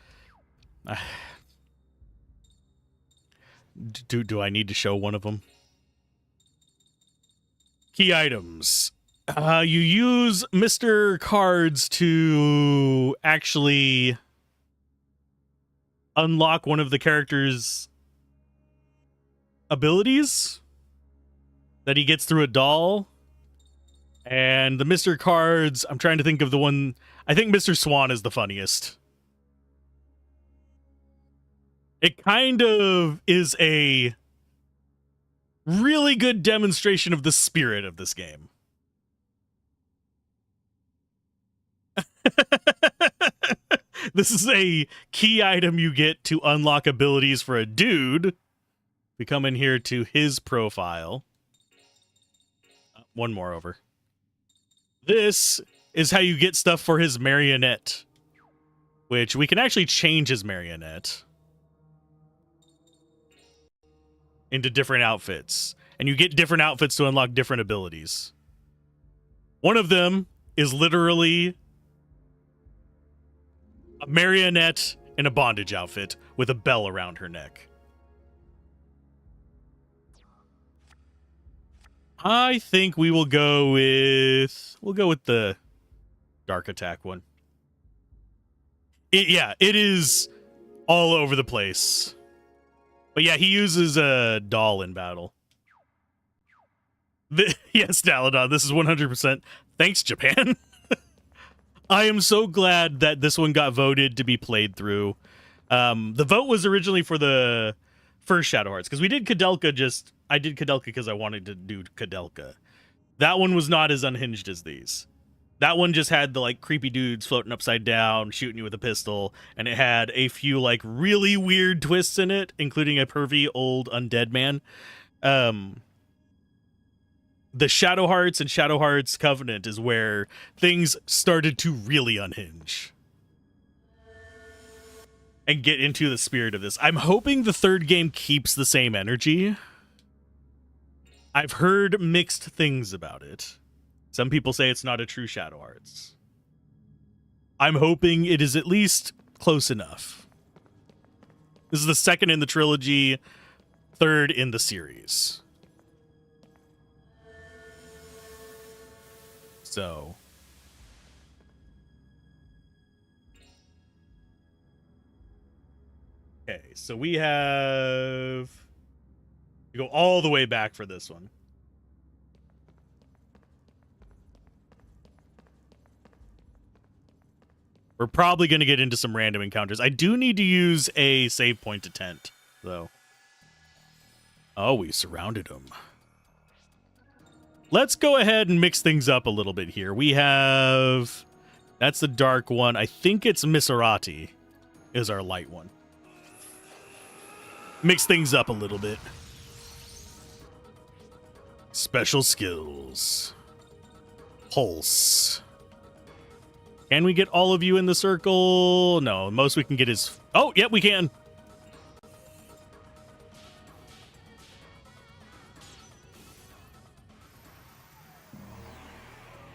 Speaker 1: Do I need to show one of them? Key items. You use Mr. Cards to actually unlock one of the character's abilities that he gets through a doll. And the Mr. Cards, I'm trying to think of the one. I think Mr. Swan is the funniest. It kind of is a really good demonstration of the spirit of this game. This is a key item you get to unlock abilities for a dude. We come in here to his profile. One more over. This is how you get stuff for his marionette, which we can actually change his marionette into different outfits, and you get different outfits to unlock different abilities. One of them is literally a marionette in a bondage outfit with a bell around her neck. I think we'll go with the Dark Attack one. It is all over the place. But yeah, he uses a doll in battle. Yes, Daladon, this is 100%. Thanks, Japan. I am so glad that this one got voted to be played through. The vote was originally for the first Shadow Hearts, because we did Kadelka I did Kadelka because I wanted to do Kadelka. That one was not as unhinged as these. That one just had the creepy dudes floating upside down, shooting you with a pistol, and it had a few really weird twists in it, including a pervy old undead man. The Shadow Hearts and Shadow Hearts Covenant is where things started to really unhinge. and get into the spirit of this. I'm hoping the third game keeps the same energy. I've heard mixed things about it. Some people say it's not a true Shadow Hearts. I'm hoping it is at least close enough. This is the second in the trilogy, third in the series. So... okay, so we have... we go all the way back for this one. We're probably going to get into some random encounters. I do need to use a save point to tent, though. Oh, we surrounded him. Let's go ahead and mix things up a little bit here. We have... that's the dark one. I think it's Miserati is our light one. Mix things up a little bit. Special skills. Pulse. Can we get all of you in the circle? No, most we can get is... oh, yep, we can.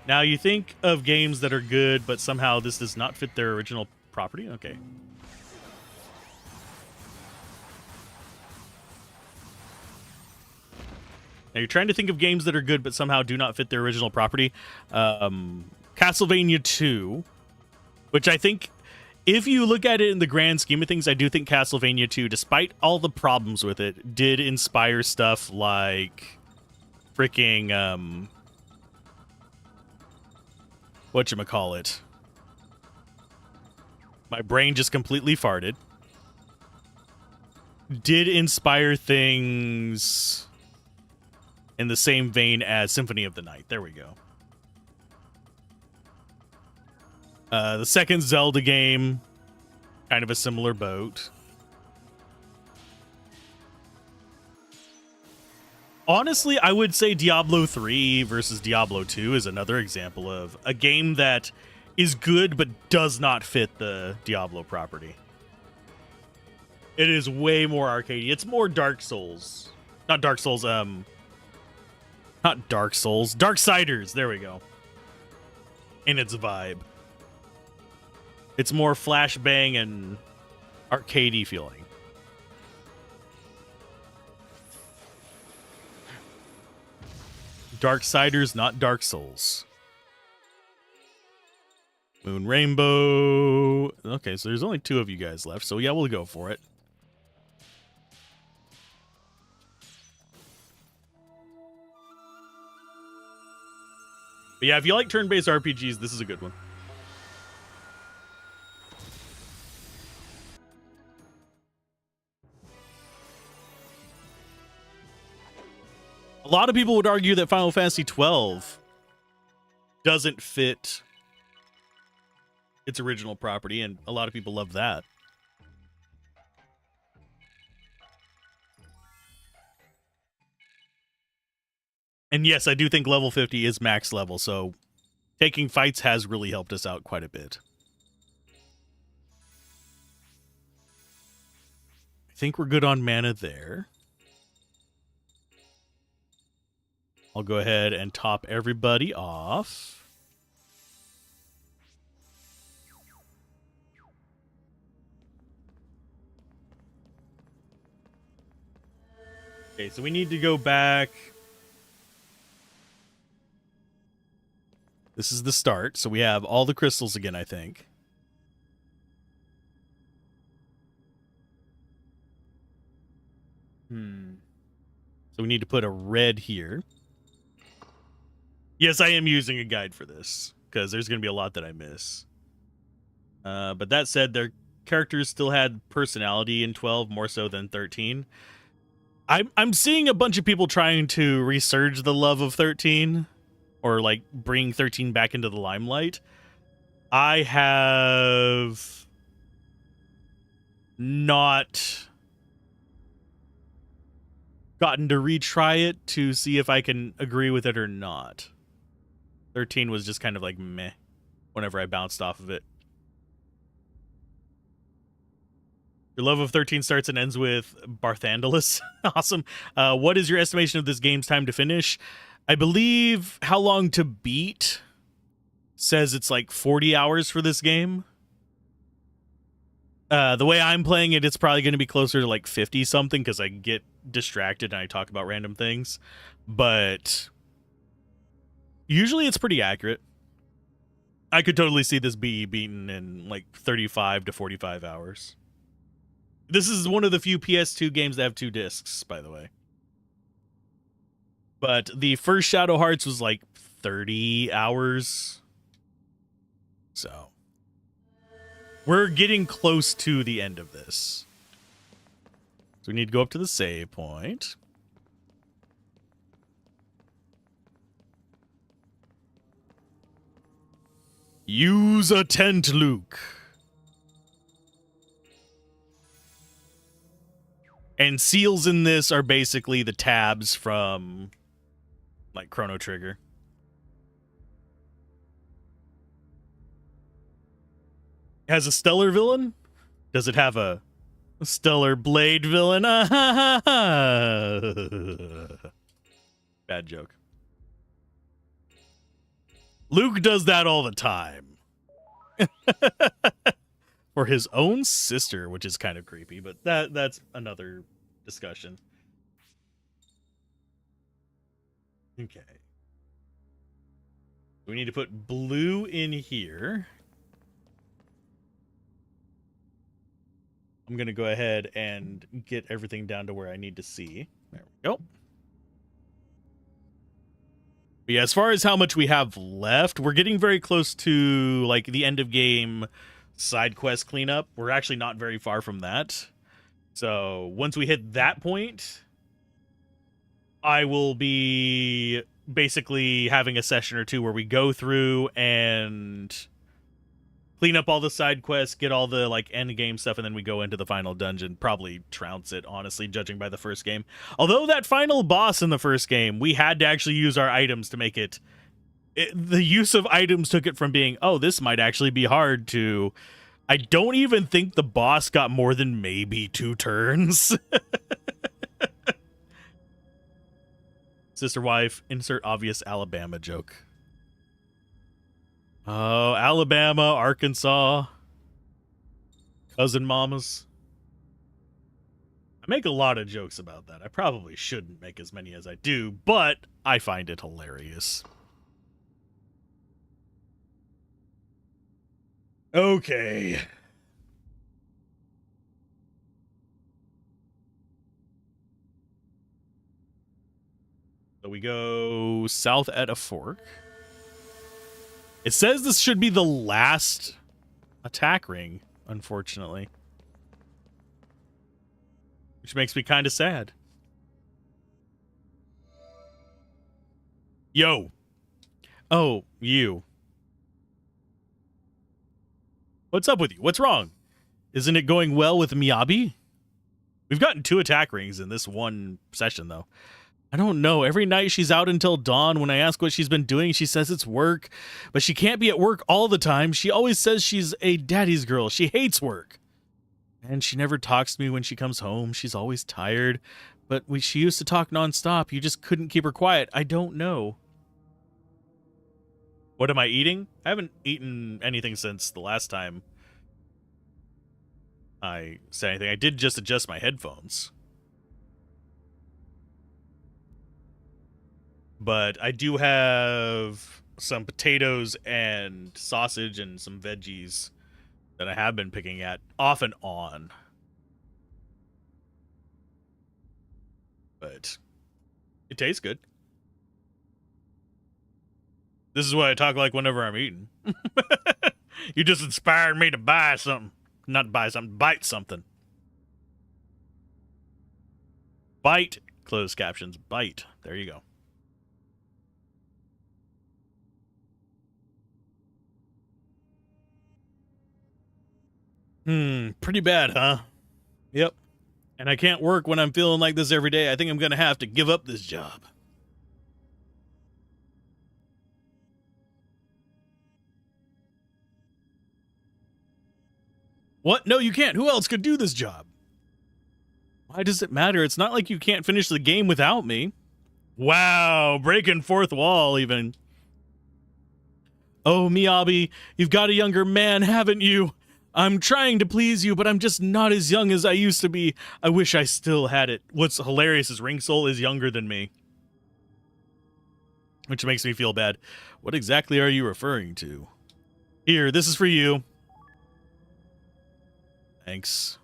Speaker 1: Now, you think of games that are good, but somehow this does not fit their original property? Okay. Now, you're trying to think of games that are good, but somehow do not fit their original property. Castlevania 2, which I think, if you look at it in the grand scheme of things, I do think Castlevania 2, despite all the problems with it, did inspire stuff like freaking, whatchamacallit. My brain just completely farted. Did inspire things in the same vein as Symphony of the Night. There we go. The second Zelda game, kind of a similar boat. Honestly, I would say Diablo 3 versus Diablo 2 is another example of a game that is good but does not fit the Diablo property. It is way more arcadey. It's more Dark Souls. Not Dark Souls, not Dark Souls. Darksiders, there we go. In its vibe. It's more flashbang and arcadey feeling. Darksiders, not Dark Souls. Moon Rainbow. Okay, so there's only 2 of you guys left, so yeah, we'll go for it. But yeah, if you like turn-based RPGs, this is a good one. A lot of people would argue that Final Fantasy XII doesn't fit its original property, and a lot of people love that. And yes, I do think level 50 is max level, so taking fights has really helped us out quite a bit. I think we're good on mana there. I'll go ahead and top everybody off. Okay, so we need to go back. This is the start, so we have all the crystals again, I think. So we need to put a red here. Yes, I am using a guide for this, because there's going to be a lot that I miss. But that said, their characters still had personality in 12, more so than 13. I'm seeing a bunch of people trying to resurge the love of 13, or like bring 13 back into the limelight. I have not gotten to retry it to see if I can agree with it or not. 13 was just kind of like meh whenever I bounced off of it. Your love of 13 starts and ends with Barthandalus. Awesome. What is your estimation of this game's time to finish? I believe How Long to Beat says it's like 40 hours for this game. The way I'm playing it, it's probably going to be closer to like 50 something because I get distracted and I talk about random things. But usually it's pretty accurate. I could totally see this be beaten in like 35 to 45 hours. This is one of the few PS2 games that have 2 discs, by the way. But the first Shadow Hearts was like 30 hours. So we're getting close to the end of this. So we need to go up to the save point. Use a tent, Luke. And seals in this are basically the tabs from like Chrono Trigger. Has a stellar villain? Does it have a stellar blade villain? Bad joke. Luke does that all the time. For his own sister, which is kind of creepy, but that's another discussion. Okay. We need to put blue in here. I'm going to go ahead and get everything down to where I need to see. There we go. But yeah, as far as how much we have left, we're getting very close to like the end of game side quest cleanup. We're actually not very far from that. So once we hit that point, I will be basically having a session or two where we go through and clean up all the side quests, get all the like end game stuff, and then we go into the final dungeon. Probably trounce it, honestly, judging by the first game. Although that final boss in the first game, we had to actually use our items to make it. The use of items took it from being, oh, this might actually be hard, to I don't even think the boss got more than maybe 2 turns. Sister wife, insert obvious Alabama joke. Oh, Alabama, Arkansas, cousin mamas. I make a lot of jokes about that. I probably shouldn't make as many as I do, but I find it hilarious. Okay. So we go south at a fork. It says this should be the last attack ring, unfortunately. Which makes me kind of sad. Yo. Oh, you. What's up with you? What's wrong? Isn't it going well with Miyabi? We've gotten 2 attack rings in this one session, though. I don't know. Every night she's out until dawn. When I ask what she's been doing, she says it's work. But she can't be at work all the time. She always says she's a daddy's girl. She hates work. And she never talks to me when she comes home. She's always tired. But she used to talk nonstop. You just couldn't keep her quiet. I don't know. What am I eating? I haven't eaten anything since the last time I said anything. I did just adjust my headphones. But I do have some potatoes and sausage and some veggies that I have been picking at off and on. But it tastes good. This is what I talk like whenever I'm eating. You just inspired me to buy something. Not buy something, bite something. Bite, closed captions, bite. There you go. Pretty bad, huh? Yep. And I can't work when I'm feeling like this every day. I think I'm gonna have to give up this job. What? No, you can't. Who else could do this job? Why does it matter? It's not like you can't finish the game without me. Wow, breaking fourth wall even. Oh, Miyabi, you've got a younger man, haven't you? I'm trying to please you, but I'm just not as young as I used to be. I wish I still had it. What's hilarious is Ring Soul is younger than me, which makes me feel bad. What exactly are you referring to? Here, this is for you. Thanks.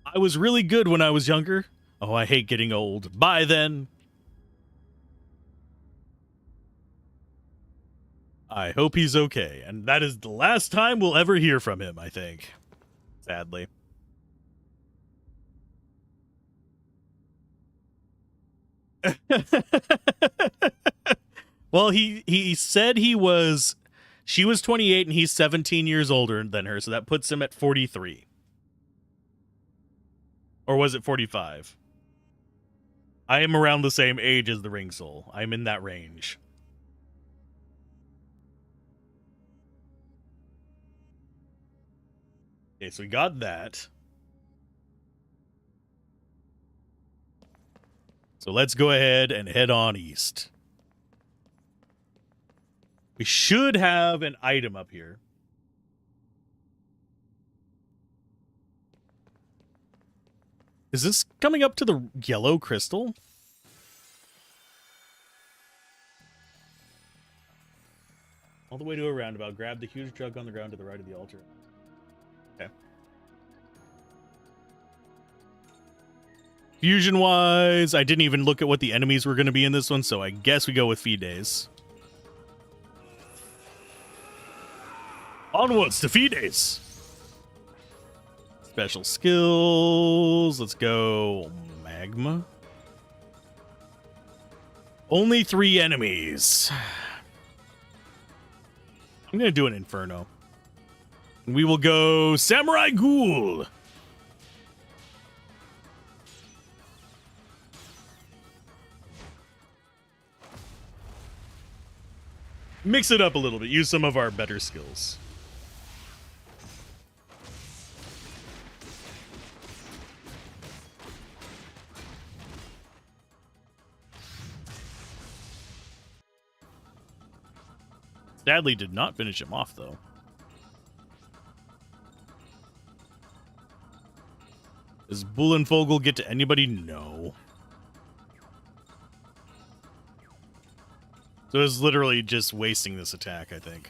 Speaker 1: I was really good when I was younger. Oh, I hate getting old. Bye then. I hope he's okay, and that is the last time we'll ever hear from him, I think. Sadly. Well, he said she was 28 and he's 17 years older than her, so that puts him at 43. Or was it 45? I am around the same age as the Ring Soul. I'm in that range. Okay, so we got that. So let's go ahead and head on east. We should have an item up here. Is this coming up to the yellow crystal? All the way to a roundabout. Grab the huge jug on the ground to the right of the altar. Okay. Fusion-wise, I didn't even look at what the enemies were going to be in this one, so I guess we go with Fides. Onwards to Fides! Special skills. Let's go Magma. Only 3 enemies. I'm going to do an Inferno. We will go Samurai Ghoul. Mix it up a little bit. Use some of our better skills. Sadly did not finish him off, though. Does Bullenvogel get to anybody? No. So it's literally just wasting this attack, I think.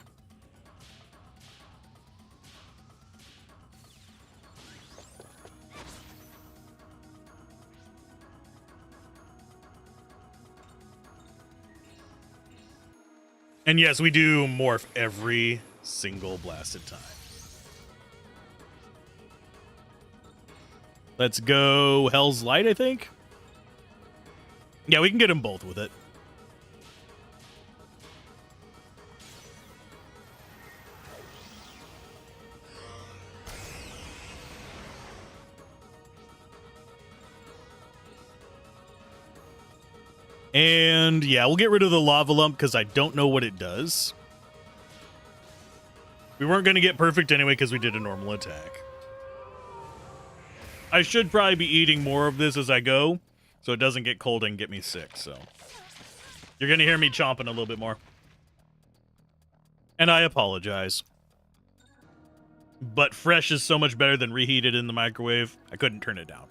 Speaker 1: And yes, we do morph every single blasted time. Let's go Hell's Light, I think. Yeah, we can get them both with it. And yeah, we'll get rid of the lava lump because I don't know what it does. We weren't going to get perfect anyway because we did a normal attack. I should probably be eating more of this as I go so it doesn't get cold and get me sick. So you're going to hear me chomping a little bit more. And I apologize. But fresh is so much better than reheated in the microwave. I couldn't turn it down.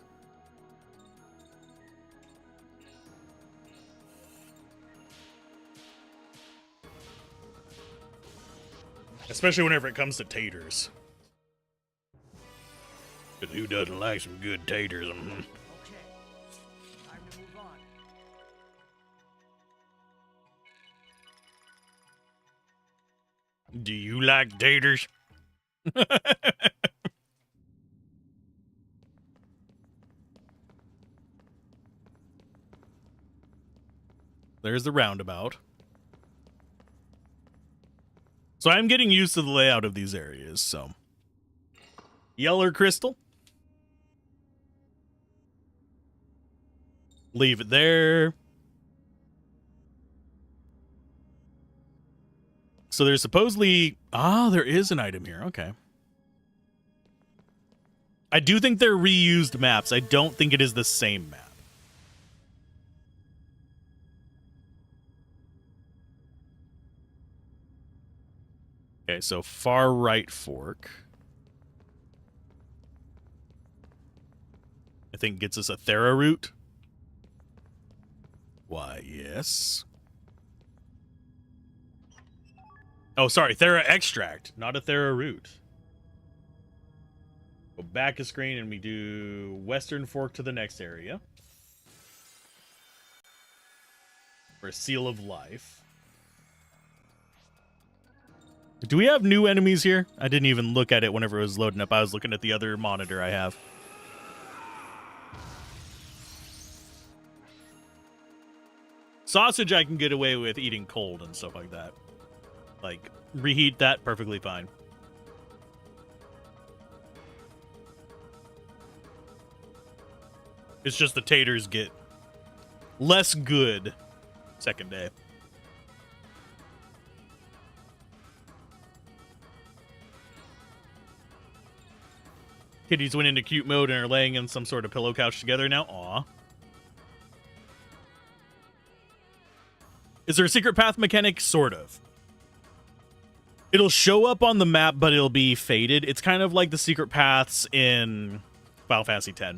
Speaker 1: Especially whenever it comes to taters. But who doesn't like some good taters?
Speaker 2: Okay, time to move on.
Speaker 1: Do you like taters? There's the roundabout. So I'm getting used to the layout of these areas, so. Yeller crystal. Leave it there. So there's supposedly... Ah, there is an item here. Okay. I do think they're reused maps. I don't think it is the same map. Okay, so far right fork. I think gets us a Thera root. Why, yes. Oh, sorry, Thera extract, not a Thera root. Go back a screen and we do western fork to the next area. For a seal of life. Do we have new enemies here? I didn't even look at it whenever it was loading up. I was looking at the other monitor I have. Sausage I can get away with eating cold and stuff like that. Like, reheat that perfectly fine. It's just the taters get less good second day. Kitties went into cute mode and are laying in some sort of pillow couch together now. Aw. Is there a secret path mechanic? Sort of. It'll show up on the map, but it'll be faded. It's kind of like the secret paths in Final Fantasy X.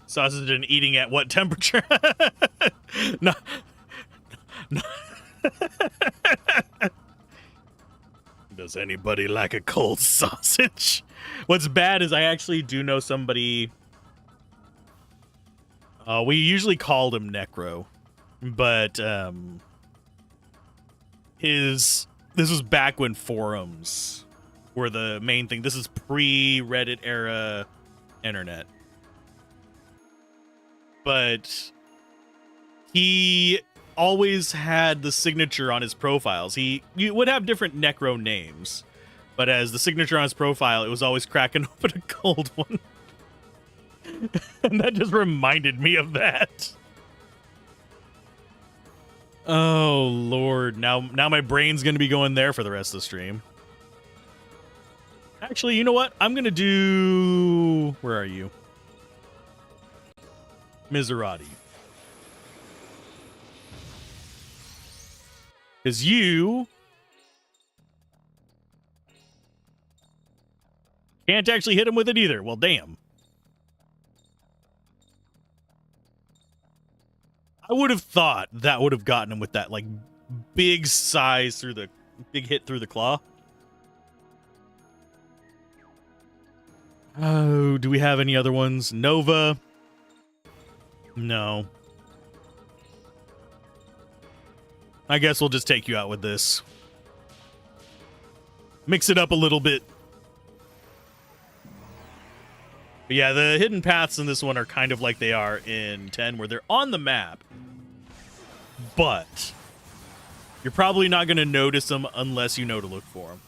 Speaker 1: Sausage and eating at what temperature? No. Does anybody like a cold sausage? What's bad is I actually do know somebody. We usually called him Necro, but this was back when forums were the main thing. This is pre-Reddit era internet. But he always had the signature on his profiles. You would have different Necro names, but as the signature on his profile, it was always cracking open a cold one. And that just reminded me of that. Oh, Lord. Now my brain's going to be going there for the rest of the stream. Actually, you know what? I'm going to do... Where are you? Miserati. Because you can't actually hit him with it either. Well, damn. I would have thought that would have gotten him with that, like, big size through the... Big hit through the claw. Oh, do we have any other ones? Nova... No. I guess we'll just take you out with this. Mix it up a little bit. But yeah, the hidden paths in this one are kind of like they are in 10, where they're on the map. But you're probably not going to notice them unless you know to look for them.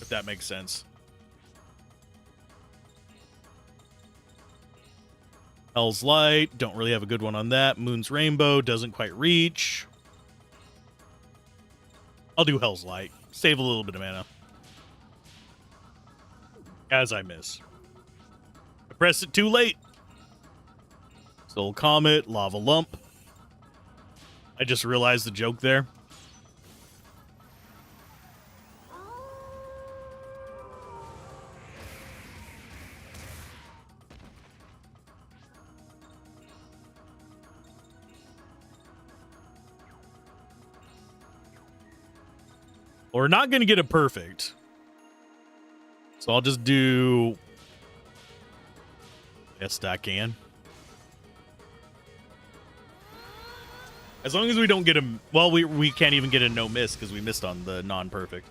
Speaker 1: If that makes sense. Hell's Light, don't really have a good one on that. Moon's Rainbow, doesn't quite reach. I'll do Hell's Light. Save a little bit of mana. As I miss. I pressed it too late. Soul Comet, Lava Lump. I just realized the joke there. We're not going to get a perfect. So I'll just do... Best I can. As long as we don't get a... Well, we can't even get a no miss because we missed on the non-perfect.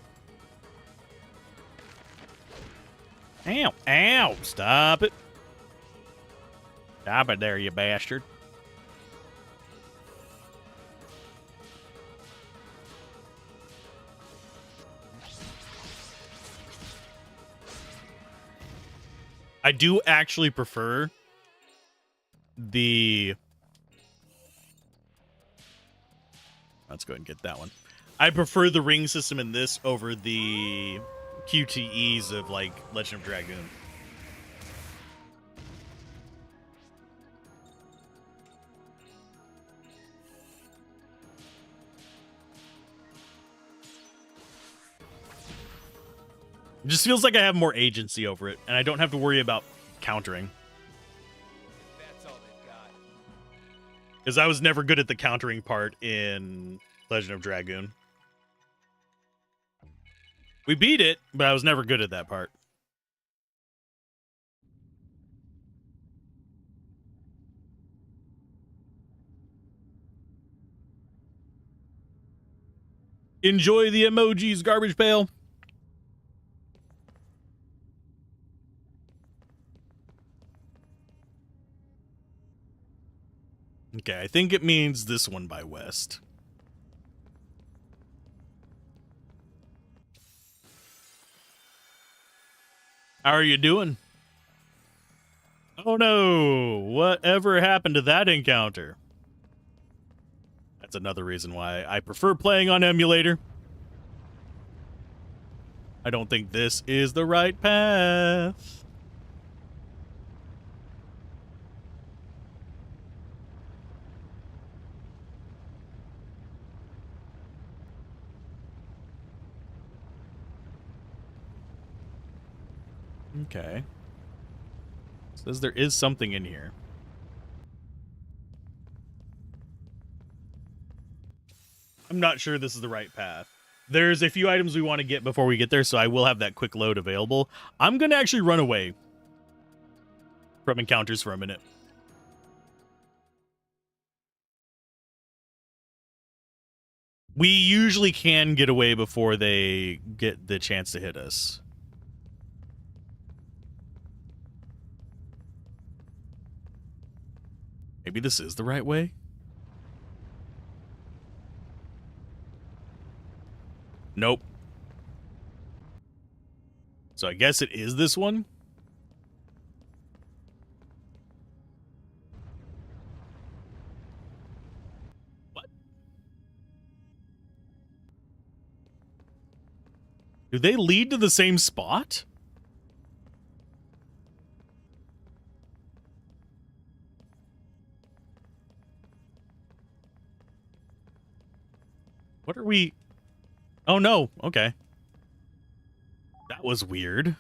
Speaker 1: Ow. Ow. Stop it. Stop it there, you bastard. I do actually prefer the... Let's go ahead and get that one. I prefer the ring system in this over the QTEs of, like, Legend of Dragoon. It just feels like I have more agency over it, and I don't have to worry about countering.
Speaker 9: That's all they've got.
Speaker 1: Because I was never good at the countering part in Legend of Dragoon. We beat it, but I was never good at that part. Enjoy the emojis, Garbage Pail. Okay, I think it means this one by West. How are you doing? Oh no, whatever happened to that encounter? That's another reason why I prefer playing on emulator. I don't think this is the right path. Okay. Says there is something in here. I'm not sure this is the right path. There's a few items we want to get before we get there, so I will have that quick load available. I'm going to actually run away from encounters for a minute. We usually can get away before they get the chance to hit us. Maybe this is the right way? Nope. So I guess it is this one? What? Do they lead to the same spot? What are we... Oh, no. Okay. That was weird.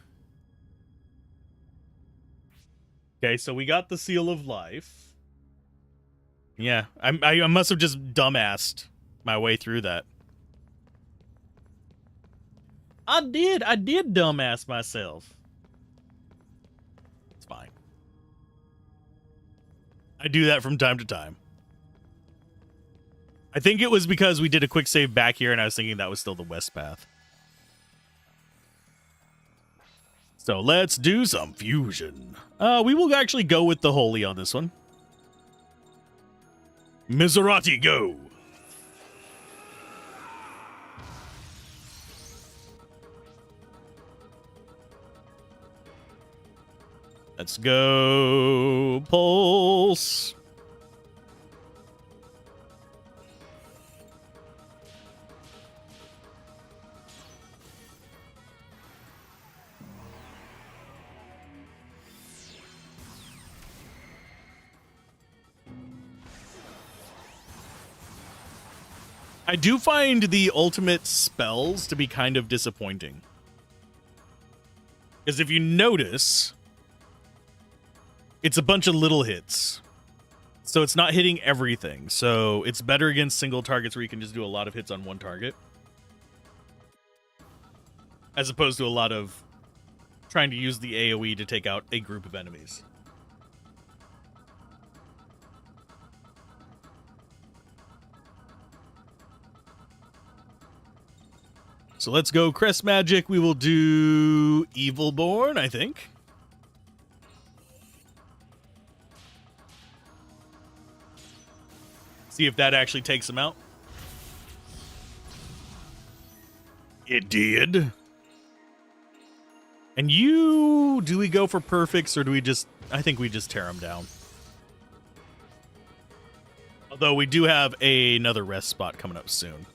Speaker 1: Okay, so we got the Seal of Life. Yeah, I must have just dumbassed my way through that. I did dumbass myself. It's fine. I do that from time to time. I think it was because we did a quick save back here, and I was thinking that was still the west path. So let's do some fusion. We will actually go with the holy on this one. Miserati, go! Let's go, Pulse. I do find the ultimate spells to be kind of disappointing. Because if you notice, it's a bunch of little hits. So it's not hitting everything. So it's better against single targets where you can just do a lot of hits on one target. As opposed to a lot of trying to use the AoE to take out a group of enemies. So let's go Crest Magic. We will do Evilborn, I think. See if that actually takes him out. It did. And you, do we go for perfects or do we just, I think we just tear him down. Though we do have another rest spot coming up soon.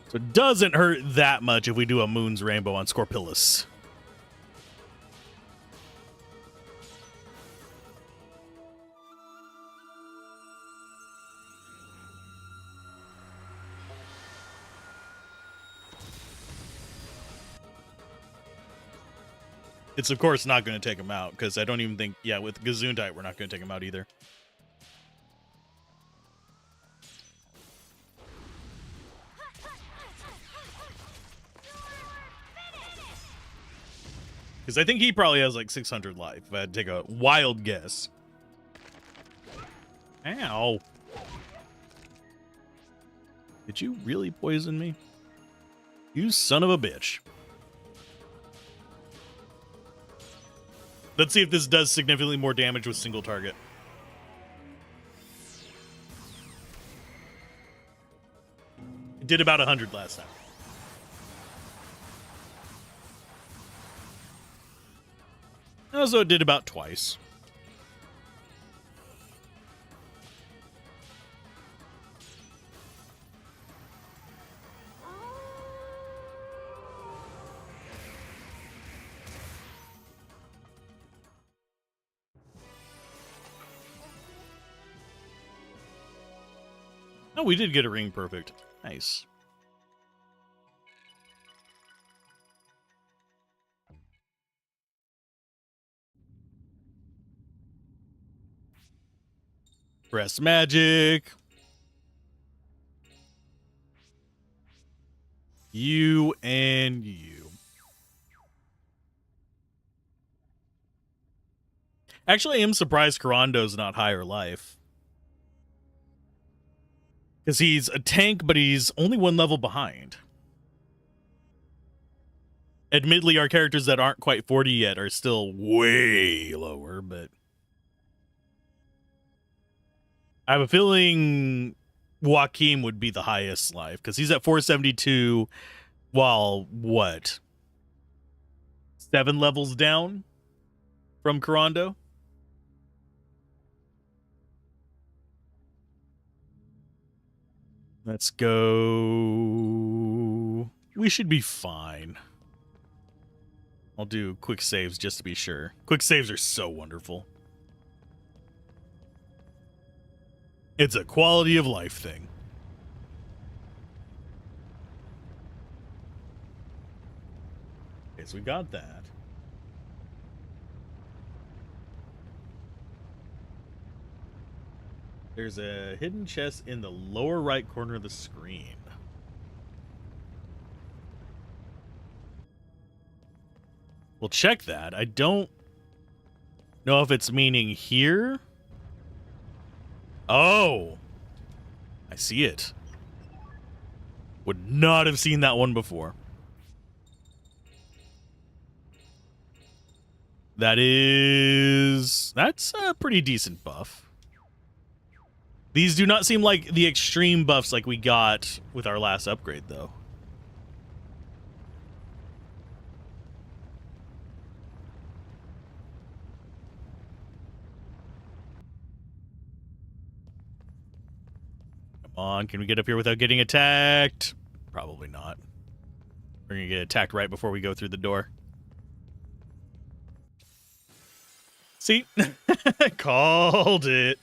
Speaker 1: So it doesn't hurt that much if we do a Moon's Rainbow on Scorpillus. It's, of course, not going to take him out, because I don't even think... Yeah, with Gesundheit, we're not going to take him out either. Because I think he probably has, like, 600 life, if I had to take a wild guess. Ow. Did you really poison me? You son of a bitch. Let's see if this does significantly more damage with single target. It did about 100 last time. Also, it did about twice. Oh, we did get a ring perfect. Nice. Press magic. You and you. Actually, I am surprised Karando's not higher life. Because he's a tank, but he's only one level behind. Admittedly, our characters that aren't quite 40 yet are still way lower, but... I have a feeling Joaquin would be the highest life, because he's at 472, while, what? 7 levels down from Karando? Let's go... We should be fine. I'll do quick saves just to be sure. Quick saves are so wonderful. It's a quality of life thing. Okay, so we got that. There's a hidden chest in the lower right corner of the screen. We'll check that. I don't know if it's meaning here. Oh, I see it. Would not have seen that one before. That's a pretty decent buff. These do not seem like the extreme buffs like we got with our last upgrade, though. Come on, can we get up here without getting attacked? Probably not. We're gonna get attacked right before we go through the door. See? Called it.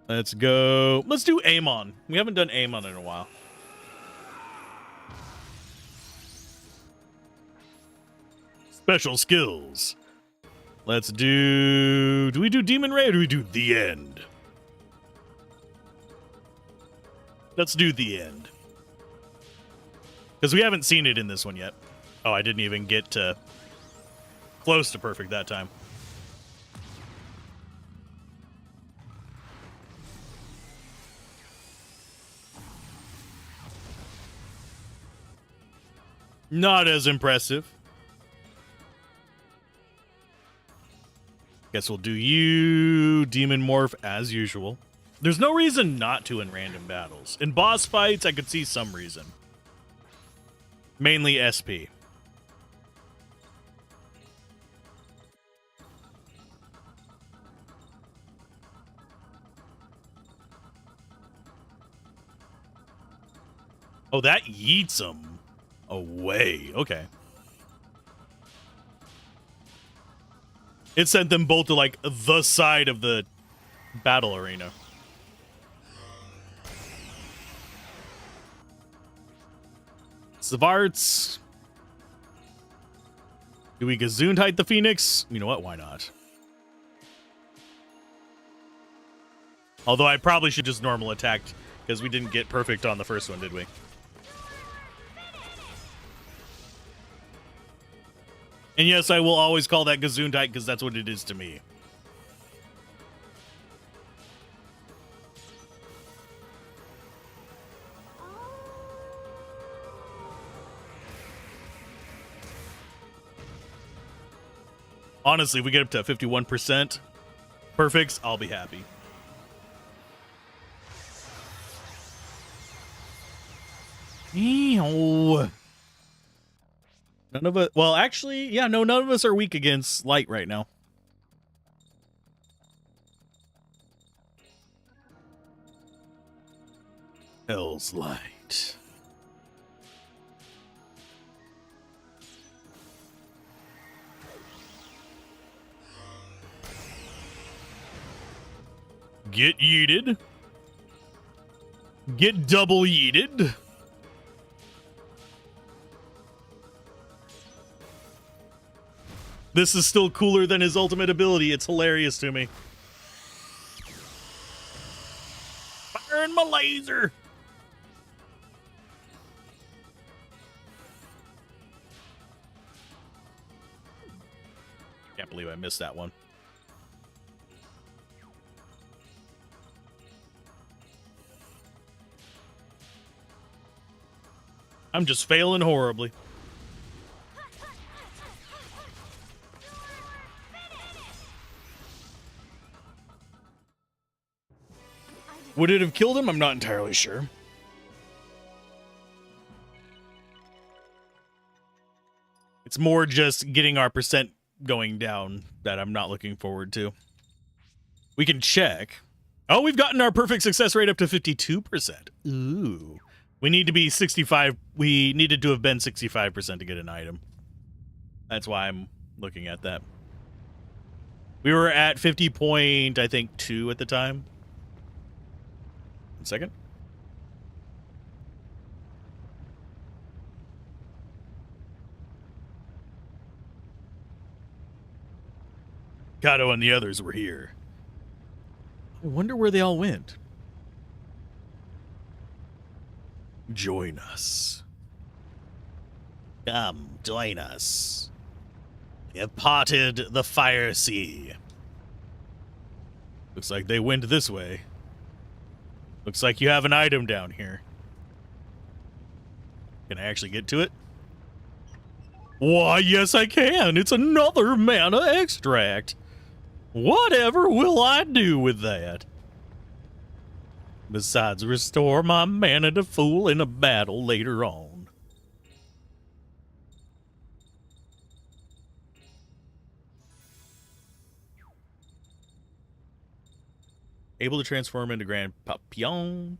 Speaker 1: Let's go. Let's do Amon. We haven't done Amon in a while. Special skills. Let's do... Do we do Demon Ray or do we do The End? Let's do The End. Because we haven't seen it in this one yet. Oh, I didn't even get to close to perfect that time. Not as impressive. Guess we'll do you, Demon Morph, as usual. There's no reason not to in random battles. In boss fights, I could see some reason. Mainly SP. Oh, that yeets them away. Okay. It sent them both to, like, the side of the battle arena. Savarts. Do we Gesundheit the Phoenix? You know what? Why not? Although I probably should just normal attack, because we didn't get perfect on the first one, did we? And yes, I will always call that Gesundheit, because that's what it is to me. Honestly, if we get up to 51% perfects, I'll be happy. Ew. None of us. Well, actually, yeah, no, none of us are weak against light right now. Hell's light. Get yeeted. Get double yeeted. This is still cooler than his ultimate ability. It's hilarious to me. Firing my laser. Can't believe I missed that one. I'm just failing horribly. Would it have killed him? I'm not entirely sure. It's more just getting our percent going down that I'm not looking forward to. We can check. Oh, we've gotten our perfect success rate up to 52%. Ooh. We need to be 65. We needed to have been 65% to get an item. That's why I'm looking at that. We were at 50 point, I think, 2 at the time. 1 second. Kato and the others were here. I wonder where they all went. Join us. Come, join us. We have parted the fire sea. Looks like they went this way. Looks like you have an item down here. Can I actually get to it? Why, yes I can. It's another mana extract. Whatever will I do with that? Besides restore my mana to full in a battle later on. Able to transform into Grand Papillon.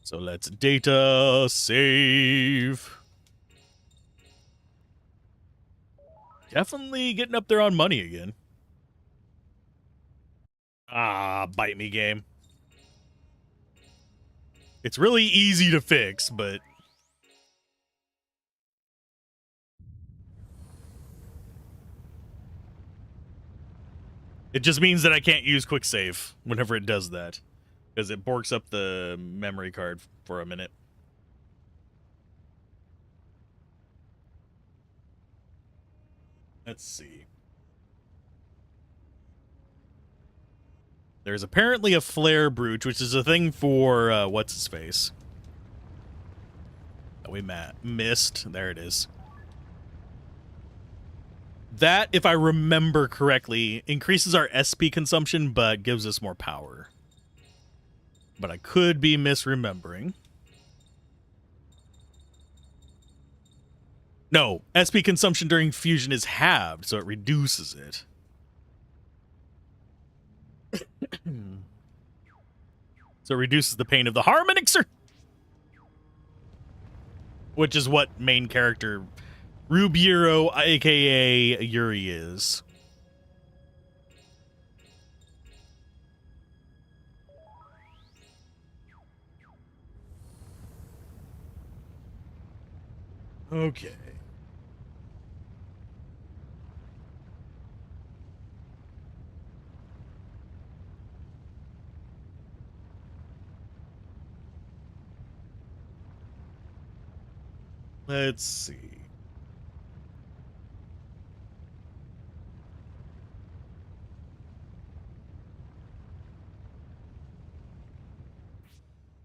Speaker 1: So let's data save. Definitely getting up there on money again. Ah, bite me, game. It's really easy to fix, but... it just means that I can't use quick save whenever it does that. Because it borks up the memory card for a minute. Let's see. There's apparently a flare brooch, which is a thing for, what's-his-face? That we missed. There it is. That, if I remember correctly, increases our SP consumption, but gives us more power. But I could be misremembering. No, SP consumption during fusion is halved, so it reduces it. So it reduces the pain of the harm elixir. Which is what main character Rubiero, aka Yuri, is. Okay. Let's see.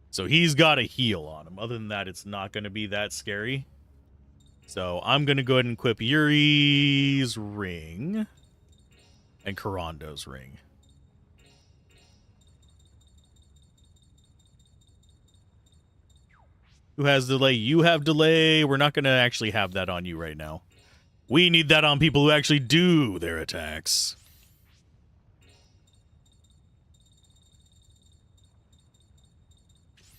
Speaker 1: So he's got a heal on him. Other than that, it's not going to be that scary. So I'm going to go ahead and equip Yuri's ring and Karando's ring. Who has delay? You have delay. We're not going to actually have that on you right now. We need that on people who actually do their attacks.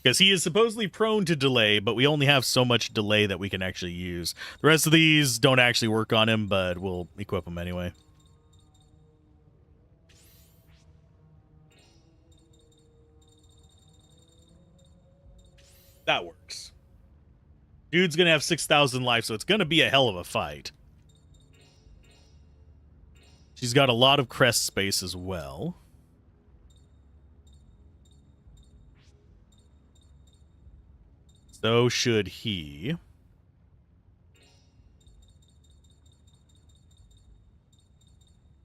Speaker 1: Because he is supposedly prone to delay, but we only have so much delay that we can actually use. The rest of these don't actually work on him, but we'll equip him anyway. That works. Dude's going to have 6,000 life, so it's going to be a hell of a fight. She's got a lot of crest space as well. So should he.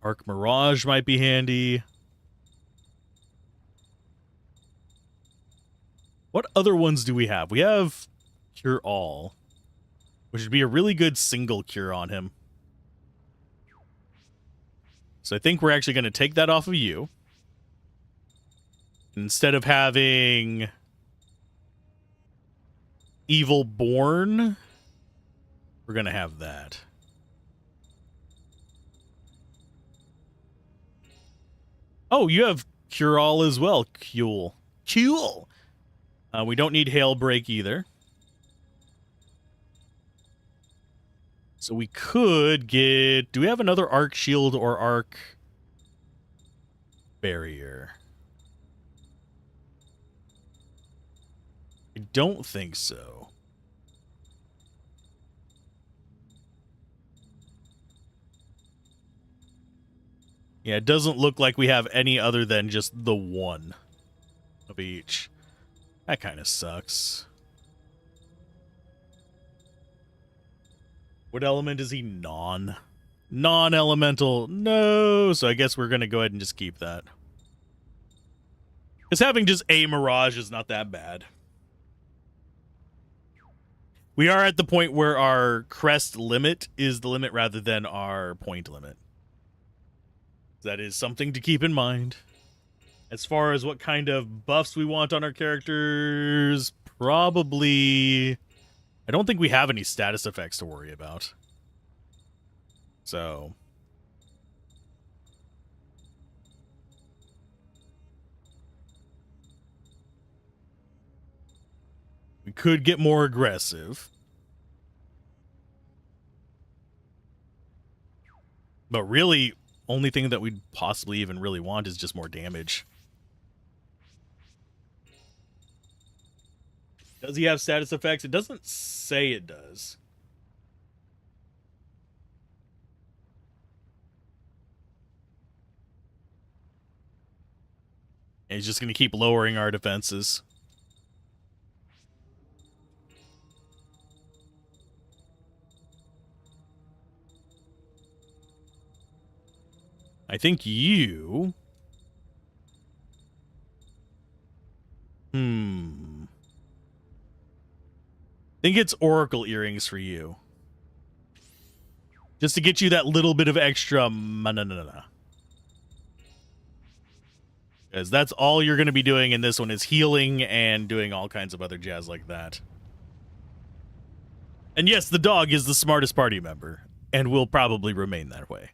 Speaker 1: Arc Mirage might be handy. What other ones do we have? We have Cure All, which would be a really good single cure on him. So I think we're actually going to take that off of you. Instead of having Evil Born, we're going to have that. Oh, you have Cure All as well. Cool. Cool. We don't need Hail Break either. So we could get... Do we have another Arc Shield or Arc Barrier? I don't think so. Yeah, it doesn't look like we have any other than just the one of each. That kind of sucks. What element is he non? Non-elemental. No. So I guess we're going to go ahead and just keep that. Because having just a Mirage is not that bad. We are at the point where our crest limit is the limit rather than our point limit. That is something to keep in mind. As far as what kind of buffs we want on our characters, probably... I don't think we have any status effects to worry about. So... we could get more aggressive. But really, only thing that we'd possibly even really want is just more damage. Does he have status effects? It doesn't say it does. And he's just going to keep lowering our defenses. I think you... I think it's Oracle Earrings for you. Just to get you that little bit of extra mana. Because that's all you're going to be doing in this one is healing and doing all kinds of other jazz like that. And yes, the dog is the smartest party member. And will probably remain that way.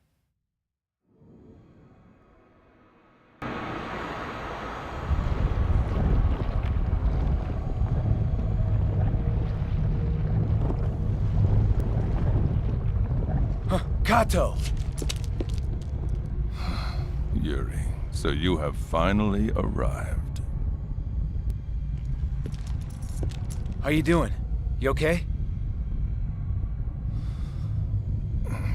Speaker 9: Kato!
Speaker 6: Yuri, so you have finally arrived.
Speaker 9: How you doing? You okay?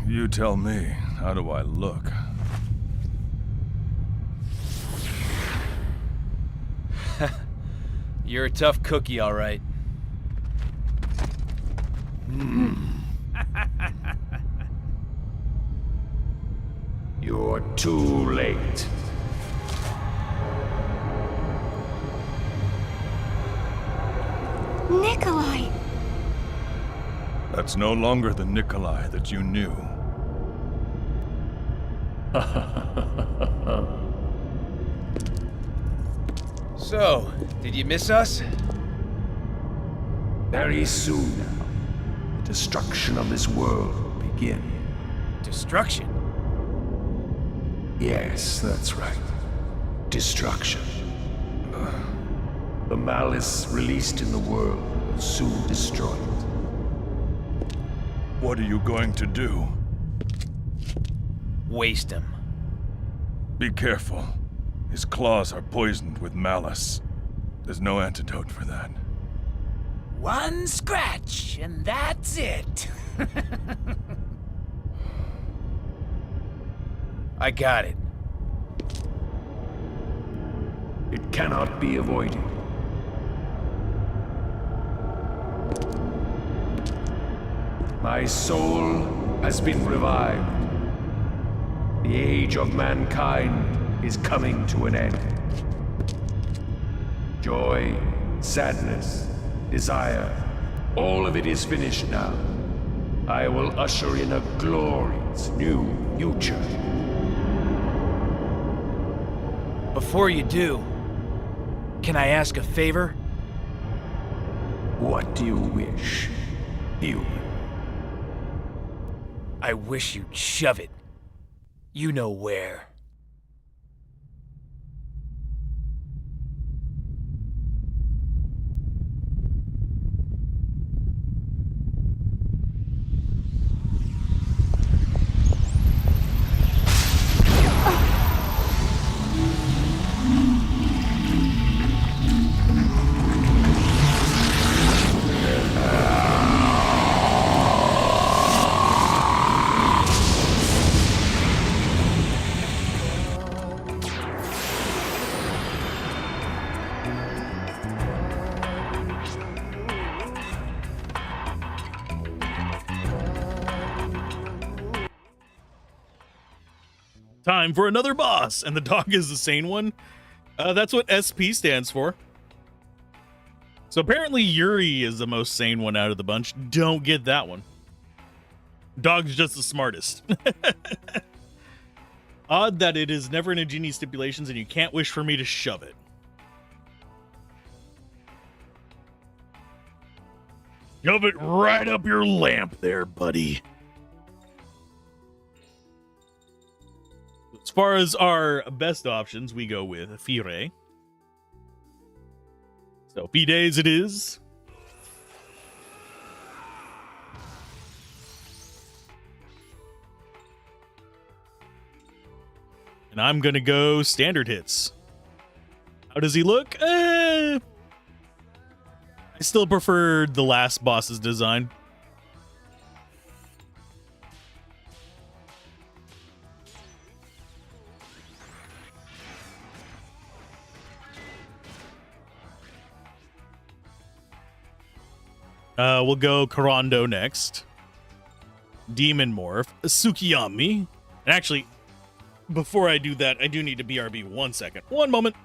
Speaker 6: You tell me, how do I look?
Speaker 9: You're a tough cookie, all right.
Speaker 4: You're too late.
Speaker 10: Nikolai!
Speaker 6: That's no longer the Nikolai that you knew.
Speaker 9: So, did you miss us?
Speaker 4: Very soon now, the destruction of this world will begin.
Speaker 9: Destruction?
Speaker 4: Yes, that's right. Destruction. The malice released in the world will soon destroy it.
Speaker 6: What are you going to do?
Speaker 9: Waste him.
Speaker 6: Be careful. His claws are poisoned with malice. There's no antidote for that.
Speaker 2: One scratch, and that's it.
Speaker 9: I got it.
Speaker 4: It cannot be avoided. My soul has been revived. The age of mankind is coming to an end. Joy, sadness, desire, all of it is finished now. I will usher in a glorious new future.
Speaker 9: Before you do, can I ask a favor?
Speaker 4: What do you wish, human?
Speaker 2: I wish you'd shove it. You know where.
Speaker 1: Time for another boss, and the dog is the sane one. That's what SP stands for. So apparently Yuri is the most sane one out of the bunch. Don't get that one. Dog's just the smartest. Odd that it is never in a genie stipulations and you can't wish for me to shove it. Shove it right up your lamp there, buddy. As far as our best options, we go with Fire. So Fides it is. And I'm going to go standard hits. How does he look? I still preferred the last boss's design. We'll go Karando next. Demon Morph. Tsukiyami. And actually, before I do that, I do need to BRB 1 second. One moment.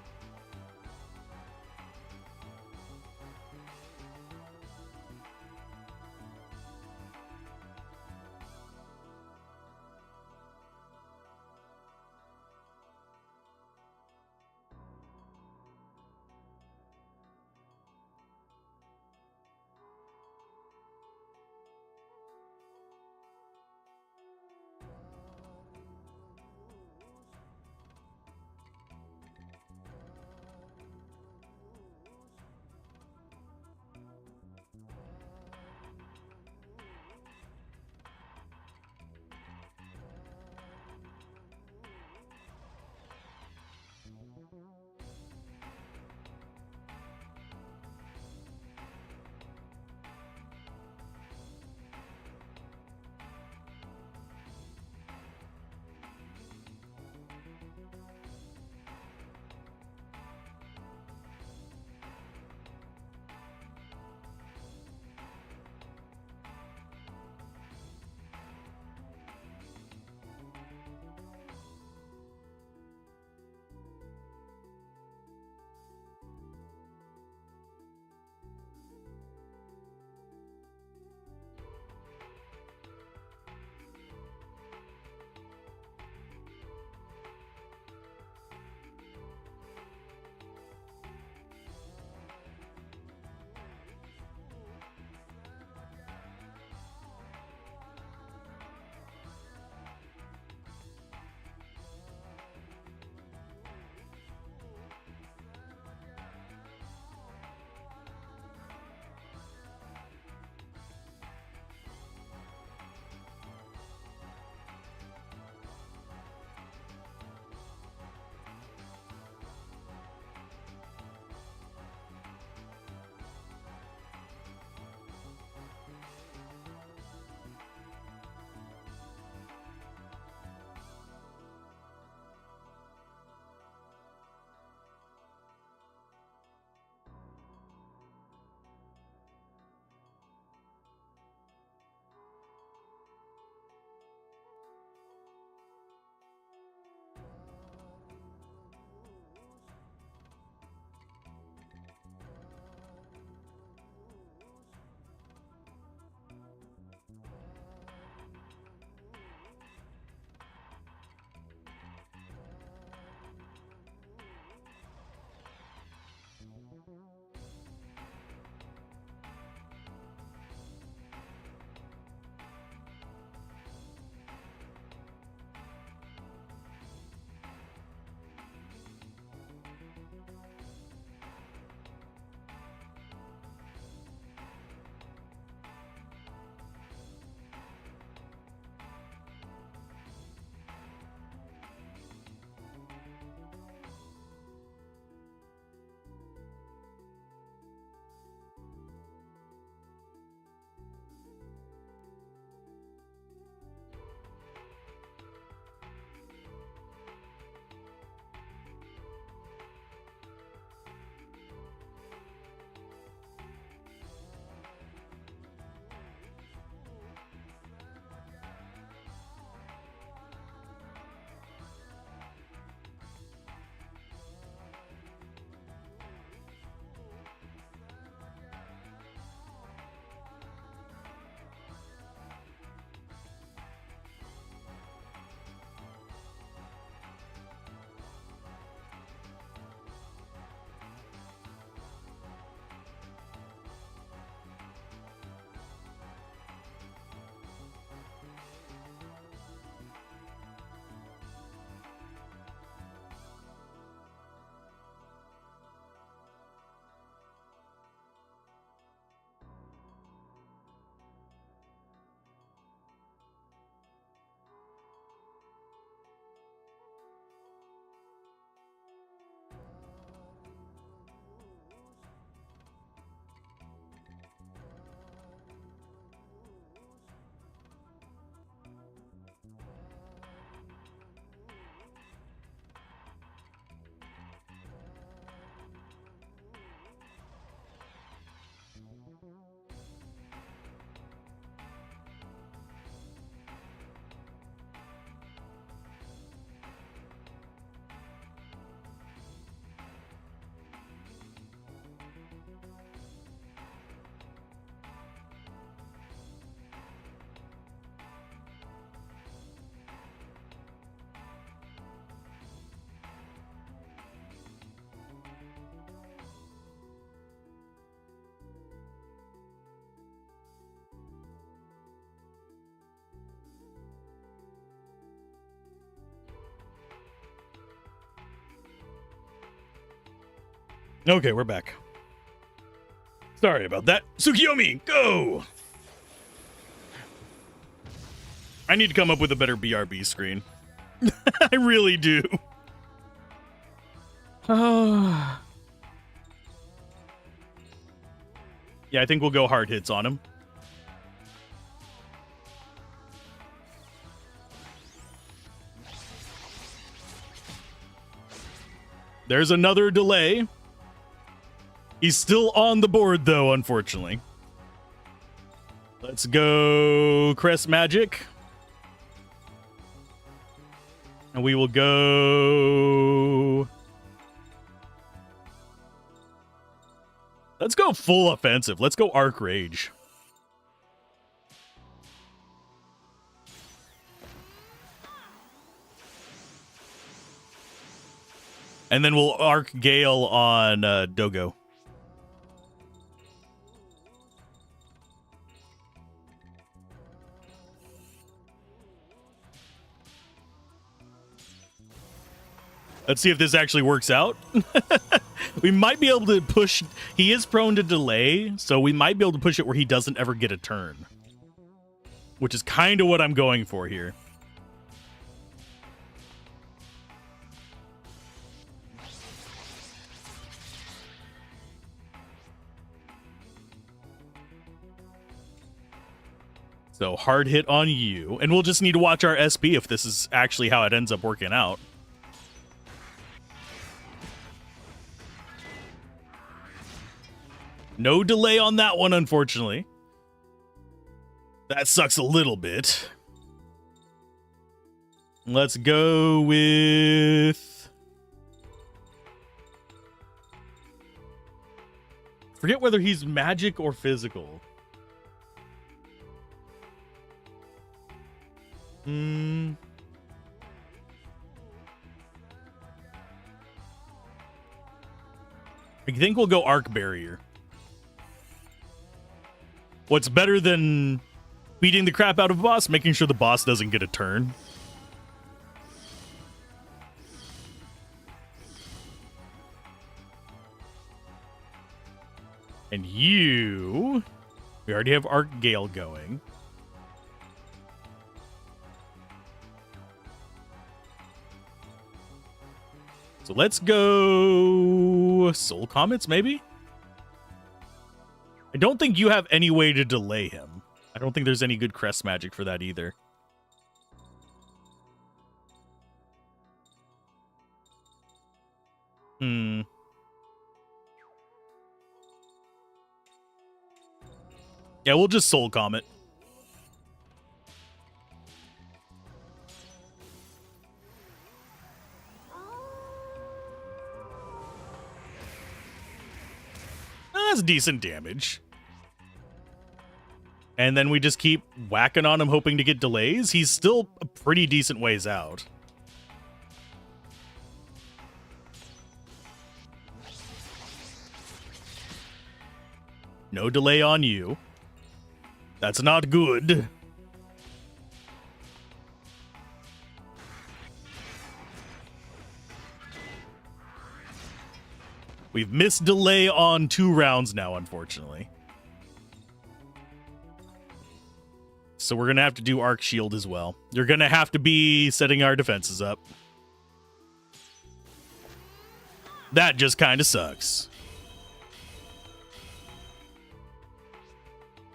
Speaker 1: Okay, we're back. Sorry about that. Tsukiyomi, go! I need to come up with a better BRB screen. I really do. Yeah, I think we'll go hard hits on him. There's another delay. He's still on the board, though, unfortunately. Let's go Crest Magic. And we will go... Let's go full offensive. Let's go Arc Rage. And then we'll Arc Gale on Dogo. Let's see if this actually works out. We might be able to push... He is prone to delay, so we might be able to push it where he doesn't ever get a turn. Which is kind of what I'm going for here. So hard hit on you. And we'll just need to watch our SP if this is actually how it ends up working out. No delay on that one, unfortunately. That sucks a little bit. Let's go with... Forget whether he's magic or physical. I think we'll go Arc Barrier. What's better than beating the crap out of a boss? Making sure the boss doesn't get a turn. And you... We already have Arc Gale going. So let's go Soul Comets, maybe? I don't think you have any way to delay him. I don't think there's any good crest magic for that either. Yeah, we'll just Soul Comet. That's decent damage. And then we just keep whacking on him, hoping to get delays. He's still a pretty decent ways out. No delay on you. That's not good. We've missed delay on 2 rounds now, unfortunately. So we're going to have to do Arc Shield as well. You're going to have to be setting our defenses up. That just kind of sucks.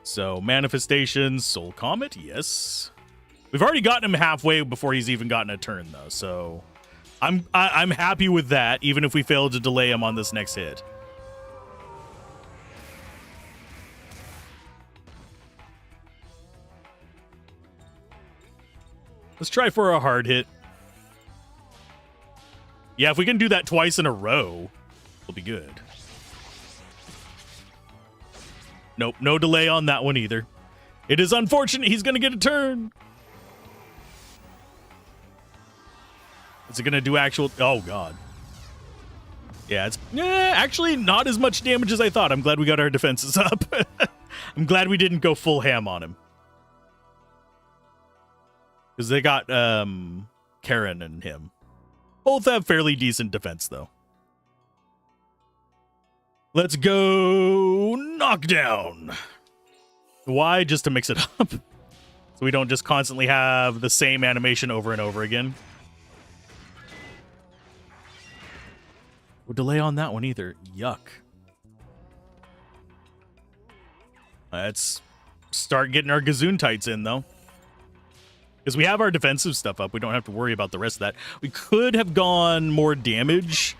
Speaker 1: So, Manifestations, Soul Comet, yes. We've already gotten him halfway before he's even gotten a turn, though, so... I'm happy with that, even if we fail to delay him on this next hit. Let's try for a hard hit. Yeah, if we can do that twice in a row, it'll be good. Nope, no delay on that one either. It is unfortunate he's going to get a turn. Is it going to do actual... Oh, God. Yeah, it's actually not as much damage as I thought. I'm glad we got our defenses up. I'm glad we didn't go full ham on him. Because they got Karen and him. Both have fairly decent defense, though. Let's go knockdown. Why? Just to mix it up. So we don't just constantly have the same animation over and over again. No delay on that one either. Yuck. Let's start getting our Gazoon tights in, though. Because we have our defensive stuff up. We don't have to worry about the rest of that. We could have gone more damage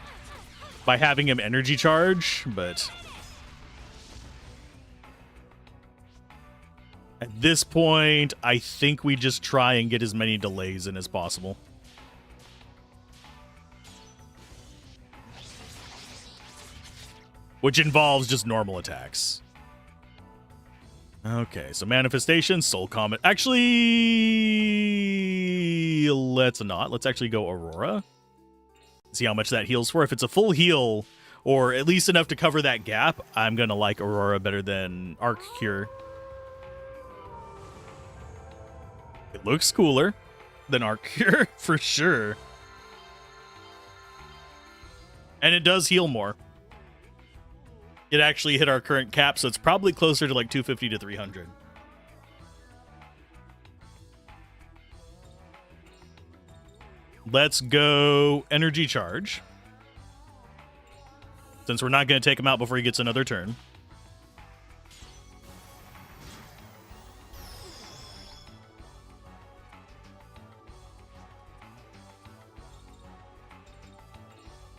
Speaker 1: by having him energy charge, but at this point, I think we just try and get as many delays in as possible. Which involves just normal attacks. Okay, so Manifestation, Soul Comet. Actually, let's not. Let's actually go Aurora. See how much that heals for. If it's a full heal, or at least enough to cover that gap, I'm going to like Aurora better than Arc Cure. It looks cooler than Arc Cure, for sure. And it does heal more. It actually hit our current cap, so it's probably closer to like 250 to 300. Let's go energy charge. Since we're not going to take him out before he gets another turn.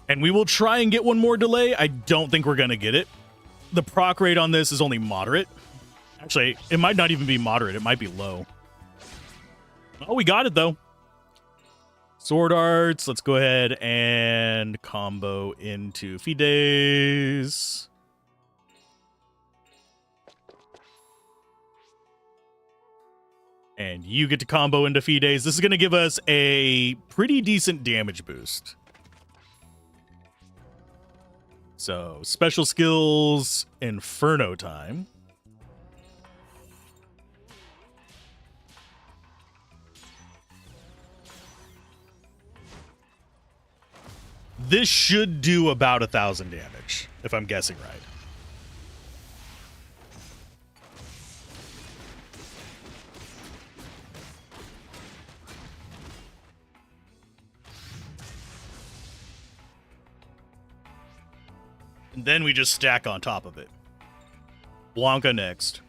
Speaker 1: And we will try and get one more delay. I don't think we're going to get it. The proc rate on this is only moderate. Actually, it might not even be moderate. It might be low. Oh, we got it, though. Sword Arts. Let's go ahead and combo into Fides. And you get to combo into Fides. This is going to give us a pretty decent damage boost. So, special skills, Inferno time. This should do about 1,000 damage, if I'm guessing right. And then we just stack on top of it. Blanca next.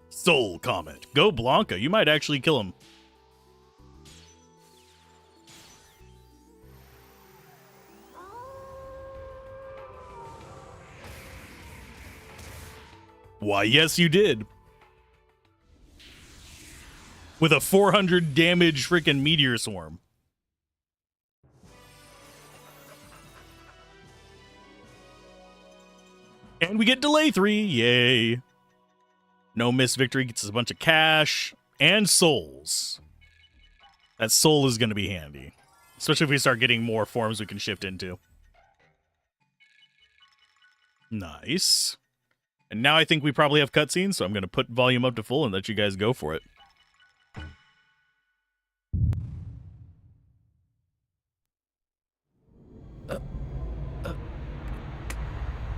Speaker 1: Soul Comet. Go Blanca. You might actually kill him. Why, yes, you did. With a 400 damage freaking meteor swarm. And we get delay 3. Yay. No miss victory gets us a bunch of cash and souls. That soul is going to be handy. Especially if we start getting more forms we can shift into. Nice. And now I think we probably have cutscenes, so I'm going to put volume up to full and let you guys go for it.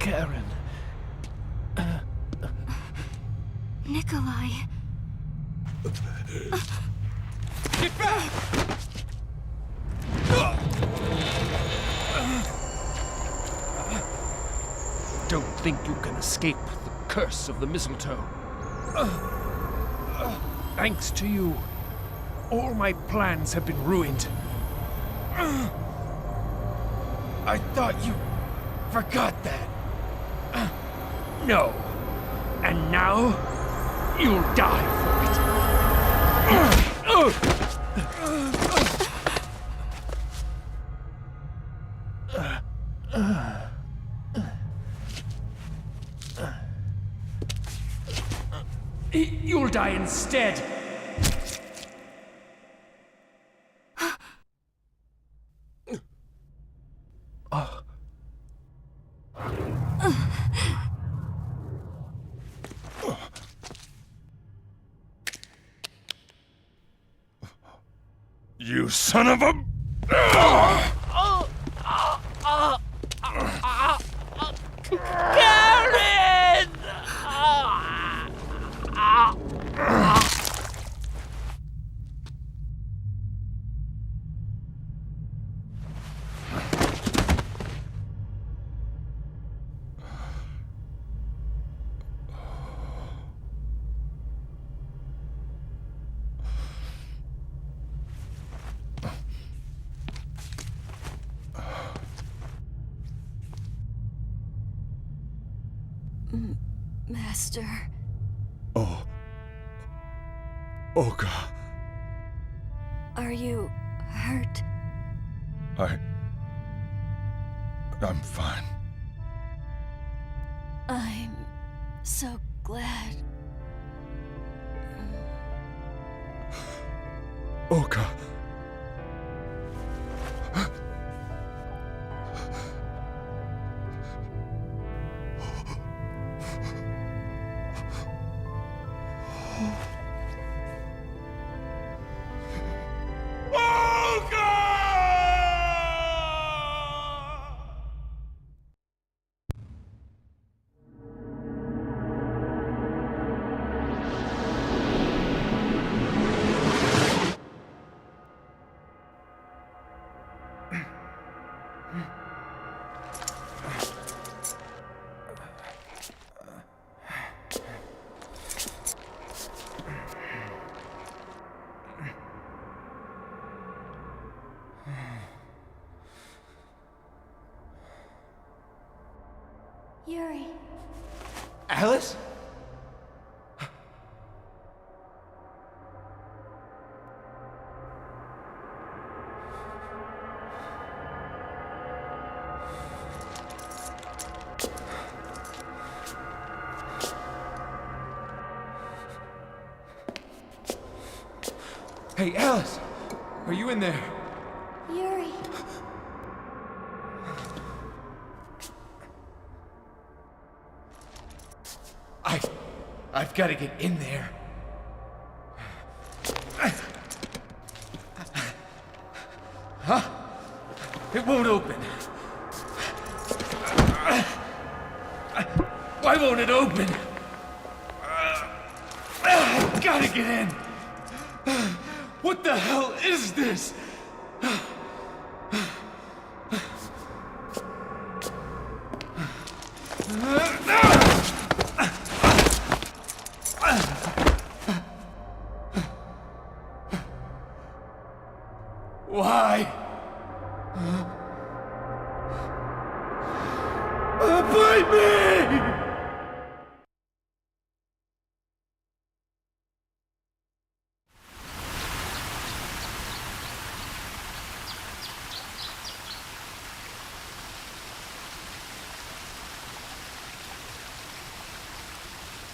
Speaker 2: Karen.
Speaker 10: Nikolai.
Speaker 2: Get back! Don't think you can escape the curse of the mistletoe. Thanks to you, all my plans have been ruined. I thought you forgot that. No. And now, you'll die for it. You'll die instead.
Speaker 6: You son of a...
Speaker 11: Karen!
Speaker 3: Master.
Speaker 6: Oh. Olga.
Speaker 3: Are you hurt?
Speaker 6: I'm fine.
Speaker 3: I'm so glad.
Speaker 6: Olga.
Speaker 3: Yuri.
Speaker 9: Alice? Hey, Alice! Are you in there?
Speaker 3: Yuri.
Speaker 9: I've got to get in there. Huh? It won't open. Why won't it open? I've got to get in. What the hell is this? Why? Bite me!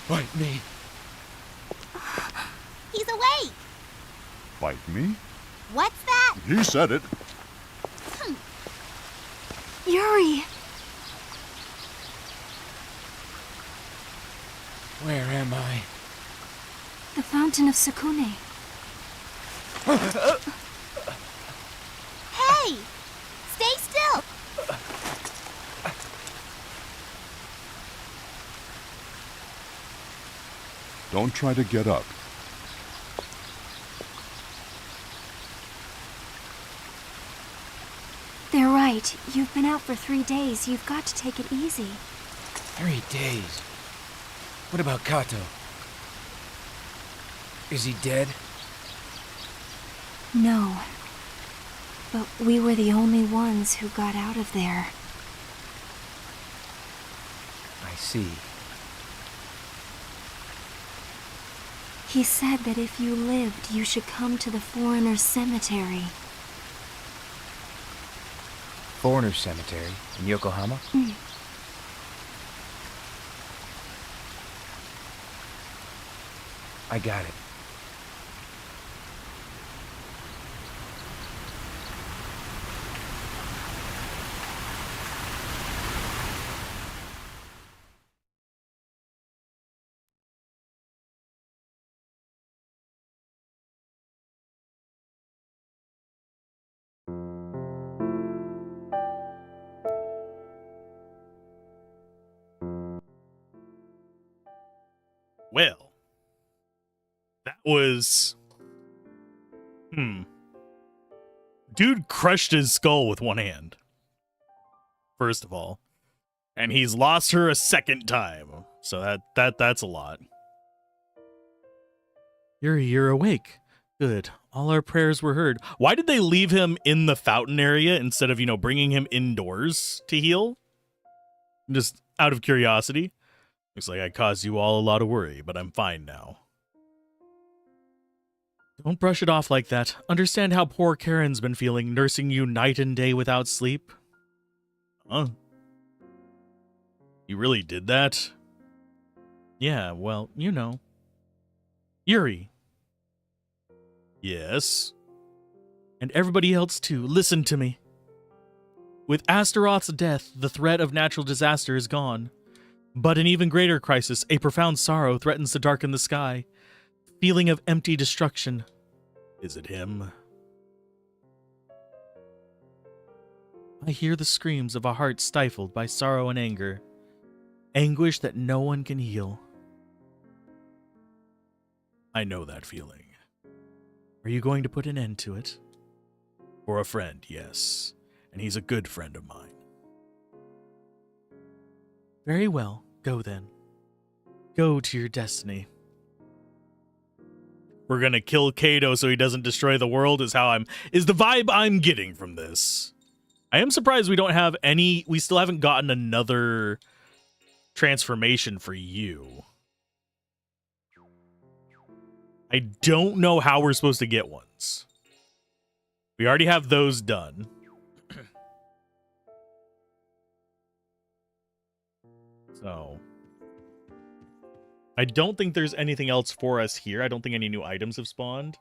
Speaker 9: Bite me.
Speaker 10: He's awake!
Speaker 6: Bite me?
Speaker 10: What's that?
Speaker 6: He said it.
Speaker 3: Yuri!
Speaker 9: Where am I?
Speaker 3: The fountain of Sukune.
Speaker 10: Hey! Stay still!
Speaker 6: Don't try to get up.
Speaker 3: They're right. You've been out for 3 days. You've got to take it easy.
Speaker 9: 3 days. What about Kato? Is he dead?
Speaker 3: No. But we were the only ones who got out of there.
Speaker 9: I see.
Speaker 3: He said that if you lived, you should come to the foreigner's cemetery.
Speaker 9: Foreigner Cemetery in Yokohama? I got it.
Speaker 1: Well, that was... Dude crushed his skull with one hand, first of all. And he's lost her a second time. So that's a lot. Yuri, you're awake. Good. All our prayers were heard. Why did they leave him in the fountain area instead of, bringing him indoors to heal? Just out of curiosity. Looks like I caused you all a lot of worry, but I'm fine now. Don't brush it off like that. Understand how poor Karen's been feeling, nursing you night and day without sleep? Huh? You really did that? Yeah, well, Yuri. Yes? And everybody else too, listen to me. With Astaroth's death, the threat of natural disaster is gone. But an even greater crisis, a profound sorrow, threatens to darken the sky. Feeling of empty destruction. Is it him? I hear the screams of a heart stifled by sorrow and anger. Anguish that no one can heal. I know that feeling. Are you going to put an end to it? For a friend, yes. And he's a good friend of mine. Very well. Go then. Go to your destiny. We're gonna kill Kato so he doesn't destroy the world is the vibe I'm getting from this. I am surprised we still haven't gotten another transformation for you. I don't know how we're supposed to get ones. We already have those done. So I don't think there's anything else for us here. I don't think any new items have spawned.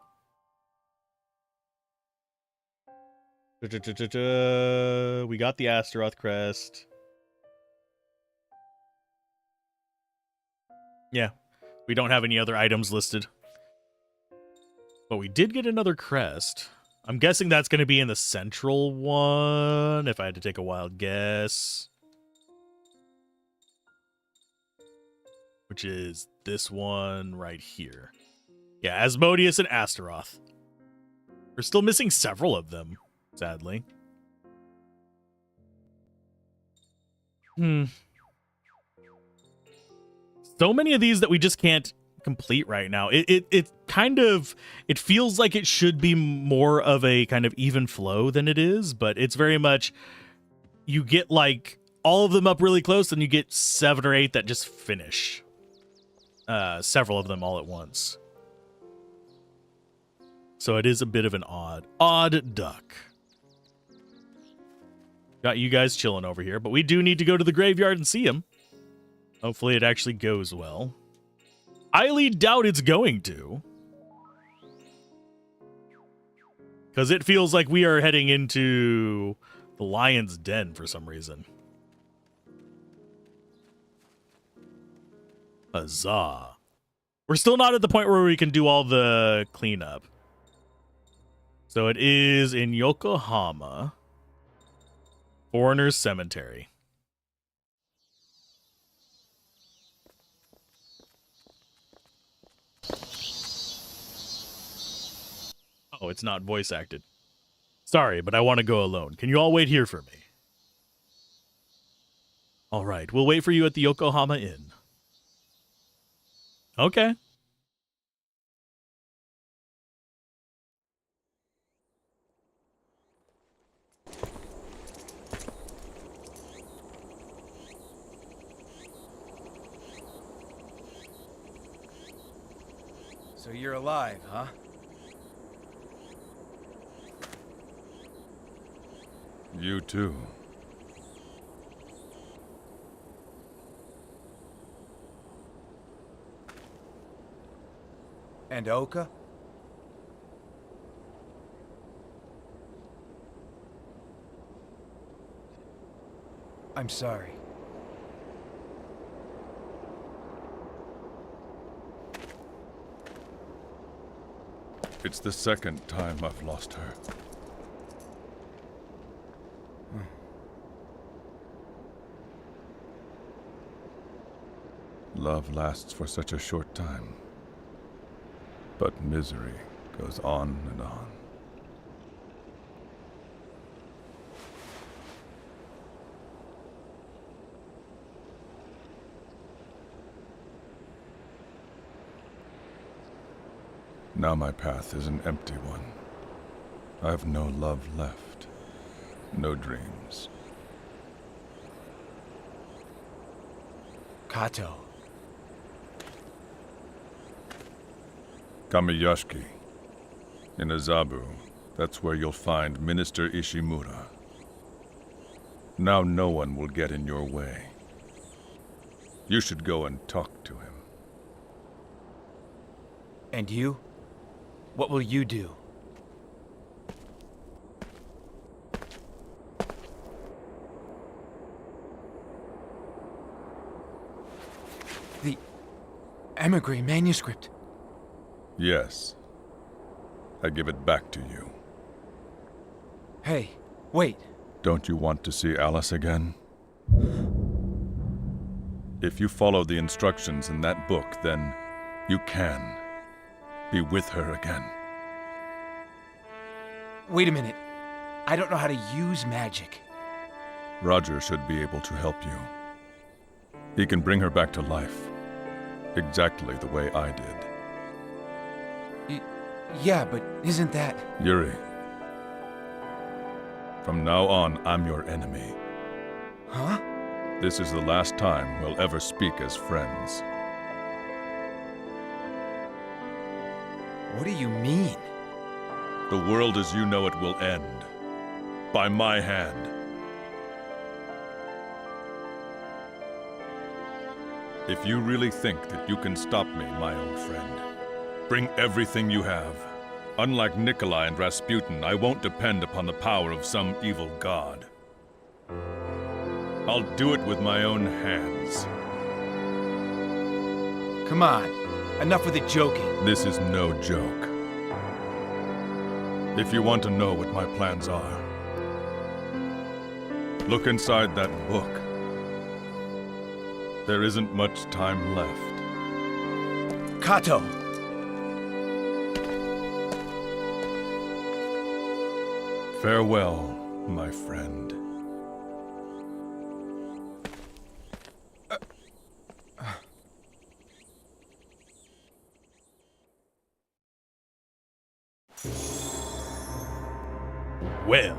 Speaker 1: We got the Astaroth crest. Yeah, we don't have any other items listed. But we did get another crest. I'm guessing that's going to be in the central one, if I had to take a wild guess. Which is this one right here. Yeah, Asmodeus and Astaroth. We're still missing several of them, sadly. So many of these that we just can't complete right now. It feels like it should be more of a kind of even flow than it is, but it's very much you get like all of them up really close and you get 7 or 8 that just finish. Several of them all at once. So it is a bit of an odd duck. Got you guys chilling over here, but we do need to go to the graveyard and see him. Hopefully it actually goes well. I highly doubt it's going to. Because it feels like we are heading into the lion's den for some reason. Huzzah. We're still not at the point where we can do all the cleanup. So it is in Yokohama. Foreigners Cemetery. Oh, it's not voice acted. Sorry, but I want to go alone. Can you all wait here for me? All right, we'll wait for you at the Yokohama Inn. Okay.
Speaker 9: So you're alive, huh?
Speaker 6: You too.
Speaker 9: And Oka? I'm sorry.
Speaker 6: It's the second time I've lost her. Love lasts for such a short time, but misery goes on and on. Now my path is an empty one. I have no love left, no dreams.
Speaker 9: Kato.
Speaker 6: Kamiyashiki. In Azabu, that's where you'll find Minister Ishimura. Now no one will get in your way. You should go and talk to him.
Speaker 9: And you? What will you do? The emigre manuscript.
Speaker 6: Yes. I give it back to you.
Speaker 9: Hey, wait.
Speaker 6: Don't you want to see Alice again? If you follow the instructions in that book, then you can be with her again.
Speaker 9: Wait a minute. I don't know how to use magic.
Speaker 6: Roger should be able to help you. He can bring her back to life, exactly the way I did.
Speaker 9: Yeah, but isn't that...
Speaker 6: Yuri, from now on, I'm your enemy.
Speaker 9: Huh?
Speaker 6: This is the last time we'll ever speak as friends.
Speaker 9: What do you mean?
Speaker 6: The world as you know it will end. By my hand. If you really think that you can stop me, my old friend, bring everything you have. Unlike Nikolai and Rasputin, I won't depend upon the power of some evil god. I'll do it with my own hands.
Speaker 9: Come on, enough with the joking.
Speaker 6: This is no joke. If you want to know what my plans are, look inside that book. There isn't much time left.
Speaker 9: Kato!
Speaker 6: Farewell, my friend.
Speaker 1: Well,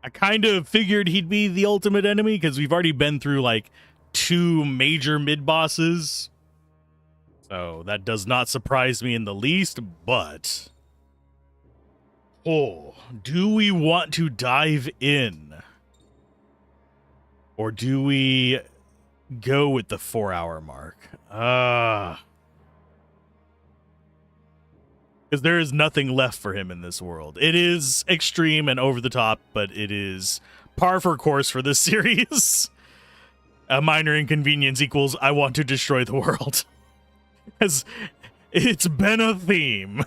Speaker 1: I kind of figured he'd be the ultimate enemy because we've already been through like 2 major mid-bosses. So that does not surprise me in the least, but... Oh, do we want to dive in? Or do we go with the 4-hour mark? Because there is nothing left for him in this world. It is extreme and over the top, but it is par for course for this series. A minor inconvenience equals I want to destroy the world. As it's been a theme.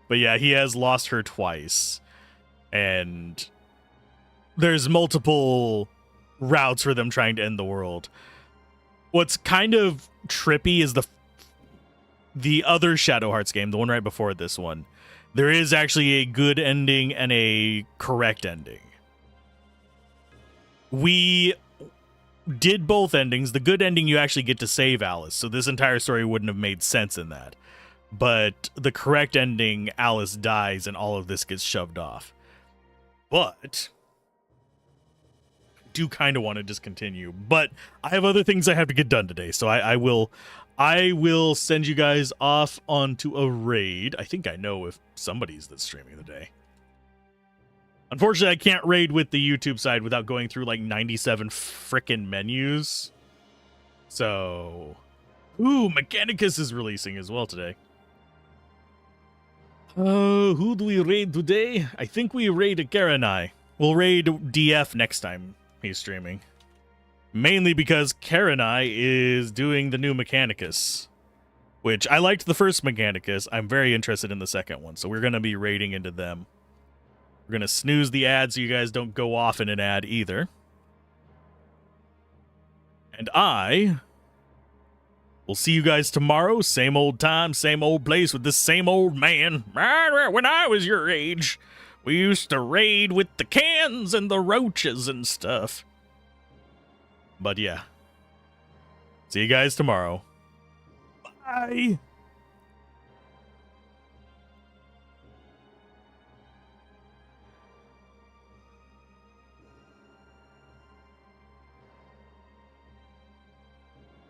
Speaker 1: But yeah, he has lost her twice. And there's multiple routes for them trying to end the world. What's kind of trippy is the other Shadow Hearts game, the one right before this one. There is actually a good ending and a correct ending. We did both endings. The good ending, you actually get to save Alice, so this entire story wouldn't have made sense in that. But the correct ending, Alice dies and all of this gets shoved off. But I do kind of want to discontinue. But I have other things I have to get done today, so I will send you guys off onto a raid. I think I know if somebody's that's streaming today. Unfortunately, I can't raid with the YouTube side without going through like 97 frickin' menus. So, Mechanicus is releasing as well today. Who do we raid today? I think we raid Karenai. We'll raid DF next time he's streaming. Mainly because Karenai is doing the new Mechanicus. Which, I liked the first Mechanicus. I'm very interested in the second one. So we're going to be raiding into them. We're going to snooze the ad so you guys don't go off in an ad either. And I will see you guys tomorrow. Same old time, same old place with this same old man. When I was your age, we used to raid with the cans and the roaches and stuff. But yeah. See you guys tomorrow. Bye.